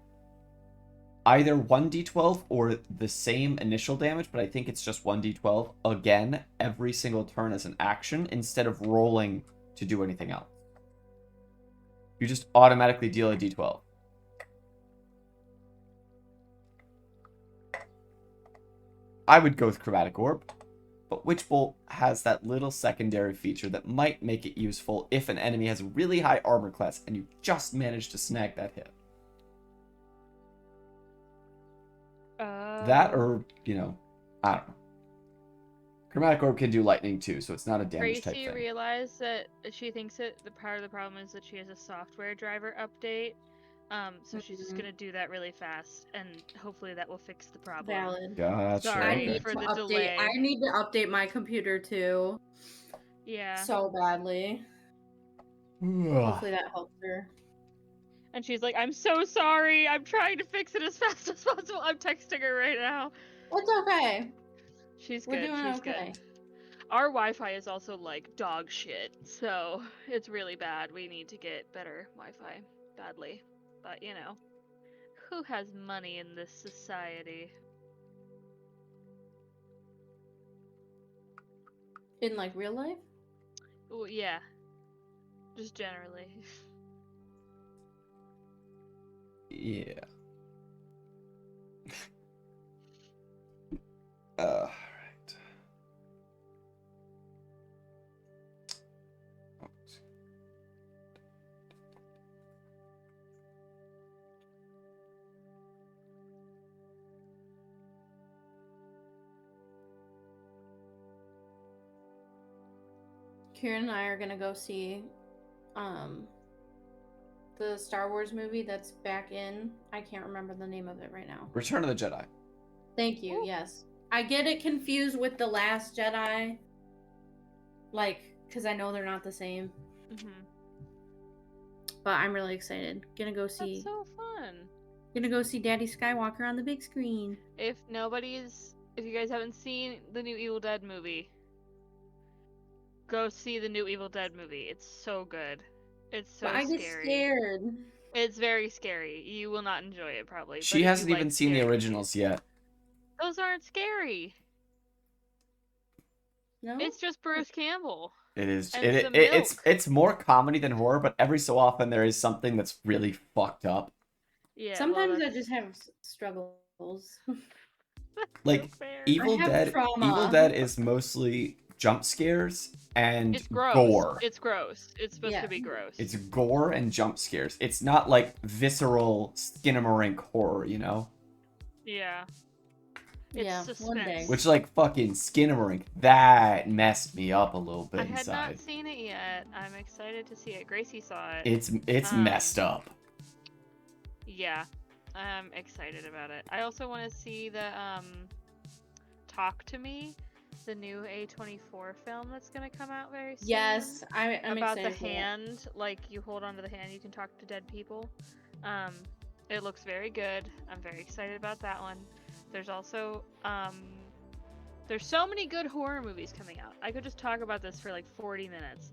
either 1d12 or the same initial damage, but I think it's just 1d12 again every single turn as an action instead of rolling to do anything else. You just automatically deal a d12. I would go with Chromatic Orb, but Witch Bolt has that little secondary feature that might make it useful if an enemy has a really high armor class and you just manage to snag that hit. That or, you know, I don't know. Chromatic Orb can do lightning too, so it's not a damage type Gracie thing. realized that she thinks that the part of the problem is that she has a software driver update. So she's just gonna do that really fast, and hopefully that will fix the problem. Valid. Gotcha. Sorry I Okay. need for to the update. delay. I need to update my computer too. Yeah. So badly. Hopefully that helps her. And she's like, I'm so sorry. I'm trying to fix it as fast as possible. I'm texting her right now. It's okay. She's We're good. doing She's okay. good. Our Wi-Fi is also like dog shit, so it's really bad. We need to get better Wi-Fi badly. But you know, who has money in this society? In like real life? Ooh, yeah. Just generally. Yeah. Alright. Kieran and I are gonna go see the Star Wars movie that's back in. I can't remember the name of it right now. Return of the Jedi. Thank you. Ooh. Yes. I get it confused with The Last Jedi. Like, because I know they're not the same. But I'm really excited. Gonna go see. That's so fun. Gonna go see Daddy Skywalker on the big screen. If you guys haven't seen the new Evil Dead movie, go see the new Evil Dead movie. It's so good. It's so But I get scary. scared. It's very scary. You will not enjoy it probably. but She if hasn't you even like seen the scary originals yet. movies- Those aren't scary. No? It's just Bruce Campbell. It is. And some It's more comedy than horror, but every so often there is something that's really fucked up. Yeah. Sometimes well, I just have struggles. that's Like so fair. Evil I have Dead. trauma. Evil Dead is mostly jump scares and It's gross. gore. It's gross. It's supposed Yeah. to be gross. It's gore and jump scares. It's not like visceral skinamarink horror, you know? Yeah. It's Yeah, one day. suspense. Which, like, fucking skinamarink, that messed me up a little bit I had inside. not seen it yet. I'm excited to see it. Gracie saw it. It's messed up. Yeah. I'm excited about it. I also want to see the Talk to Me, the new A24 film that's going to come out very soon. Yes, I'm about excited the for that. hand, like you hold onto the hand, you can talk to dead people. It looks very good. I'm very excited about that one. There's also there's so many good horror movies coming out. I could just talk about this for like 40 minutes.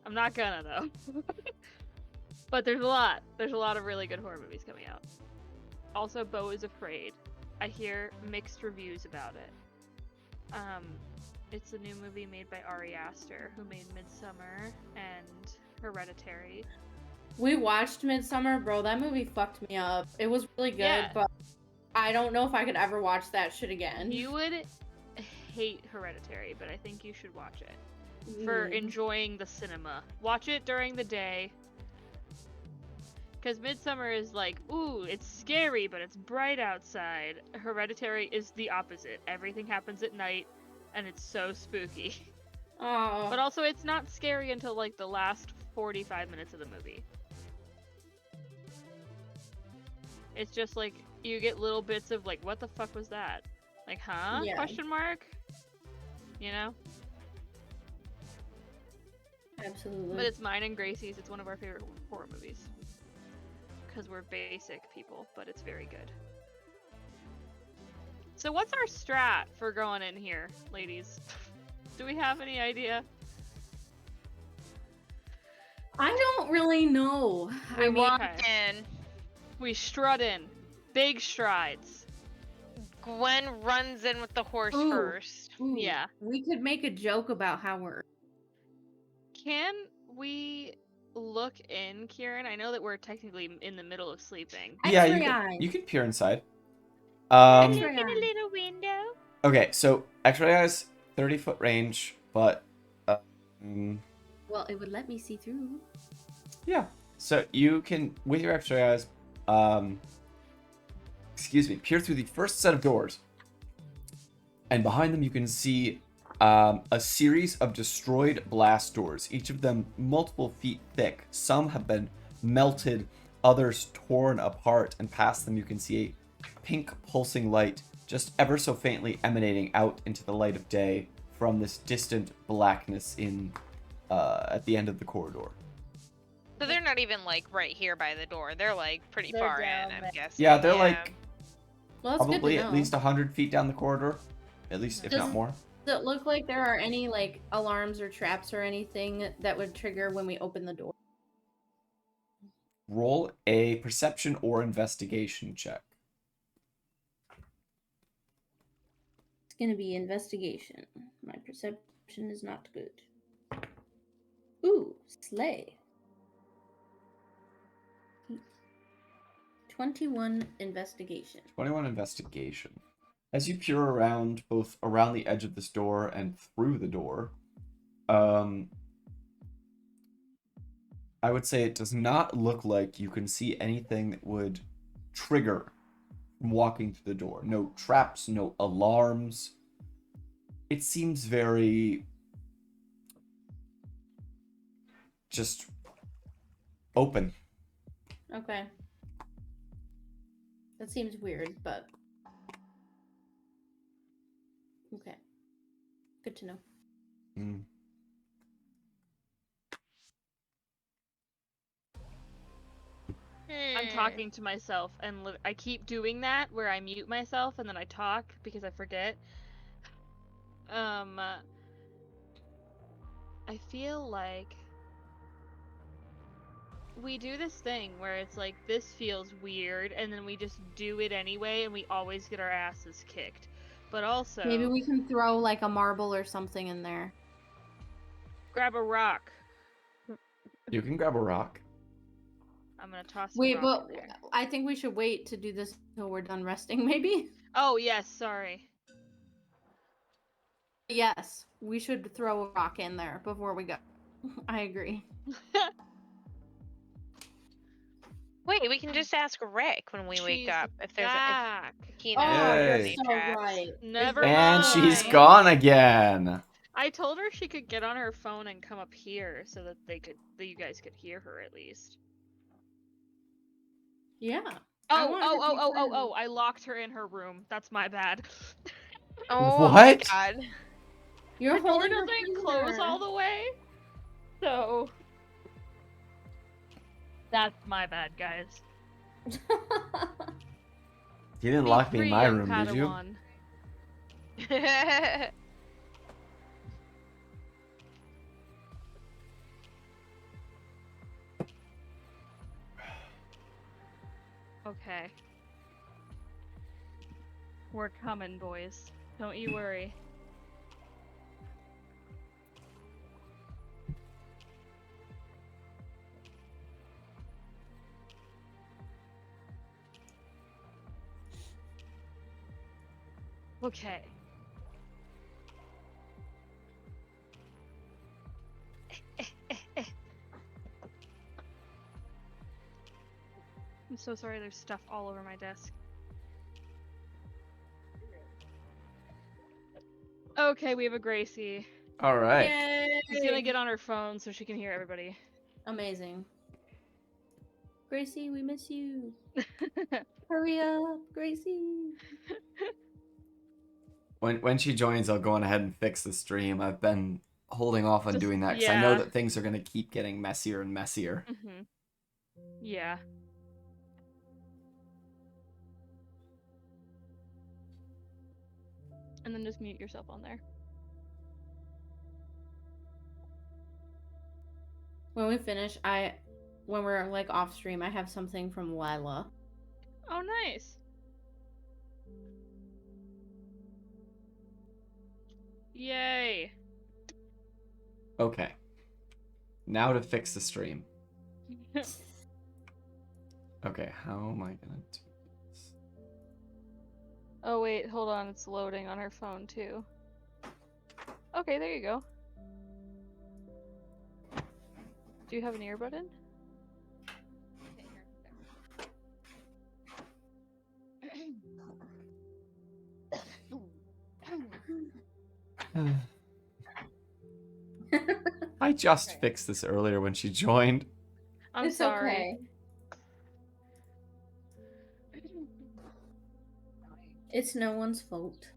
I'm not gonna though. But there's a lot. There's a lot of really good horror movies coming out. Also, Beau is Afraid. I hear mixed reviews about it. It's a new movie made by Ari Aster, who made Midsummer and Hereditary. We watched Midsummer, bro. That movie fucked me up. It was really good, Yeah. but I don't know if I could ever watch that shit again. You would hate Hereditary, but I think you should watch it for Mm. enjoying the cinema. Watch it during the day. Because Midsummer is like, ooh, it's scary, but it's bright outside. Hereditary is the opposite. Everything happens at night, and it's so spooky. Oh. But also, it's not scary until like the last 45 minutes of the movie. It's just like, you get little bits of like, what the fuck was that? Like, huh? Yeah. Question mark? You know? Absolutely. But it's mine and Gracie's. It's one of our favorite horror movies. Because we're basic people, but it's very good. So what's our strat for going in here, ladies? Do we have any idea? I don't really know. We I mean, walk Okay. in. We strut in. Big strides. Gwen runs in with the horse Ooh. first. Yeah. We could make a joke about how we're. Can we look in, Kieran? I know that we're technically in the middle of sleeping. Yeah, X-ray eye. you can peer inside. X-ray Look in a eye. little window. Okay, so X-ray eyes 30-foot range, but mm, Well, it would let me see through. yeah. So you can, with your X-ray eyes, peer through the first set of doors, and behind them you can see a series of destroyed blast doors, each of them multiple feet thick. Some have been melted, others torn apart, and past them you can see a pink pulsing light just ever so faintly emanating out into the light of day from this distant blackness in at the end of the corridor. So they're not even like right here by the door. They're like pretty They're far down in, I'm there. guessing. Yeah, they're like Well, that's probably good to at know. least 100 feet down the corridor, at least if Does- not more. Does it look like there are any like alarms or traps or anything that would trigger when we open the door? Roll a perception or investigation check. It's gonna be investigation. My perception is not good. Ooh, slay. 21 investigation. 21 investigation. As you peer around, both around the edge of this door and through the door, I would say it does not look like you can see anything that would trigger from walking through the door. No traps, no alarms. It seems very just open. Okay. That seems weird, but okay. Good to know. Mm. I'm talking to myself, and I keep doing that where I mute myself and then I talk because I forget. I feel like we do this thing where it's like, this feels weird, and then we just do it anyway, and we always get our asses kicked. But also, Maybe we can throw like a marble or something in there. grab a rock. You can grab a rock. I'm gonna toss a Wait, rock but in there. I think we should wait to do this until we're done resting, maybe? Oh, yes, sorry. Yes, we should throw a rock in there before we go. I agree. Wait, we can just ask Rick when we wake She's up if there's back. if he Oh, knows Yay. there's you're any so traps. right. Never And mind. she's gone again. I told her she could get on her phone and come up here so that you guys could hear her at least. Yeah. Oh, I locked her in her room. That's my bad. Oh my What? god. You're The door holding her doesn't close prisoner. all the way. So that's my bad, guys. You didn't Be lock me in free, my young room, did you? Padawan. Okay. We're coming, boys. Don't you worry. Okay. I'm so sorry there's stuff all over my desk. Okay, we have a Gracie. All right. Yay! She's gonna get on her phone so she can hear everybody. Amazing. Gracie, we miss you. Hurry up, Gracie. When she joins, I'll go on ahead and fix the stream. I've been holding off on Just- doing that because I know yeah. that things are going to keep getting messier and messier. Mm-hmm. Yeah. And then just mute yourself on there. When we finish, when we're like off stream, I have something from Lila. Oh, nice. Yay. Okay. Now to fix the stream. Okay, how am I gonna do this? Oh, wait, hold on. It's loading on her phone, too. Okay, there you go. Do you have an earbud in? I just Okay. fixed this earlier when she joined. I'm It's sorry. okay. It's no one's fault.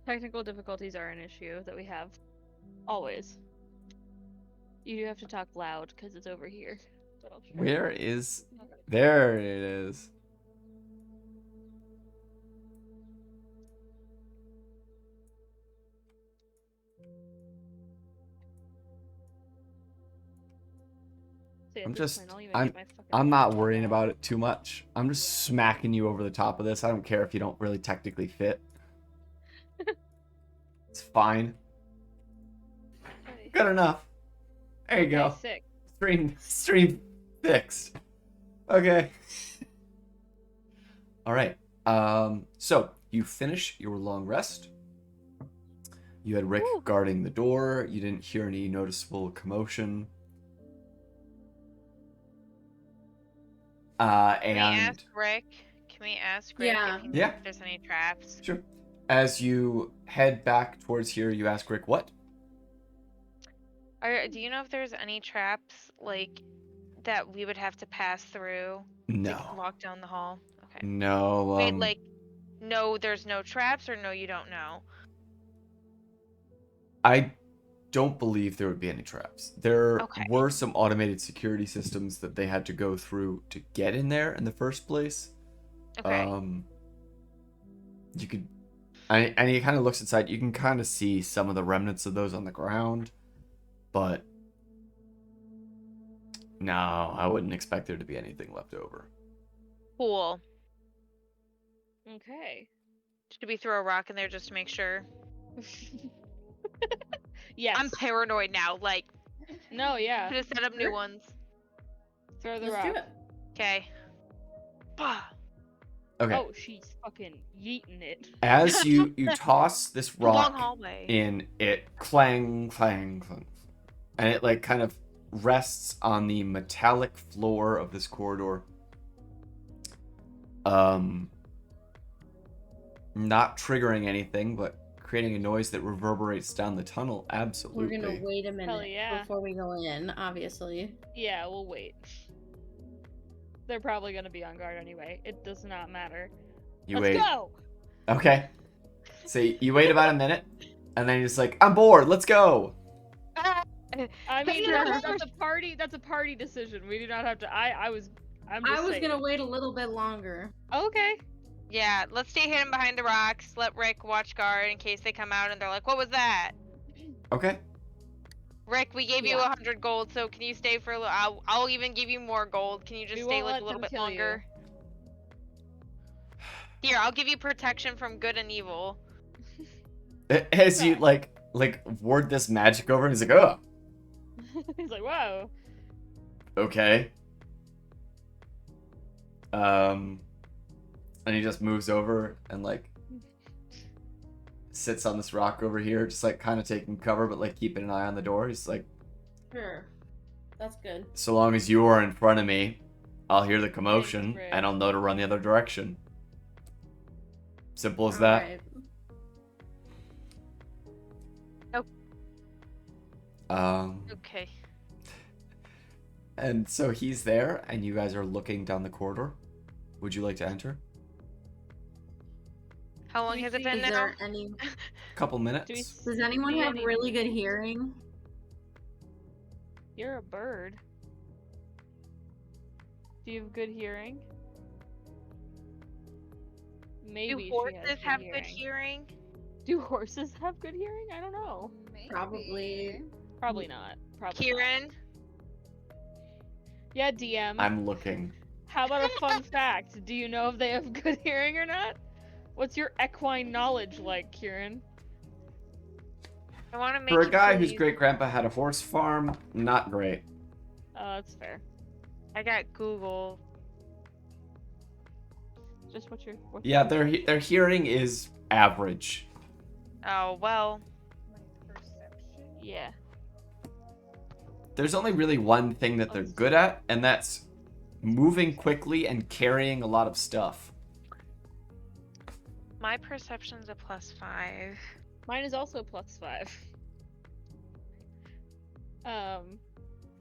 Technical difficulties are an issue that we have. Always. You do have to talk loud because it's over here. But I'll try. Where is... Okay. There it is. See, at I'm this just... point, I'll even get my fucking I'm not laptop worrying out. about it too much. I'm just smacking you over the top of this. I don't care if you don't really technically fit. It's fine. Okay. Good enough. There you go. Okay, sick. Stream fixed. Okay. All right. So you finish your long rest. You had Rick Woo. guarding the door. You didn't hear any noticeable commotion. Can we And ask Rick? Can we ask Rick Yeah. if he knows Yeah. if there's any traps? sure. As you head back towards here, you ask Rick what? Do you know if there's any traps like that we would have to pass through to No. walk down the hall? Okay. No. Wait, like, no, there's no traps, or no, you don't know? I don't believe there would be any traps. There Okay. were some automated security systems that they had to go through to get in there in the first place. Okay. You could, and he kind of looks inside. You can kind of see some of the remnants of those on the ground, but no, I wouldn't expect there to be anything left over. Cool. Okay. Should we throw a rock in there just to make sure? Yes. I'm paranoid now. Like, No, yeah. should have set up new ones. Throw the Let's rock. do it. Okay. Bah. Okay. Oh, she's fucking yeeting it. As you toss this Long rock hallway. in, it clang, clang, clang, and it like kind of rests on the metallic floor of this corridor. Not triggering anything, but creating a noise that reverberates down the tunnel. Absolutely. We're gonna wait a minute yeah. before we go in, obviously. Yeah, we'll wait. They're probably gonna be on guard anyway. It does not matter. You Let's wait. go! Okay. So you wait about a minute, and then you're just like, I'm bored. Let's go. I mean, Sure. that's a party. That's a party decision. We do not have to. I'm just I was saying. gonna wait a little bit longer. Okay. Yeah, let's stay hidden behind the rocks. Let Rick watch guard in case they come out and they're like, "What was that?" Okay. Rick, we gave you Yeah. 100 gold, so can you stay for a little? I'll even give you more gold. Can you just We stay won't like let a little them bit kill you. longer? Here, I'll give you protection from good and evil. As you like ward this magic over, and he's like, oh, He's like, whoa. okay. And he just moves over and like sits on this rock over here, just like kind of taking cover, but like keeping an eye on the door. He's like, Sure. That's good. so long as you are in front of me, I'll hear the commotion Rick. and I'll know to run the other direction. Simple as that. Alright. Okay. And so he's there, and you guys are looking down the corridor. Would you like to enter? How long has it been Is now? there any? Couple Do we minutes. Does anyone see have any- really good hearing? You're a bird. Do you have good hearing? Maybe Do she horses has have good hearing? Do horses have good hearing? I don't know. Probably. Probably not. Probably. Kieran, Yeah, DM. I'm looking. How about a fun fact? Do you know if they have good hearing or not? What's your equine knowledge like, Kieran? I want to make For a you guy feel whose easy. great grandpa had a horse farm, not great. Oh, that's fair. I got Google. Just what you're. Yeah, their hearing is average. Oh well. Yeah. There's only really one thing that they're good at, and that's moving quickly and carrying a lot of stuff. My perception's a +5. Mine is also +5.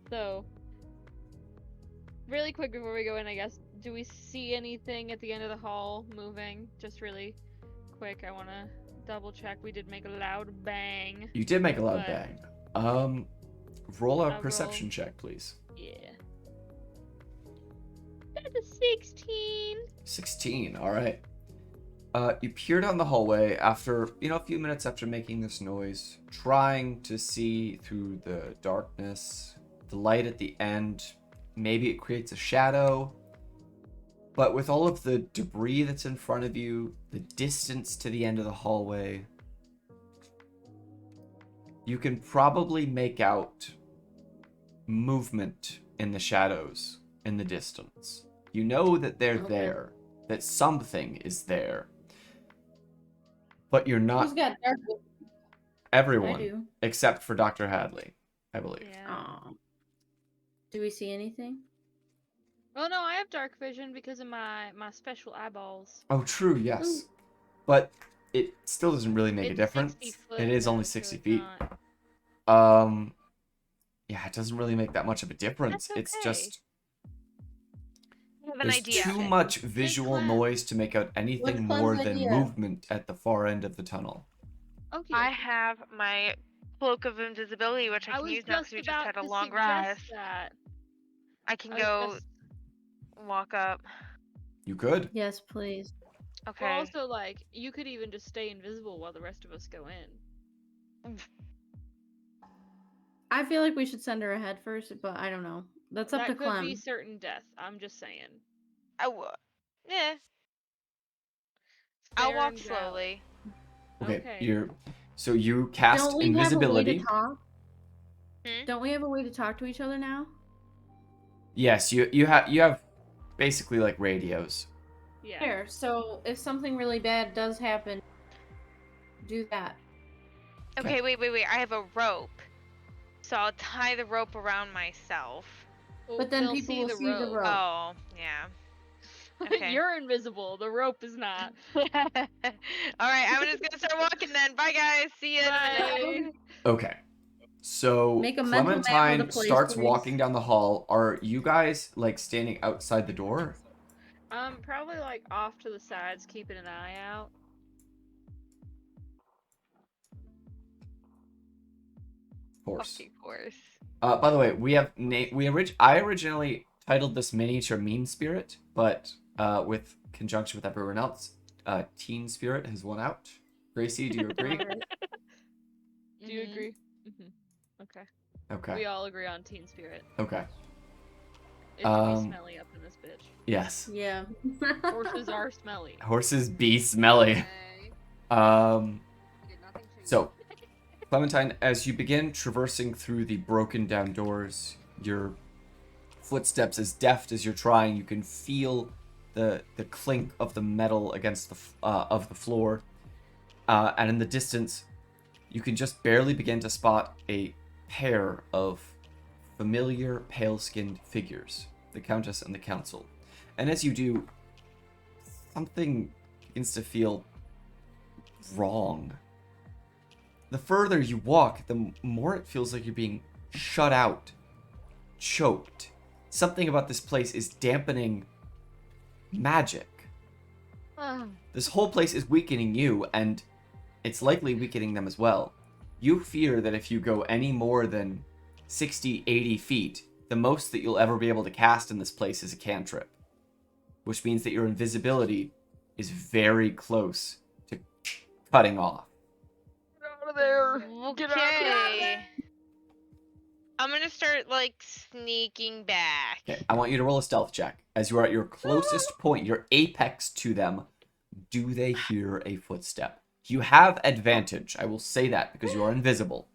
So really quick before we go in, I guess, do we see anything at the end of the hall moving? Just really quick, I want to double check. We did make a loud bang. You did make a loud But- bang. Roll a I perception rolled. check, please. Yeah. That's a 16. 16, alright. You peer down the hallway after, a few minutes after making this noise, trying to see through the darkness, the light at the end. Maybe it creates a shadow. But with all of the debris that's in front of you, the distance to the end of the hallway, you can probably make out movement in the shadows in the distance. You know that they're there, that something is there. But you're Who's not got dark vision? I everyone do. except for Dr. Hadley, I believe. Yeah. Aw. Do we see anything? Oh no, I have dark vision because of my special eyeballs. Oh, true, yes. But it still doesn't really make a It's difference. 60 foot, It is only though, so 60 it's feet. not- Yeah, it doesn't really make that much of a difference. That's It's okay. just I have an there's idea. too much visual Clem. noise to make out anything more Clem's than idea? movement at the far end of the tunnel. Okay. I have my cloak of invisibility, which I I can was use now because just we just about had a to long suggest rest. that. I can I was go just- walk up. You could. Yes, please. Okay. Well, also, like, you could even just stay invisible while the rest of us go in. I feel like we should send her ahead first, but I don't know. That's up That to could Clem. be certain death. I'm just saying. Yeah. I'll Fair walk and valid. slowly. Okay. So you cast Don't we invisibility. have a way to talk? Hmm? Don't we have a way to talk to each other now? Yes, you have basically like radios. Yeah. Fair. So if something really bad does happen, do that. Okay, wait. I have a rope. So I'll tie the rope around myself. Well, But then they'll people see will see the rope. Oh, yeah. Okay. You're invisible. The rope is not. Alright, I'm just gonna start walking then. Bye, guys. See you in a minute. Bye. Okay. So Make a mental map of the Clementine place, starts please. walking down the hall. Are you guys like standing outside the door? Probably like off to the sides, keeping an eye out. Of course. Of course. By the way, I originally titled this miniature Mean Spirit, but with conjunction with everyone else, Teen Spirit has won out. Gracie, do you agree? Do you agree? Okay. Okay. We all agree on Teen Spirit. Okay. It can be smelly up in this bitch. Yes. Yeah. Horses are smelly. Horses be smelly. Okay. Did nothing change. So, Clementine, as you begin traversing through the broken down doors, your footsteps as deft as you're trying, you can feel the clink of the metal against the of the floor, and in the distance, you can just barely begin to spot a pair of familiar pale-skinned figures, the Countess and the Council. And as you do, something begins to feel wrong. The further you walk, the more it feels like you're being shut out, choked. Something about this place is dampening magic. This whole place is weakening you, and it's likely weakening them as well. You fear that if you go any more than 60, 80 feet, the most that you'll ever be able to cast in this place is a cantrip. Which means that your invisibility is very close to cutting off. Get out of there! Okay. I'm gonna start like sneaking back. Okay, I want you to roll a stealth check. As you are at your closest point, your apex to them, do they hear a footstep? You have advantage, I will say that, because you are invisible.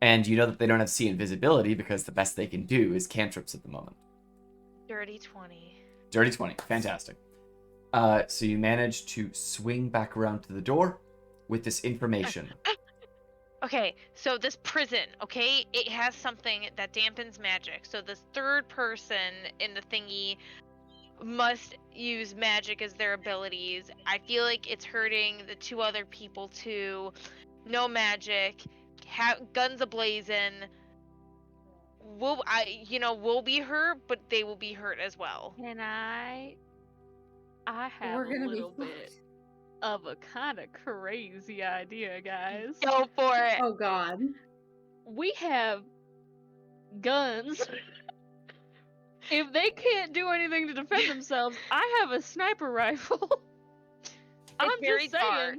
And you know that they don't have see invisibility because the best they can do is cantrips at the moment. Dirty 20. Dirty 20, fantastic. So you manage to swing back around to the door with this information. Okay, so this prison, okay, it has something that dampens magic. So this third person in the thingy must use magic as their abilities. I feel like it's hurting the two other people too. No magic, guns ablazing. We'll be hurt, but they will be hurt as well. And I have We're a gonna be little bit fucked. of a kind of crazy idea, guys. Go for it. Oh God. We have guns. If they can't do anything to defend themselves, I have a sniper rifle. I'm very just saying. dark.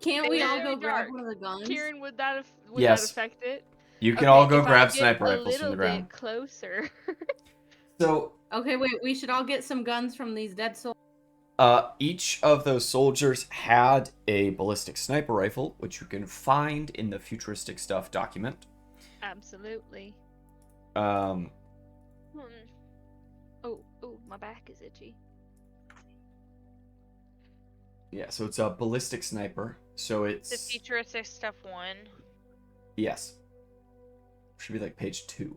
Can't It we is all very go grab dark. one of the guns? Kieran, would that Yes. affect it? You can Okay, all go if I grab get sniper a rifles from the little ground. bit closer. So, Okay, wait. We should all get some guns from these dead souls. each of those soldiers had a ballistic sniper rifle, which you can find in the futuristic stuff document. Absolutely. Um, Oh, my back is itchy. yeah, so it's a ballistic sniper. So The it's futuristic stuff one. yes, should be like page 2.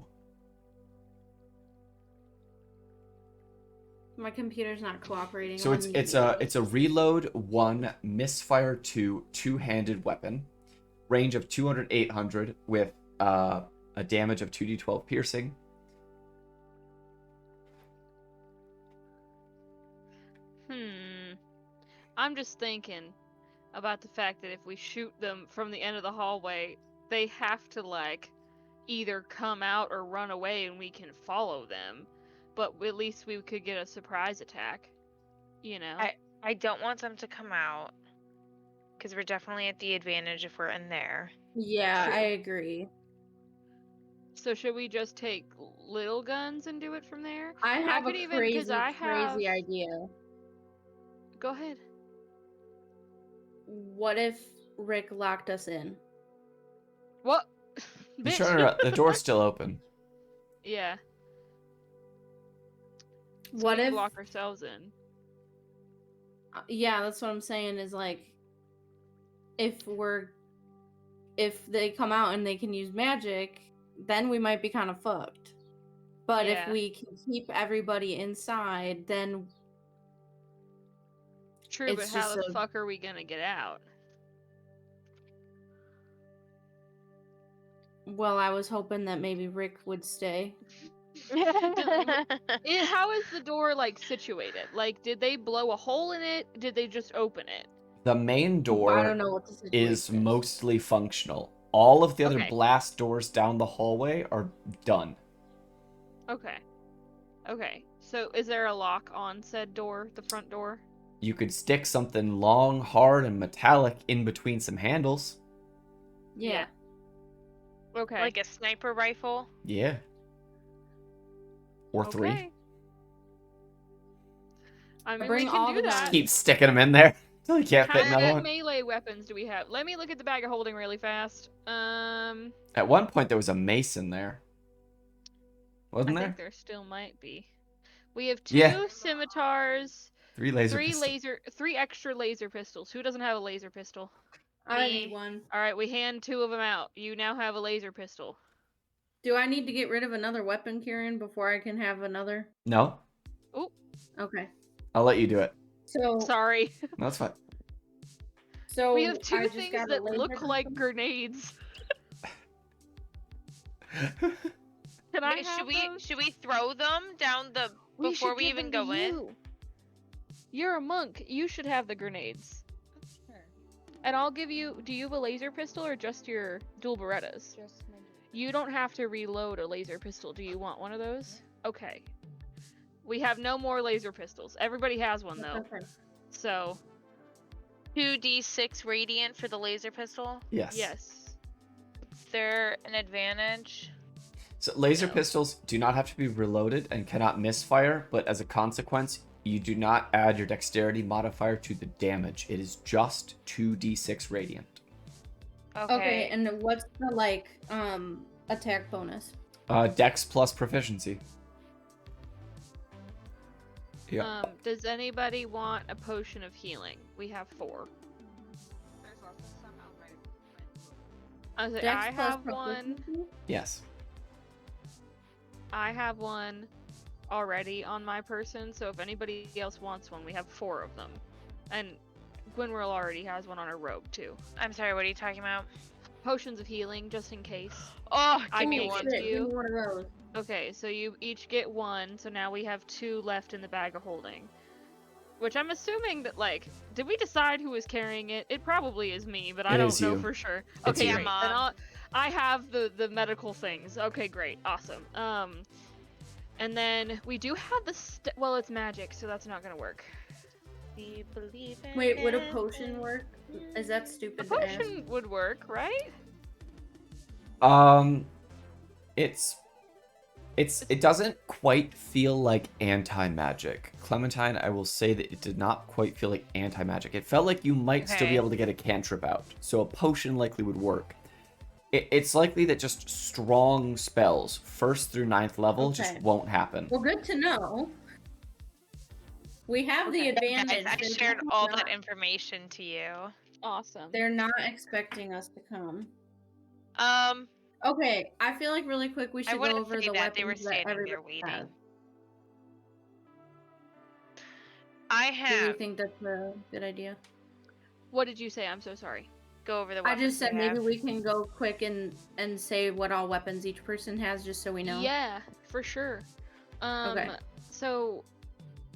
My computer's not cooperating. So it's a reload 1, misfire 2, two-handed weapon, range of 200 800 with a damage of 2d12 piercing. I'm just thinking about the fact that if we shoot them from the end of the hallway, they have to like either come out or run away and we can follow them. But at least we could get a surprise attack. You know? I don't want them to come out. Because we're definitely at the advantage if we're in there. Yeah, True. I agree. So should we just take little guns and do it from there? I have could a even, 'cause crazy, I crazy have- idea. Go ahead. What if Rick locked us in? What? You Bitch. turn around, the door's still open. Yeah. So What we if? lock ourselves in? Yeah, that's what I'm saying. Is like, if they come out and they can use magic, then we might be kind of fucked. But Yeah. if we can keep everybody inside, then True, but it's how just the fuck are we gonna get out? well, I was hoping that maybe Rick would stay. How is the door like situated? Like, did they blow a hole in it? Did they just open it? The main I door don't know what the situation is mostly functional. All of the other Okay. blast doors down the hallway are done. Okay. Okay. So is there a lock on said door, the front door? You could stick something long, hard, and metallic in between some handles. Yeah. Okay. Like a sniper rifle. Yeah. Or 3. Okay. I mean, Bring we can all do the that. guns. Keep sticking them in there until you can't fit How another many one. melee weapons do we have? Let me look at the bag of holding really fast. At one point, there was a mace in there. I Wasn't think there? there still might be. We have 2 Yeah. scimitars, 3 laser pistols. 3 extra laser pistols. Who doesn't have a laser pistol? I Me. need one. All right, we hand 2 of them out. You now have a laser pistol. Do I need to get rid of another weapon, Kieran, before I can have another? No? Okay. I'll let you do it. So Sorry. No, that's fine. We have I 2 just things got a that laser look like pistol? grenades. Can I have those? Should we throw them down the We before should we give even them to go in? you. You're a monk. You should have the grenades. And I'll give you. Do you have a laser pistol or just your dual Berettas? You don't have to reload a laser pistol. Do you want one of those? Okay. We have no more laser pistols. Everybody has one though. Okay. So 2d6 radiant for the laser pistol. Yes. yes. there an advantage? So laser No. pistols do not have to be reloaded and cannot misfire, but as a consequence, you do not add your dexterity modifier to the damage. It is just 2d6 radiant. Okay, and then what's the attack bonus? Dex plus proficiency. Yeah. Does anybody want a potion of healing? We have 4. There's lots of stuff out right. I was like, Dex I plus have one. proficiency? Yes. I have one already on my person, so if anybody else wants one, we have 4 of them. And Gwynwrill already has one on her robe too. I'm sorry, what are you talking about? Potions of healing, just in case. Oh, I give me can't one. get to Shit, give me you. one of those. Okay, so you each get 1, so now we have 2 left in the bag of holding. Which I'm assuming that, did we decide who was carrying it? It probably is me, but I It don't is know you. for sure. It's Okay, you. great. Then I have the medical things. Okay, great. Awesome. And then we do have the well, it's magic, so that's not gonna work. We believe in Wait, would a it. potion work? Is that A stupid to ask? potion would work, right? It doesn't quite feel like anti-magic. Clementine, I will say that it did not quite feel like anti-magic. It felt like you might still be Okay. able to get a cantrip out, so a potion likely would work. It's likely that just strong spells, 1st through 9th level, just Okay. won't happen. Well, good to know. We have the advantage. Guys, I They're shared definitely all not- that information to you. Awesome. They're not expecting us to come. Um, Okay, I feel like really quick we I should go wouldn't over say the that. weapons They were that standing there everybody waiting. has. I Do you have. think that's a good idea? What did you say? I'm so sorry. Go over the I weapons just said we maybe have. we can go quick and say what all weapons each person has, just so we know. Yeah, for sure. Okay. So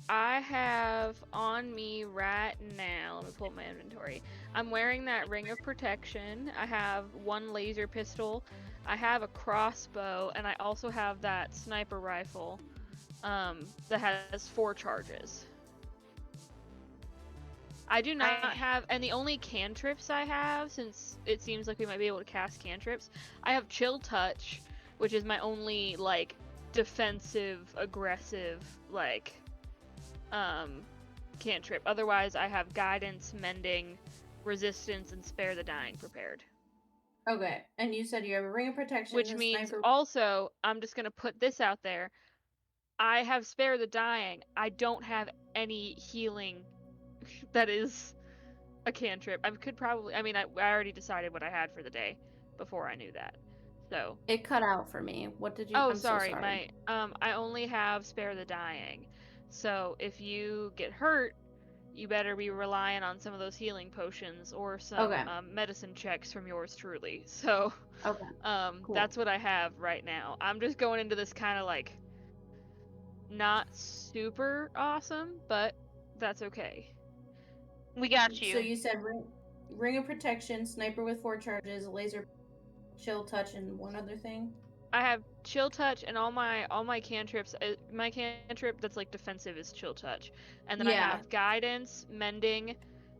I have on me right now, let me pull up my inventory. I'm wearing that ring of protection. I have 1 laser pistol. I have a crossbow, and I also have that sniper rifle that has 4 charges. I do not have, and the only cantrips I have, since it seems like we might be able to cast cantrips, I have Chill Touch, which is my only, defensive, aggressive, cantrip. Otherwise, I have Guidance, Mending, Resistance, and Spare the Dying prepared. Okay, and you said you have a ring of protection, Which a means, sniper. also, I'm just gonna put this out there, I have Spare the Dying. I don't have any healing that is a cantrip. I could probably, I already decided what I had for the day before I knew that. So. It cut out for me. What did you? Oh, I'm sorry. so sorry. I only have Spare the Dying. So if you get hurt, you better be relying on some of those healing potions or some Okay. medicine checks from yours truly. So, Okay. Cool. that's what I have right now. I'm just going into this kind of not super awesome, but that's okay. We got you. So you said ring of protection, sniper with 4 charges, laser, chill touch, and one other thing. I have Chill Touch and all my cantrips. My cantrip that's defensive is Chill Touch, and then I have Guidance, Mending,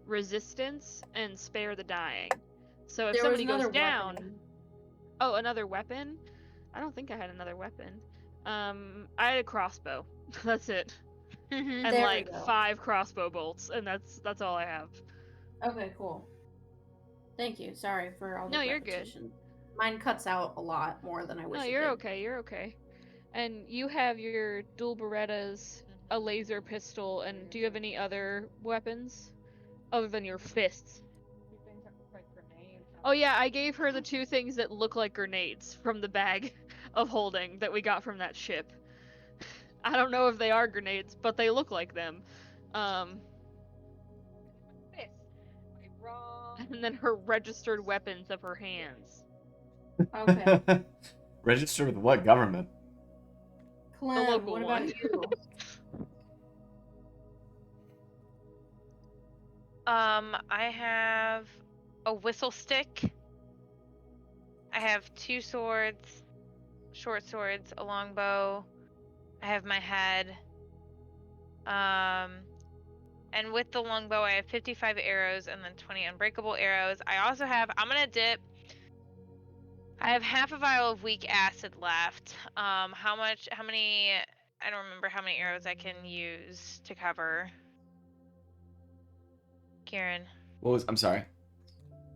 Resistance, and Spare the Dying. So if There was somebody goes another down, weapon. oh, another weapon? I don't think I had another weapon. I had a crossbow. That's it, and There we go. 5 crossbow bolts, and that's all I have. Okay, cool. Thank you. Sorry for all the No, you're good. repetition. Mine cuts out a lot more than I wish. No, it you're did. okay. You're okay. And you have your dual Berettas, a laser pistol, and do you have any other weapons other than your fists? Things that look like grenades. Oh yeah, I gave her the 2 things that look like grenades from the bag of holding that we got from that ship. I don't know if they are grenades, but they look like them. And then her registered weapons of her hands. Okay. Register with what government? Clem, local what one. about you? I have a whistle stick. I have 2 swords, short swords, a longbow. I have my head. And with the longbow, I have 55 arrows and then 20 unbreakable arrows. I also have, I'm gonna dip I have half a vial of weak acid left. How many, I don't remember how many arrows I can use to cover. Kieran. I'm sorry.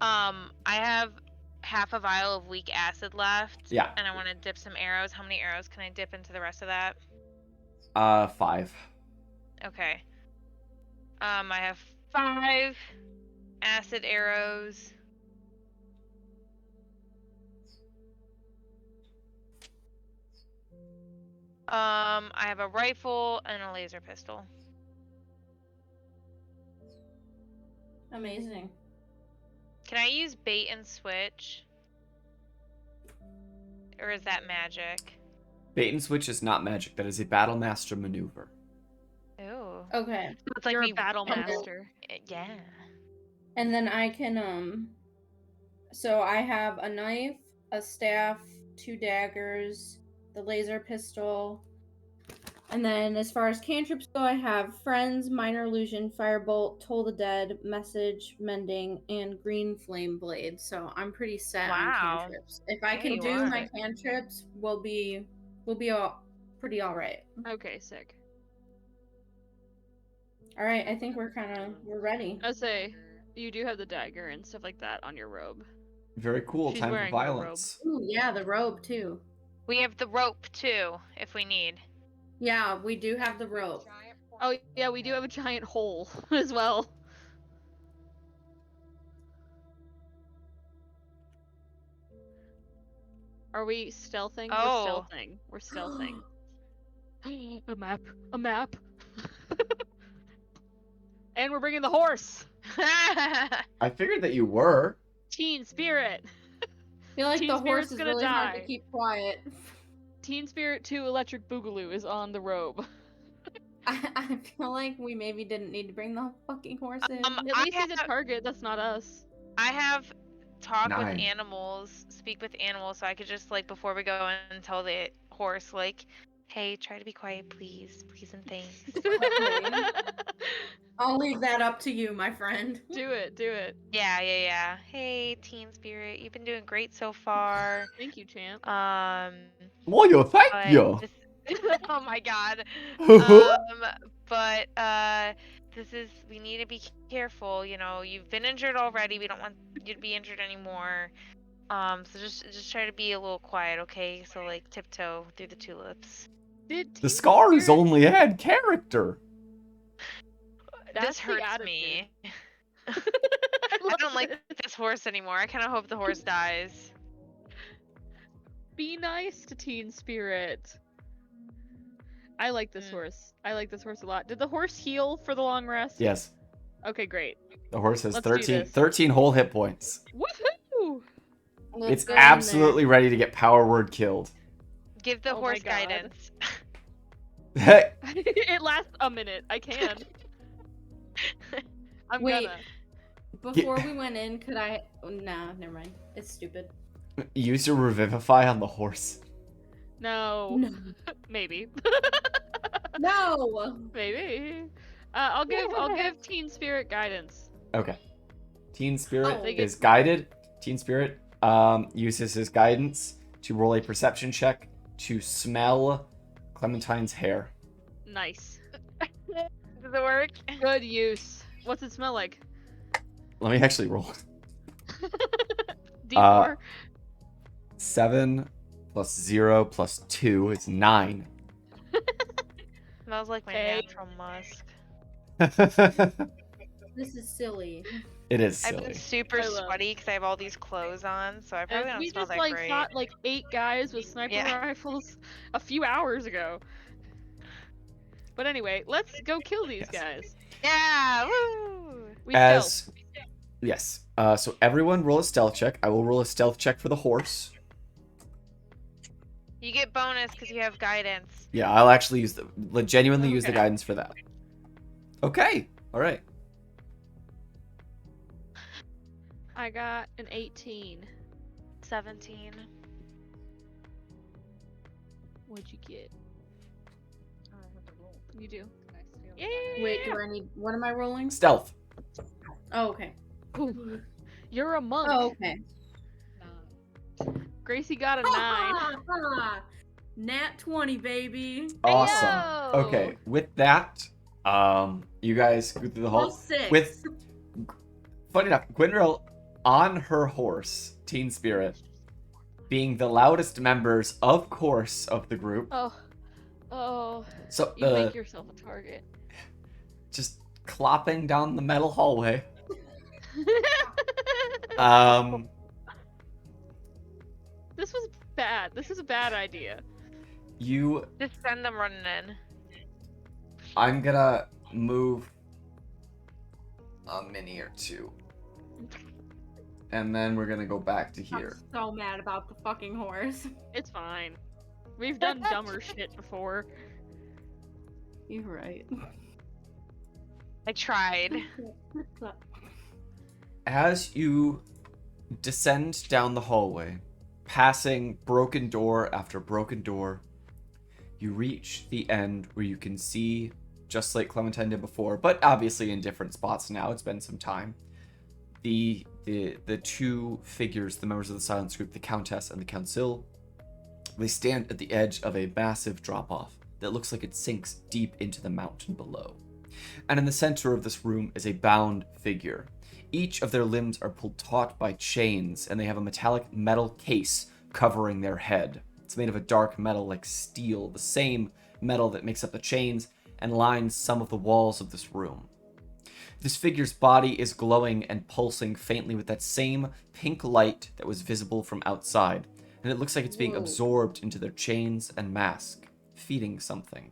I have half a vial of weak acid left. Yeah. And I want to dip some arrows. How many arrows can I dip into the rest of that? 5. Okay. I have 5 acid arrows. I have a rifle and a laser pistol. Amazing. Can I use bait and switch? Or is that magic? Bait and switch is not magic. That is a battle master maneuver. Ooh. Okay. It's like You're we a battle and then- master. Yeah. And then I can so I have a knife, a staff, 2 daggers, the laser pistol. And then as far as cantrips go, I have friends, minor illusion, firebolt, toll the dead, message, mending, and green flame blade. So I'm pretty set on Wow. cantrips. If I Yeah, can you do are. my cantrips, we'll be pretty all right. Okay, sick. All right, I think we're ready. I say, you do have the dagger and stuff like that on your robe. Very cool. She's Time for wearing her robe. violence. Ooh, yeah, the robe too. We have the rope too, if we need. Yeah, we do have the rope. Oh yeah, we do have a giant hole as well. Are we stealthing? Oh. We're stealthing. A map. A map. And we're bringing the horse. I figured that you were. Teen Spirit. I feel like Teen the Spirit's horse is gonna really hard to die. keep quiet. Teen Spirit 2 Electric Boogaloo is on the robe. I feel like we maybe didn't need to bring the fucking horse in. At least he's a target. That's not us. I have talk 9. with animals, speak with animals, so I could just like before we go and tell the horse like, hey, try to be quiet, please, and thanks. I'll leave that up to you, my friend. Do it. Do it. Yeah. Hey, Teen Spirit, you've been doing great so far. Thank you, champ. Well, you thank But you. oh my god. But we need to be careful. You know, you've been injured already. We don't want you to be injured anymore. So just try to be a little quiet, okay? So like tiptoe through the tulips. The scars only add character. This hurts me. I don't like this horse anymore. I kind of hope the horse dies. Be nice to Teen Spirit. I like this horse. I like this horse a lot. Did the horse heal for the long rest? Yes. Okay, great. The horse has Let's do 13 this. whole hit points. Woohoo! It's Let's go in there. absolutely ready to get power word killed. Give the Oh my horse God. guidance. Hey, It lasts a minute. I can. I'm Wait. gonna. Before we went in, could I? Oh, nah, never mind. It's stupid. use your revivify on the horse. No. No. Maybe. No. Maybe. I'll give Teen Spirit guidance. Okay. Teen Spirit Oh. is guided. Teen Spirit uses his guidance to roll a perception check to smell Clementine's hair. Nice. Does it work? Good use. What's it smell like? Let me actually roll. D4. 7 plus 0 plus 2 is 9. Smells like my Hey. natural musk. This is silly. It is I've silly. been super I love- sweaty because I have all these clothes on, so I probably And don't we smell just that like great. fought like 8 guys with sniper Yeah. rifles a few hours ago. But anyway, let's go kill these Yes. guys. Yeah! Woo! We As stealth. yes. So everyone roll a stealth check. I will roll a stealth check for the horse. You get bonus because you have guidance. Yeah, I'll actually use genuinely use the Okay. guidance for that. Okay. All right. I got an 18. 17. What'd you get? You do. Yeah! Wait, do I need? What am I rolling? Stealth. Oh, okay. Ooh, you're a monk. Oh, okay. Gracie got a 9. Nat 20, baby. Awesome. Ayo! Okay, with that, you guys go through the Roll hall. 6. With funny enough, Gwynril on her horse, Teen Spirit, being the loudest members, of course, of the group. Oh, So you make yourself a target. just clopping down the metal hallway. This was bad. This is a bad idea. You, Just send them running in. I'm gonna move a mini or two. And then we're gonna go back to here. I'm so mad about the fucking horse. It's fine. We've done dumber shit before. You're right. I tried. As you descend down the hallway, passing broken door after broken door, you reach the end where you can see, just like Clementine did before, but obviously in different spots now, it's been some time, the two figures, the members of the Silence Group, the Countess and the Council. They stand at the edge of a massive drop-off that looks like it sinks deep into the mountain below. And in the center of this room is a bound figure. Each of their limbs are pulled taut by chains, and they have a metallic metal case covering their head. It's made of a dark metal like steel, the same metal that makes up the chains and lines some of the walls of this room. This figure's body is glowing and pulsing faintly with that same pink light that was visible from outside, and it looks like it's being Whoa. absorbed into their chains and mask, feeding something.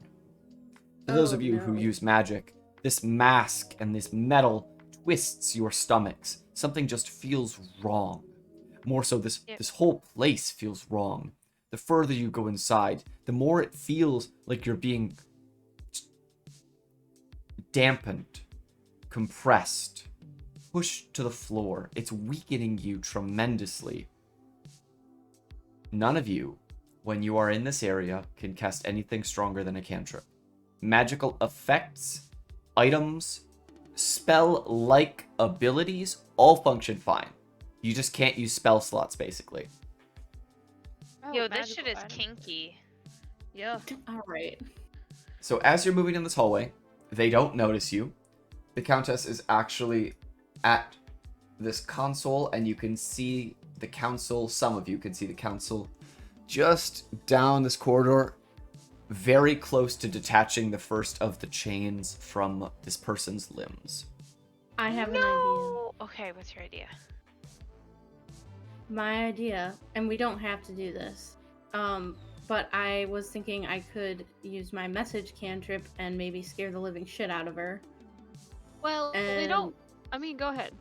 For those Oh, of you who no. use magic, this mask and this metal twists your stomachs. Something just feels wrong. More so, this whole place feels wrong. The further you go inside, the more it feels like you're being dampened, compressed, pushed to the floor. It's weakening you tremendously. None of you, when you are in this area, can cast anything stronger than a cantrip. Magical effects, items, spell-like abilities all function fine. You just can't use spell slots, basically. Oh, Yo, this shit magical is item. kinky. Yeah. All right. So as you're moving in this hallway, they don't notice you. The Countess is actually at this console, and you can see the council, some of you can see the council, just down this corridor, very close to detaching the first of the chains from this person's limbs. I have an idea. No. Okay, what's your idea? My idea, and we don't have to do this, but I was thinking I could use my message cantrip and maybe scare the living shit out of her. Well, they And- don't. I mean, go ahead.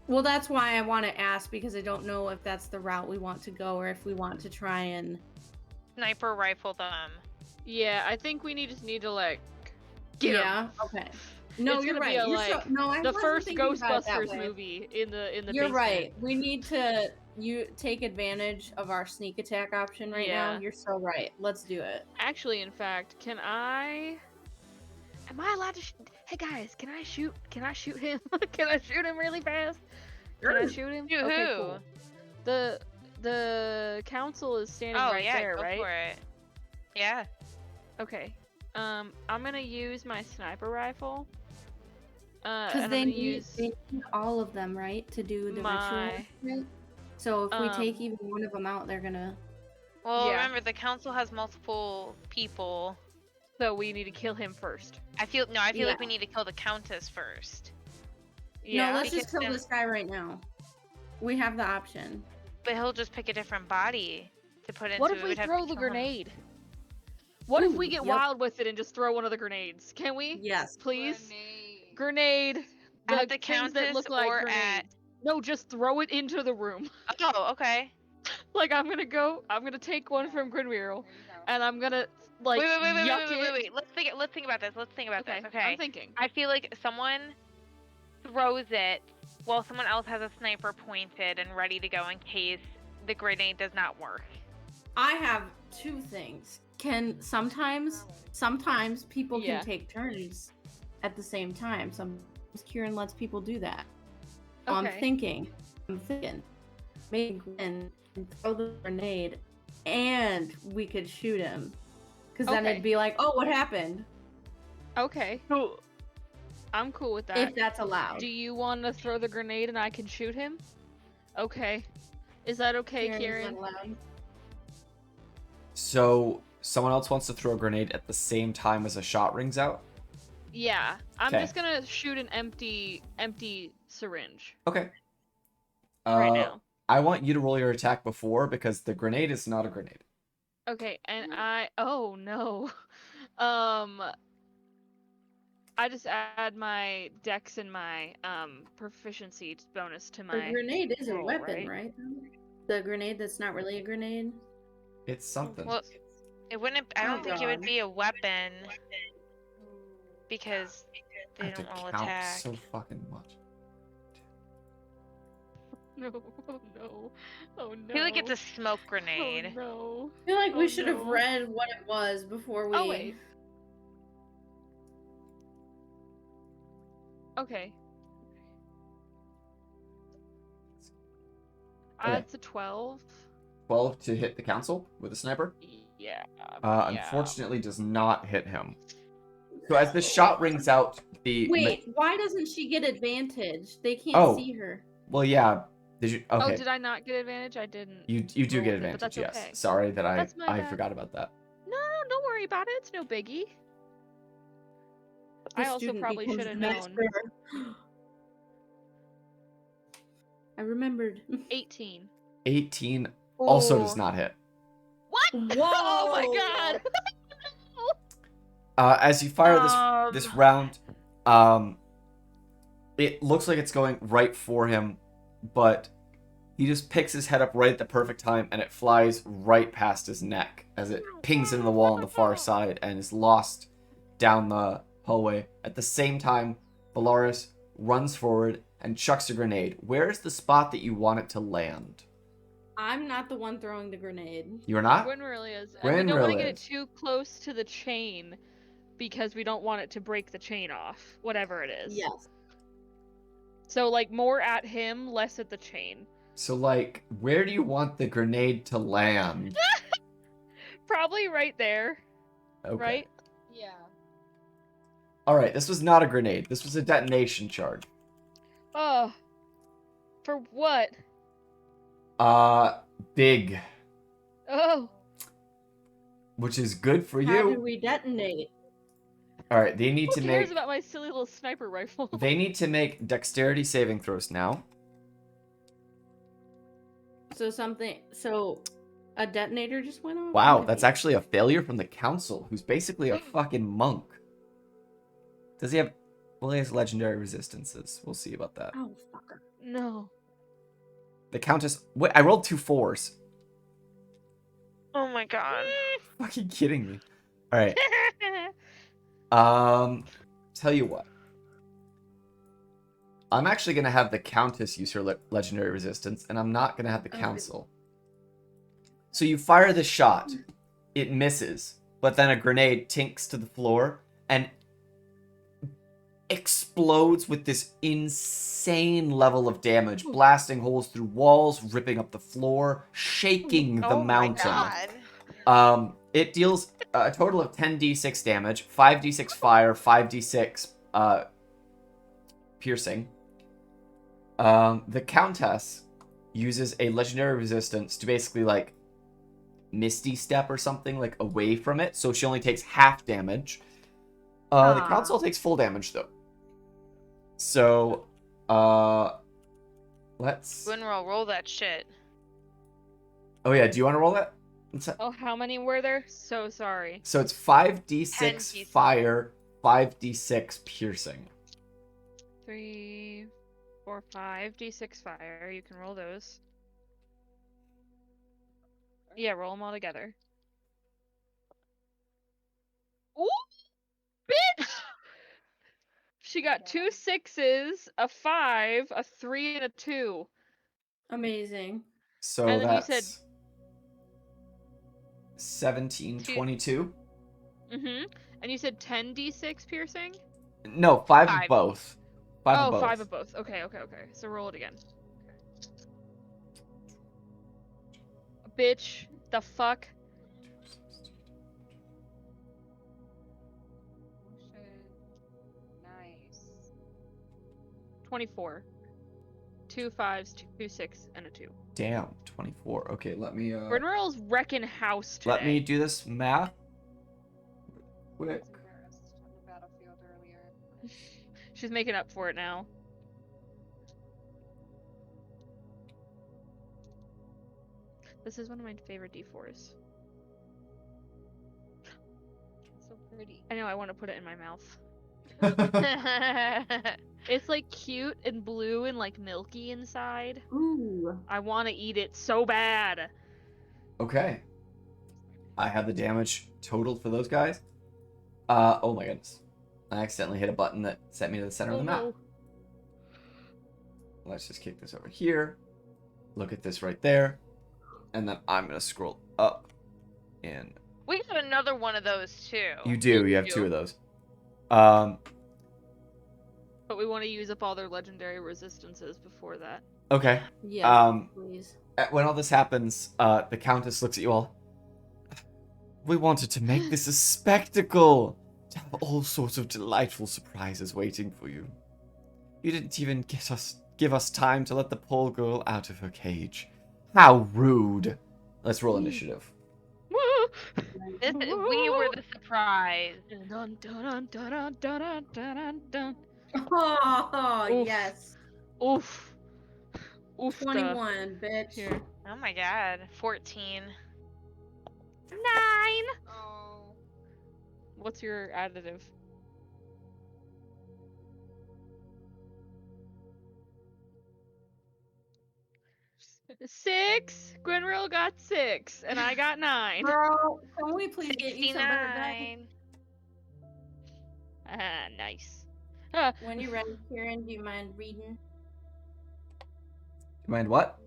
Well, that's why I want to ask, because I don't know if that's the route we want to go or if we want to try and... Sniper rifle them. Yeah, I think we just need to like get 'em. Yeah, okay. No, It's you're gonna be right. a, You're so... like, No, I The wasn't first thinking about it that Ghostbusters way. movie in the You're basement. right. We need to take advantage of our sneak attack option right Yeah. now. You're so right. Let's do it. Actually, in fact, am I allowed to? Hey guys, can I shoot? Can I shoot him? Can I shoot him really fast? Can I shoot him? Shoot Okay, who? cool. The council is standing Oh right yeah, there, go right? for it. Yeah. Okay. I'm gonna use my sniper rifle. Because And I'm they gonna need all of them, right, to do the My- ritual. Right? So if we take Um, even one of them out, they're gonna... Well, Yeah. remember the council has multiple people. So we need to kill him first. I feel Yeah. like we need to kill the countess first. Yeah. No, let's just because kill then- this guy right now. We have the option. But he'll just pick a different body to put into. What if we would have to throw the kill him. grenade? What if we Ooh, get yep. wild with it and just throw one of the grenades? Can we? Yes. Please? Grenade. Grenade. At the things countess that look like or grenades. at? No, just throw it into the room. Oh, okay. Like I'm gonna take one from Grinwheel, and I'm gonna like wait, yuck it. wait. Let's think about this. Okay, Okay. I'm thinking. I feel like someone throws it while someone else has a sniper pointed and ready to go in case the grenade does not work. I have two things. Sometimes people Yeah. can take turns at the same time. Sometimes Kieran lets people do that. So Okay. I'm thinking, maybe Gwen can throw the grenade, and we could shoot him. Because then Okay. it'd be like, oh, what happened? Okay. Cool. I'm cool with that. If that's allowed. Do you want to throw the grenade and I can shoot him? Okay. Is that okay, Kieran, is that Kieran? allowed? So someone else wants to throw a grenade at the same time as a shot rings out? Yeah. I'm Okay. just gonna shoot an empty syringe Okay. right now. I want you to roll your attack before because the grenade is not a grenade. Okay, and oh no. I just add my dex and my proficiency bonus to my A grenade is a roll, weapon, right? right? The grenade that's not really a grenade. It's something. Well, it wouldn't. I don't Oh, think it would God. be a weapon because I they have to don't roll count attack. so fucking much. No, oh no. Oh no. I feel like it's a smoke grenade. Oh no. I feel like Oh, we should have no. read what it was before we. Oh wait. Okay. Okay. It's a 12. 12 to hit the council with a sniper. Yeah. Unfortunately, does not hit him. So as the shot rings out, the Wait, why doesn't she get advantage? They can't Oh. see her. well, yeah. Did you? Oh, Okay, did I not get advantage? I didn't. you do roll get with it, but advantage. that's Yes. okay. Sorry that That's my I bad. forgot about that. No, don't worry about it. It's no biggie. The I also student probably becomes should have the known. master. I remembered. 18. 18 also does Ooh. not hit. What? Whoa! Oh my god. As you fire Um. this round, it looks like it's going right for him, but he just picks his head up right at the perfect time, and it flies right past his neck as it pings into the wall on the far side and is lost down the hallway. At the same time, Valaris runs forward and chucks a grenade. Where's the spot that you want it to land? I'm not the one throwing the grenade. You're not? Gwen really is. And Gwen we don't want to really get it is. too close to the chain because we don't want it to break the chain off, whatever it is. Yes. So like more at him, less at the chain. So, like, where do you want the grenade to land? Probably right there, Okay. right? Yeah. Alright, this was not a grenade. This was a detonation charge. Oh. For what? Big. Oh. Which is good for How did you. we detonate? Alright, they need Who to cares make... about my silly little sniper rifle? They need to make dexterity saving throws now. So a detonator just went off? Wow, that's actually a failure from the council, who's basically a fucking monk. Does he have... Well, he has legendary resistances. We'll see about that. Oh, fucker. No. The countess... Wait, I rolled 2 4s. Oh my god. Fucking kidding me. Alright. Tell you what. I'm actually going to have the countess use her legendary resistance, and I'm not going to have the Okay. council. So you fire the shot. It misses, but then a grenade tinks to the floor and explodes with this insane level of damage, blasting holes through walls, ripping up the floor, shaking the Oh my mountain. god. It deals a total of 10d6 damage, 5d6 fire, 5d6 piercing. The Countess uses a legendary resistance to basically, like, Misty Step or something, like, away from it, so she only takes half damage. The Aw. Council takes full damage, though. So, let's... Winroll, roll that shit. Oh, yeah, do you want to roll that? Oh, how many were there? So sorry. So it's 5d6 10d6. fire, 5d6 piercing. 3, 4, 5, d6 fire. You can roll those. Yeah, roll them all together. Ooh, bitch! She got 2 6s, a 5, a 3, and a 2. Amazing. So And then you that's said- 17, 22. Mm-hmm. And you said 10 d6 piercing? No, 5 of Five. both. 5 Oh, of both. 5 of both. Okay. So roll it again. bitch. The fuck? Oh shit. Nice. 24. 2 5s, 2 6, and a 2. Damn, 24. Okay, let me Grinrell's wrecking house today. let me do this math. Quick. I was embarrassed on the battlefield earlier. She's making up for it now. This is one of my favorite D4s. So pretty. I know, I want to put it in my mouth. It's like cute and blue and like milky inside. Ooh. I want to eat it so bad. Okay. I have the damage totaled for those guys. Oh my goodness. I accidentally hit a button that sent me to the center of the map. No. Let's just kick this over here. Look at this right there. And then I'm going to scroll up. And We got another one of those too. you do. You have do. 2 of those. But we want to use up all their legendary resistances before that. Okay. Yeah, please. When all this happens, the Countess looks at you all. We wanted to make this a spectacle. To have all sorts of delightful surprises waiting for you. You didn't even give us time to let the poor girl out of her cage. How rude. Let's roll initiative. We were the surprise. Dun, dun, dun, dun, dun, dun, dun, dun. Oh, Oof. yes. Oof. Oof. 21, bitch. Here. Oh my god. 14. 9. Oh. What's your additive? Six. Gwenrill got 6, and I got 9. Girl, can we please get you some better dice? 69. Ah, nice. When you're ready, Kieran, do you mind reading? You mind what?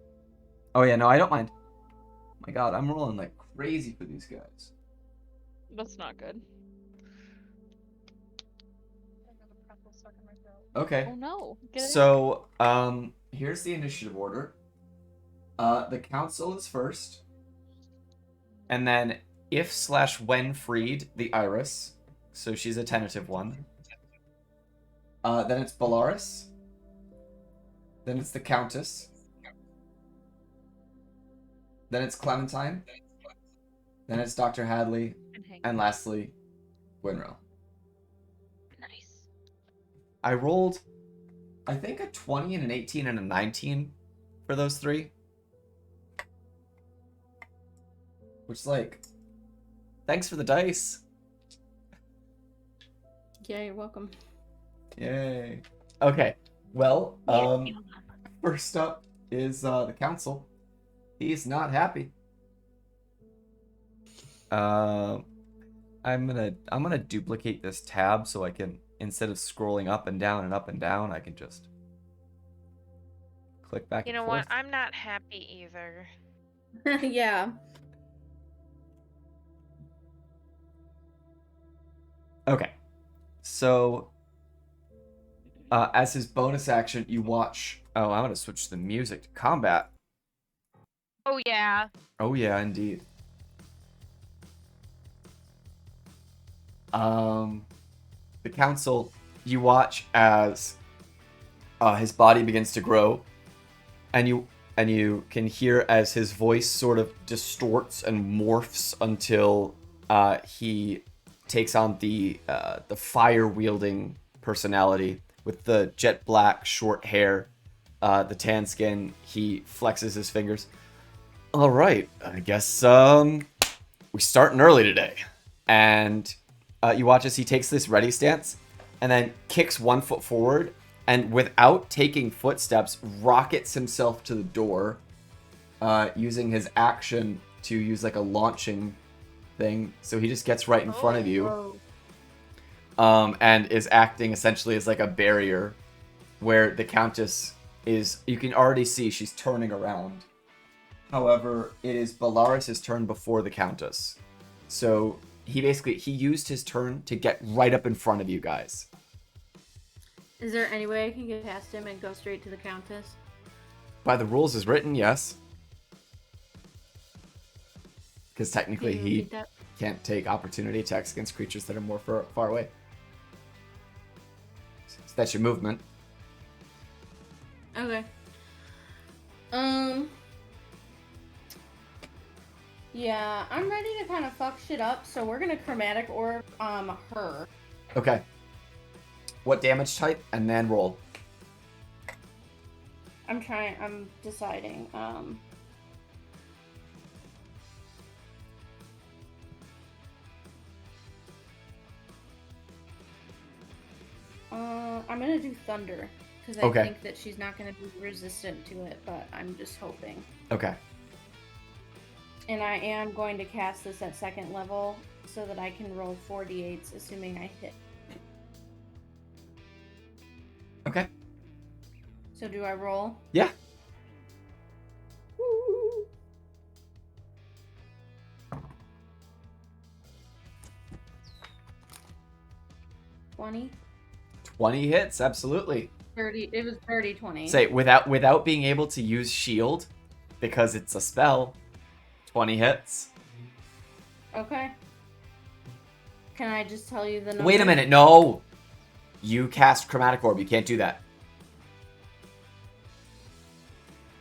Oh yeah, no, I don't mind. My god, I'm rolling like crazy for these guys. That's not good. Another pretzel stuck in my throat. Okay. Oh no. Get it? So, here's the initiative order. The council is first. And then if/when freed, the Iris. So she's a tentative one. Then it's Bellaris. Then it's the Countess. Then it's Clementine. Then it's Dr. Hadley. And Hank. And lastly, Winrow. Nice. I rolled, I think, a 20 and an 18 and a 19 for those 3. Which is like, thanks for the dice. Yeah, you're welcome. Yay. Okay. Well, first up is the council. He's not happy. I'm gonna duplicate this tab so I can, instead of scrolling up and down, I can just click back You and know forth. what? I'm not happy either. Yeah. Okay. So, as his bonus action, you watch. Oh, I'm gonna switch the music to combat. Oh yeah. Oh yeah, indeed. The council, you watch as his body begins to grow, and you can hear as his voice sort of distorts and morphs until he takes on the fire wielding personality with the jet black short hair, the tan skin. He flexes his fingers. All right, I guess we're starting early today, and you watch as he takes this ready stance and then kicks 1 foot forward and without taking footsteps rockets himself to the door, using his action to use like a launching thing. So he just gets right in front of you, and is acting essentially as like a barrier where the Countess is. You can already see she's turning around. However, it is Bellaris' turn before the Countess. So he used his turn to get right up in front of you guys. Is there any way I can get past him and go straight to the Countess? By the rules as written, yes. Because technically Can you he repeat that? can't take opportunity attacks against creatures that are more far away. So that's your movement. Okay. Yeah, I'm ready to kind of fuck shit up, so we're gonna chromatic orb her. Okay. What damage type? And then roll. I'm deciding. I'm gonna do thunder because I Okay. think that she's not gonna be resistant to it, but I'm just hoping. Okay. And I am going to cast this at second level so that I can roll 4d8s, assuming I hit. Okay. So do I roll? Yeah. Woo! 20? 20 hits, absolutely. 30. It was 30, 20. Say without being able to use shield, because it's a spell. 20 hits. Okay. Can I just tell you the number? Wait a minute, no. You cast Chromatic Orb. You can't do that.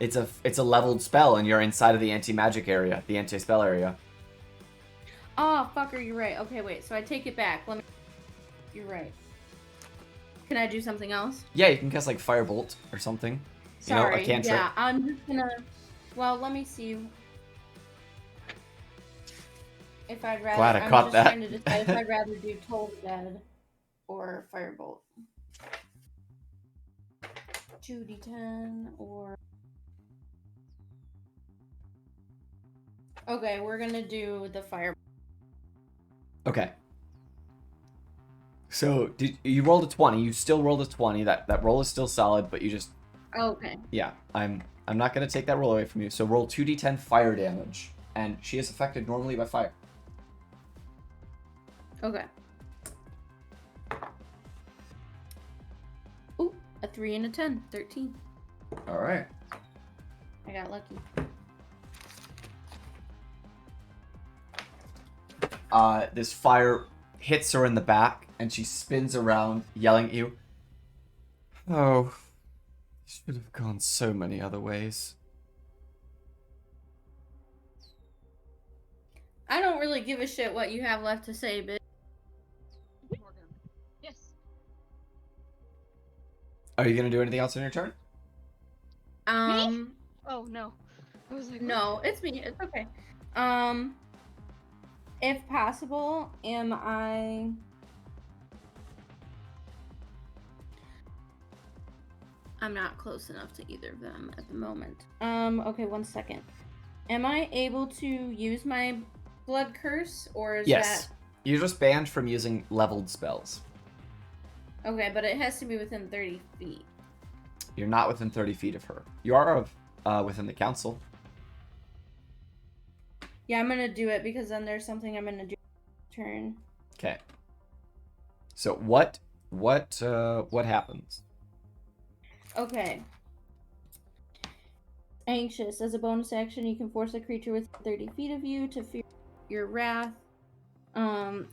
It's a leveled spell, and you're inside of the anti-magic area, the anti-spell area. Oh, fucker, you're right. Okay, wait. So I take it back. Let me. You're right. Can I do something else? Yeah, you can cast like Firebolt or something. Sorry. You know, a cantrip. Yeah, I'm just gonna. Well, let me see. If I'd rather. Glad I I'm caught just that. trying to decide if I'd rather do Toll Dead or Firebolt. 2d10 or. Okay, we're gonna do the fire. Okay. So you rolled a 20? You still rolled a 20. That roll is still solid, but you just Okay. yeah. I'm not gonna take that roll away from you. So roll 2d10 fire damage, and she is affected normally by fire. Okay. Ooh, a 3 and a 10. 13. All right. I got lucky. This fire hits her in the back, and she spins around, yelling at you. Oh, should have gone so many other ways. I don't really give a shit what you have left to say, bitch. Morgan. Yes. Are you gonna do anything else on your turn? Oh no. I was like, what? No, it's me. It's okay. If possible, am I... I'm not close enough to either of them at the moment. Okay, 1 second. Am I able to use my blood curse, or is Yes. You're just banned from using leveled spells. that... Okay, but it has to be within 30 feet. You're not within 30 feet of her. You are within the council. Yeah, I'm gonna do it because then there's something I'm gonna do turn. Okay. So what happens? Okay. Anxious. As a bonus action, you can force a creature within 30 feet of you to fear your wrath.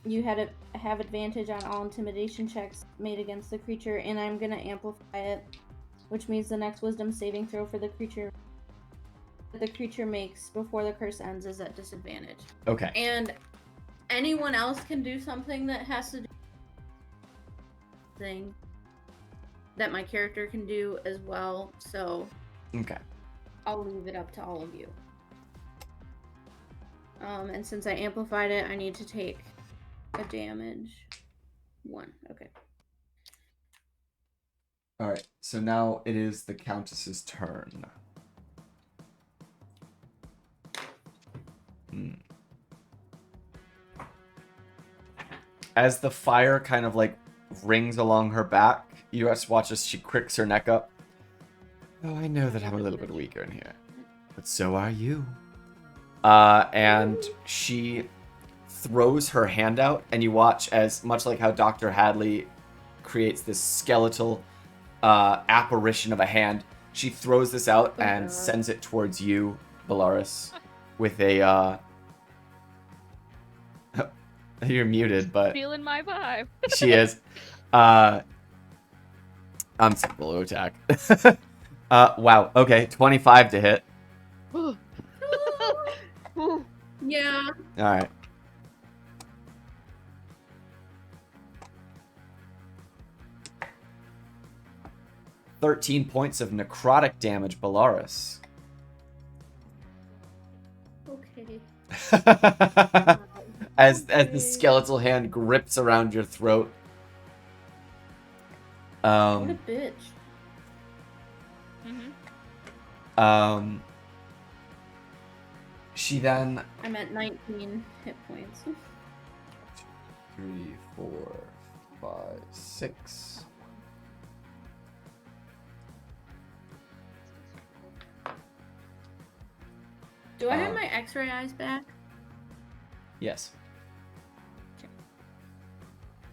You have advantage on all intimidation checks made against the creature, and I'm gonna amplify it, which means the next wisdom saving throw for the creature makes before the curse ends is at disadvantage. Okay. And anyone else can do something that has to do thing that my character can do as well, so Okay. I'll leave it up to all of you. And since I amplified it, I need to take a damage. 1. Okay. All right. So now it is the Countess's turn. As the fire kind of like rings along her back, you just watch as she cricks her neck up. Oh, I know that I'm a little bit weaker in here, but so are you. And she throws her hand out, and you watch as, much like how Dr. Hadley creates this skeletal apparition of a hand, she throws this out and sends it towards you, Bellaris, with a You're muted, but Feeling my vibe. she is. I'm below attack. Wow. Okay, 25 to hit. Yeah. All right. "13 points of necrotic damage, Bellaris." Okay. as the skeletal hand grips around your throat. What a bitch. She then I'm at 19 hit points. 3, 4, 5, 6. Do I have my X-ray eyes back? Yes.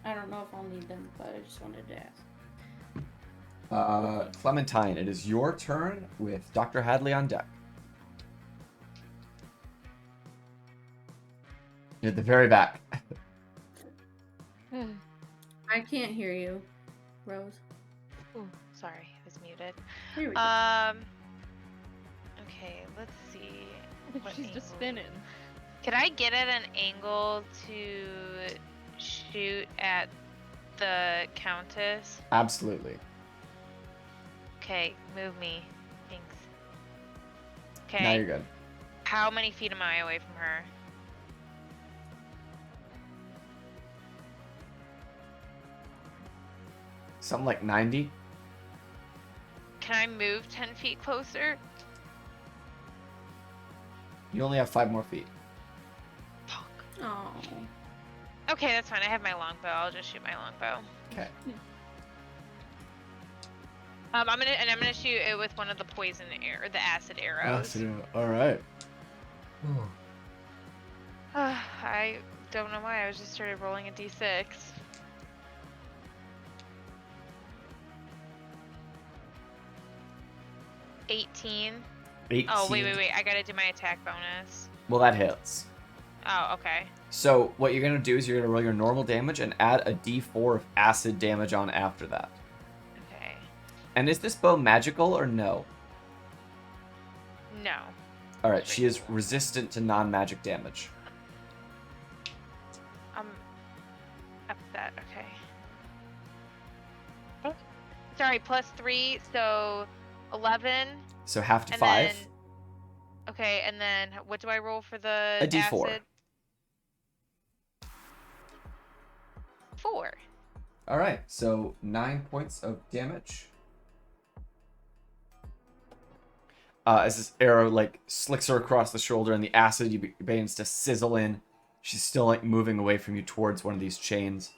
I don't know if I'll need them, but I just wanted to ask. Clementine, it is your turn with Dr. Hadley on deck. You're at the very back. I can't hear you, Rose. Ooh, sorry, I was muted. Here we go. Okay, let's see. What She's just angle? spinning. Could I get at an angle to shoot at the Countess? Absolutely. Okay, move me. Thanks. Now you're Okay. good. How many feet am I away from her? Something like 90. Can I move 10 feet closer? You only have 5 more feet. Fuck. Oh. Okay, that's fine. I have my longbow. I'll just shoot my longbow. Okay. I'm gonna shoot it with one of the poison or the acid arrows. All right. I don't know why. I just started rolling a d6. $18. 18. Oh wait. I gotta do my attack bonus. Well, that hits. Oh, okay. So what you're gonna do is you're gonna roll your normal damage and add a d4 of acid damage on after that. Okay. And is this bow magical or no? No. All right, she is resistant to non-magic damage. Up that. Okay. Sorry, +3, so 11. So half to And 5. then, okay, and then what do I roll for the A d4. acid? 4. All right, so 9 points of damage. As this arrow like slicks her across the shoulder, and the acid begins to sizzle in. She's still like moving away from you towards one of these chains.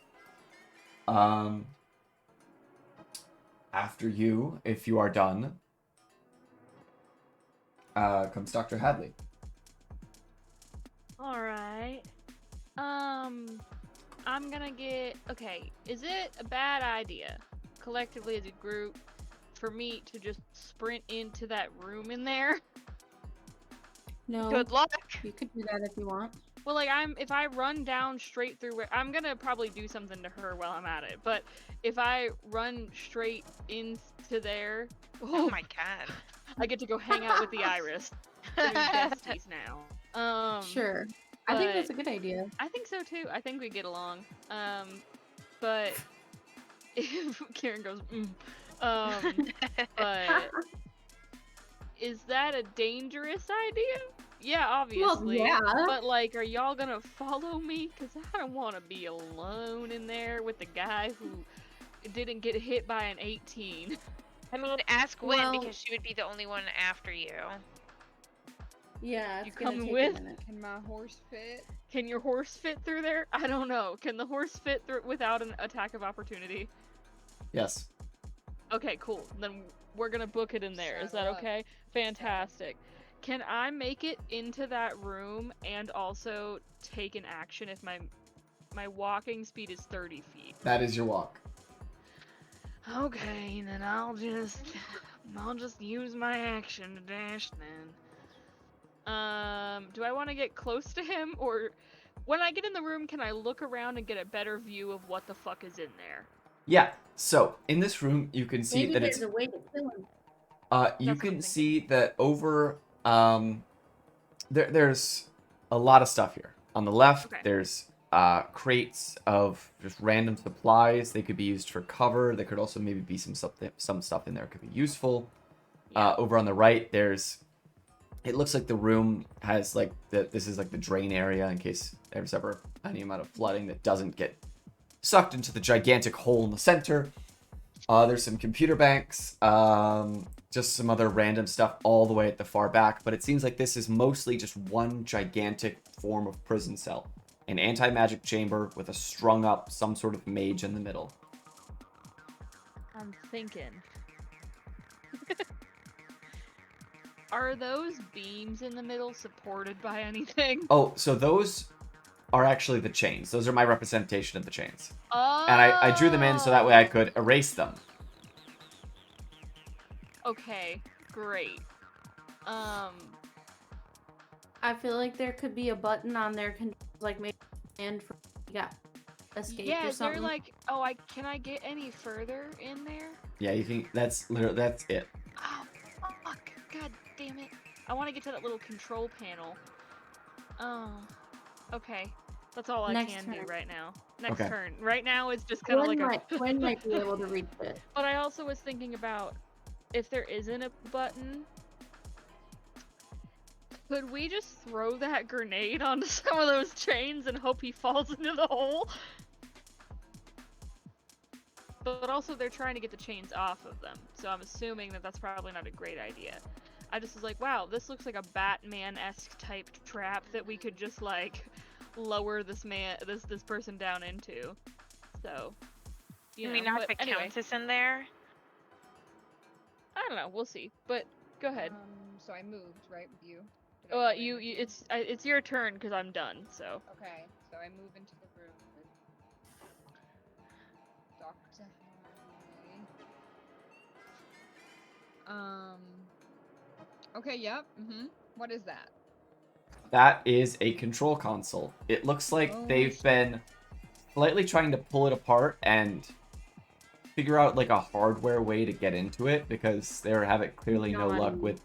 After you, if you are done, comes Dr. Hadley. All right. I'm gonna get. Okay, is it a bad idea, collectively as a group, for me to just sprint into that room in there? No. Good luck. You could do that if you want. Well, like if I run down straight through where I'm gonna probably do something to her while I'm at it. But if I run straight into there, Oh my god. I get to go hang out with the Iris. We're besties now. Sure. I think but- that's a good idea. I think so too. I think we get along. But if Karen goes, but is that a dangerous idea? Yeah, obviously. yeah. But like, are y'all gonna follow me? Cause I don't want to be alone in there with the guy who didn't get hit by an 18. I mean, ask Gwen Well- because she would be the only one after you. Yeah, You it's gonna coming take with? a minute. Can my horse fit? Can your horse fit through there? I don't know. Can the horse fit through without an attack of opportunity? Yes. Okay, cool. Then we're gonna book it in there. Is that Shut up. okay? Fantastic. Can I make it into that room and also take an action if my walking speed is 30 feet? That is your walk. Okay, then I'll just use my action to dash then. Do I want to get close to him, or when I get in the room, can I look around and get a better view of what the fuck is in there? Yeah. So in this room, you can see Maybe that there's it's. a way to kill him. You That's what I'm can thinking. see that over. There's a lot of stuff here. On the left, Okay. there's crates of just random supplies. They could be used for cover. There could also maybe be some stuff in there could be useful. Yeah. Over on the right, there's. It looks like the room has like this is like the drain area in case there's ever any amount of flooding that doesn't get sucked into the gigantic hole in the center. There's some computer banks, just some other random stuff all the way at the far back, but it seems like this is mostly just one gigantic form of prison cell. An anti-magic chamber with a strung up some sort of mage in the middle. I'm thinking. Are those beams in the middle supported by anything? Oh, so those are actually the chains. Those are my representation of the chains. Oh. And I drew them in so that way I could erase them. Okay, great. I feel like there could be a button on there, like maybe and for escape Yeah, or something. they're like, can I get any further in there? Yeah, you can. That's it. Oh, fuck. God damn it. I want to get to that little control panel. Oh, okay. That's all I Next can turn. do right now. Next Okay. turn. Right now it's just kind of like Quinn might be able to reach it. But I also was thinking about if there isn't a button, could we just throw that grenade onto some of those chains and hope he falls into the hole? But also they're trying to get the chains off of them, so I'm assuming that that's probably not a great idea. I just was like, wow, this looks like a Batman-esque type trap that we could just like lower this person down into. So, I mean, not but if it anyway, counts us in there. I don't know, we'll see. But go ahead. So I moved, right, with you? Did I come in with you? It's your turn because I'm done. So. Okay, so I move into the room with Dr. Harry. Okay, yep, What is that? That is a control console. It looks like they've been slightly trying to pull it apart and figure out like a hardware way to get into it because they have clearly no luck with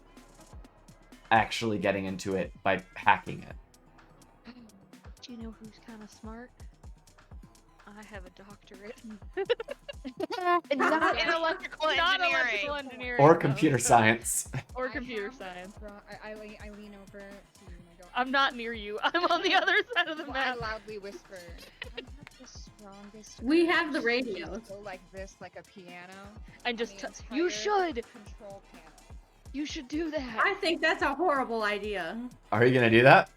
actually getting into it by hacking it. Do you know who's kind of smart? I have a doctorate. Not in electrical Not engineering. electrical engineering. Or no, computer so- science. Or computer science. I lean over to you and I go. I'm not near you. I'm on the other side of the I map. loudly whisper. I have the strongest. We urge have the to radios. Go like this, like a piano. And just on the you entire should. Control panel. You should do that. I think that's a horrible idea. Are you gonna do that?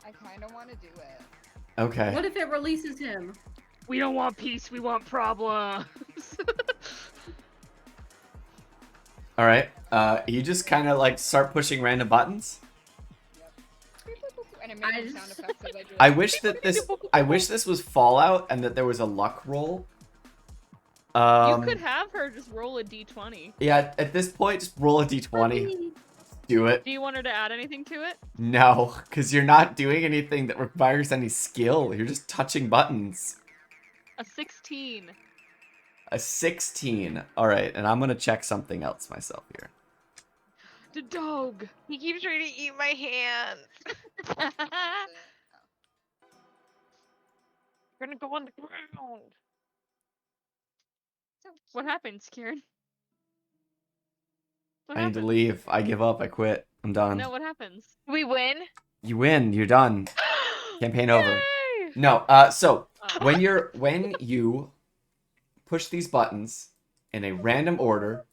I kind of want to do it. Okay. What if it releases him? We don't want peace. We want problems. All right. You just kind of like start pushing random buttons. And it makes I sound just- effects as I do it. I wish this was Fallout and that there was a luck roll. You could have her just roll a d20. Yeah, at this point, just roll a d20. Do it. Do you want her to add anything to it? No, because you're not doing anything that requires any skill. You're just touching buttons. A 16. A 16. All right, and I'm going to check something else myself here. The dog. He keeps trying to eat my hands. You're gonna go on the ground. What happens, Kieran? What I need to happens? leave. I give up. I quit. I'm done. No, what happens? We win. You win. You're done. Campaign over. Yay! No, so when you push these buttons in a random order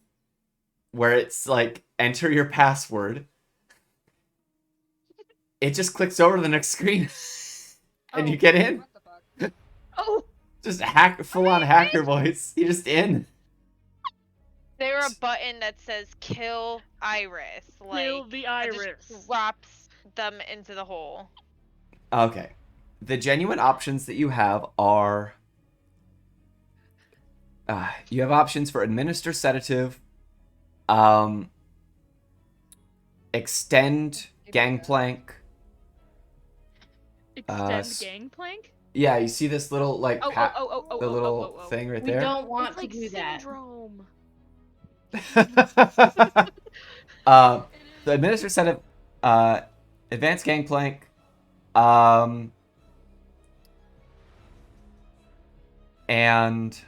where it's like enter your password, it just clicks over to the next screen and you get in. What the fuck? Oh, Just full on hacker voice. You're just in. There a button that says kill Iris. Like kill the that just iris. drops them into the hole. Okay. The genuine options that you have are you have options for administer sedative, extend gangplank, Extend gangplank? Yeah, you see this little like Oh, pat, oh, oh, oh, oh, the oh, little oh, oh, oh. thing right We there. don't want It's to like do that. syndrome. The administer set of advanced gangplank. Um, and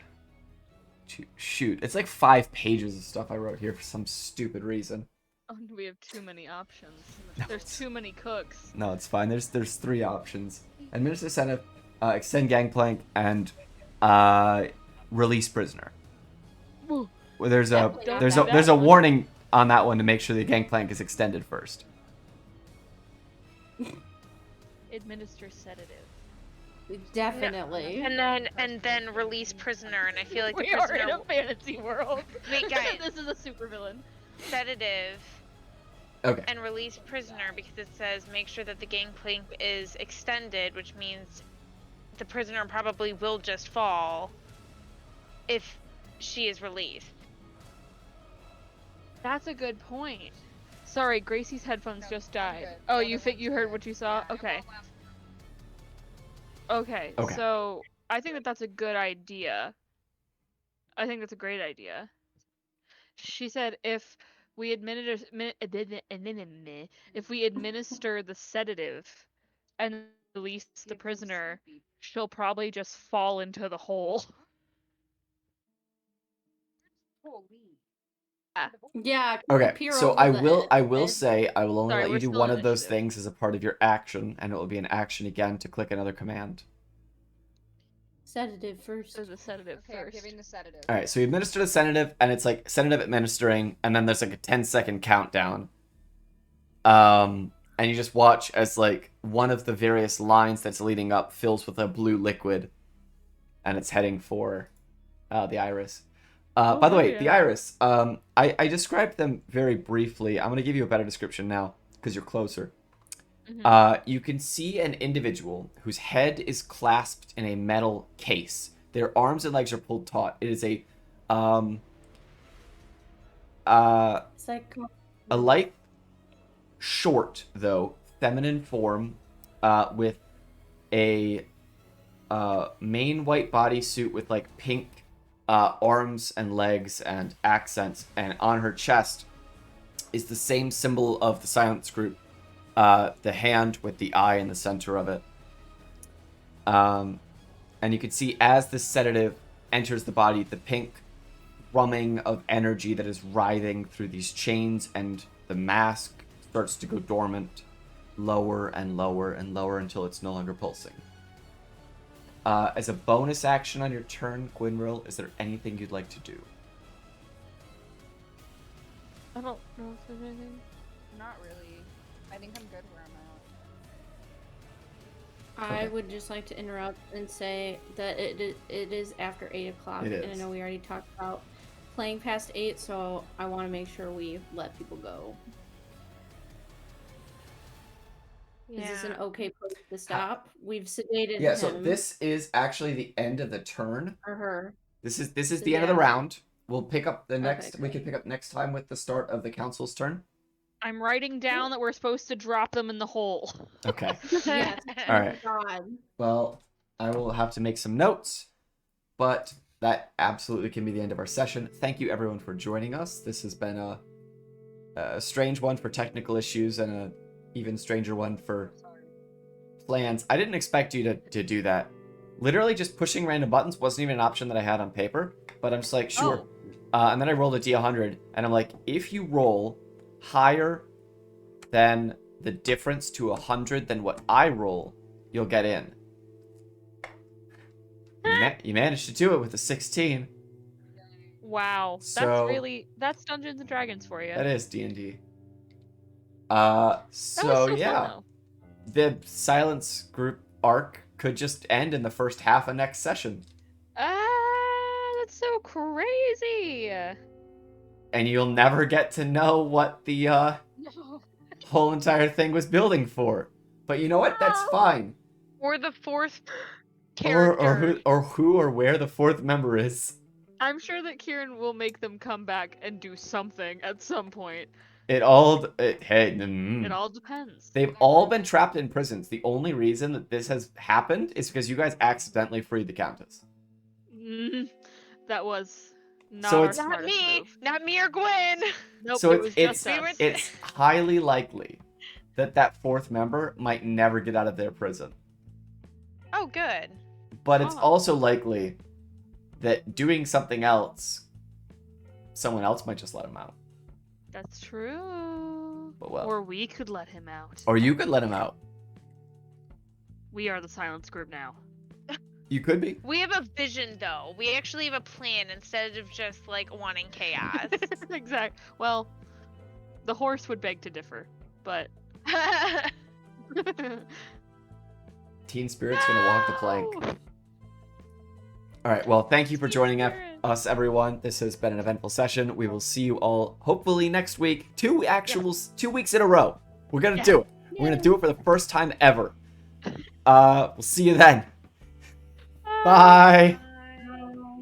shoot, it's like 5 pages of stuff I wrote here for some stupid reason. Oh, we have too many options. No, There's it's- too many cooks. No, it's fine. There's 3 options: administer set of, extend gangplank, and release prisoner. Ooh. Well, there's a Don't there's do a that there's a one. warning on that one to make sure the gangplank is extended first. Administer sedative. Definitely. And then release prisoner, and I feel like the We are in prisoner a fantasy world. Wait, guys. This is a supervillain. sedative Okay. and release prisoner because it says make sure that the gangplank is extended, which means the prisoner probably will just fall if she is released. That's a good point. Sorry, Gracie's headphones No, just I'm died. good. Oh, The you other think you one's heard good. what you saw? Yeah, it Okay. won't last. Okay. Okay. So I think that's a good idea. I think that's a great idea. She said if we administer the sedative and release the prisoner, she'll probably just fall into the hole. Yeah. 'cause Okay, appear so over I the will edge. say I will only Sorry, let you we're do still one on of those initiative. things as a part of your action, and it will be an action again to click another command. Sedative first. So the sedative Okay, I'm first. giving the sedative. All right, so you administer the sedative, and it's like sedative administering, and then there's like a 10-second countdown. And you just watch as like one of the various lines that's leading up fills with a blue liquid, and it's heading for the iris. By the way, the yeah. iris. I described them very briefly. I'm gonna give you a better description now because you're closer. Mhm. You can see an individual whose head is clasped in a metal case. Their arms and legs are pulled taut. It is a Psycho. light, short though, feminine form, with a main white bodysuit with like pink arms and legs and accents, and on her chest is the same symbol of the Silence Group, the hand with the eye in the center of it. And you can see as the sedative enters the body, the pink thrumming of energy that is writhing through these chains, and the mask starts to go dormant, lower and lower and lower until it's no longer pulsing. As a bonus action on your turn, Gwynril, is there anything you'd like to do? I don't know if there's anything. Not really. I think I'm good where I'm at. I Okay. would just like to interrupt and say that it is after 8 o'clock, It and I is. know we already talked about playing past 8, so I want to make sure we let people go. Is this an okay place to stop? We've sedated Yeah, him so this is actually the end of the turn. or her. This is the end of the Yeah. round. We'll pick up the next. Okay, We can pick up next time with the start of the council's turn. I'm writing down that we're supposed to drop them in the hole. Okay. Yes. All right. God. Well, I will have to make some notes, but that absolutely can be the end of our session. Thank you everyone for joining us. This has been a strange one for technical issues and a even stranger one for plans. I didn't expect you to do that. Literally just pushing random buttons wasn't even an option that I had on paper, but I'm just like, sure. And then I rolled a D100, and I'm like, if you roll higher than the difference to 100 than what I roll, you'll get in. You managed to do it with a 16. Wow, So- that's Dungeons and Dragons for you. That is D&D. That was So so yeah, fun, the Silence Group arc could just end in the first half of next session, though. That's so crazy. and you'll never get to know what the No. whole entire thing was building for. But you know what? That's fine. Or the fourth character. Or who or where the fourth member is. I'm sure that Kieran will make them come back and do something at some point. It all depends. They've all been trapped in prisons. The only reason that this has happened is because you guys accidentally freed the Countess. That was not So our it's- Not smartest me. move. Not me or Gwen. Nope, So it was just We us. were- it's highly likely that that fourth member might never get out of their prison. Oh, good. But it's Oh. also likely that doing something else, someone else might just let him out. That's true. But well. Or we could let him out. Or you could let him out. We are the silence group now. You could be. We have a vision, though. We actually have a plan instead of just like wanting chaos. Exact. Well, the horse would beg to differ, but Teen Spirit's gonna walk the plank. All right. Well, thank you for joining us, everyone. This has been an eventful session. We will see you all hopefully next week. 2 weeks in a row. We're gonna do it. We're gonna do it for the first time ever. We'll see you then. Bye.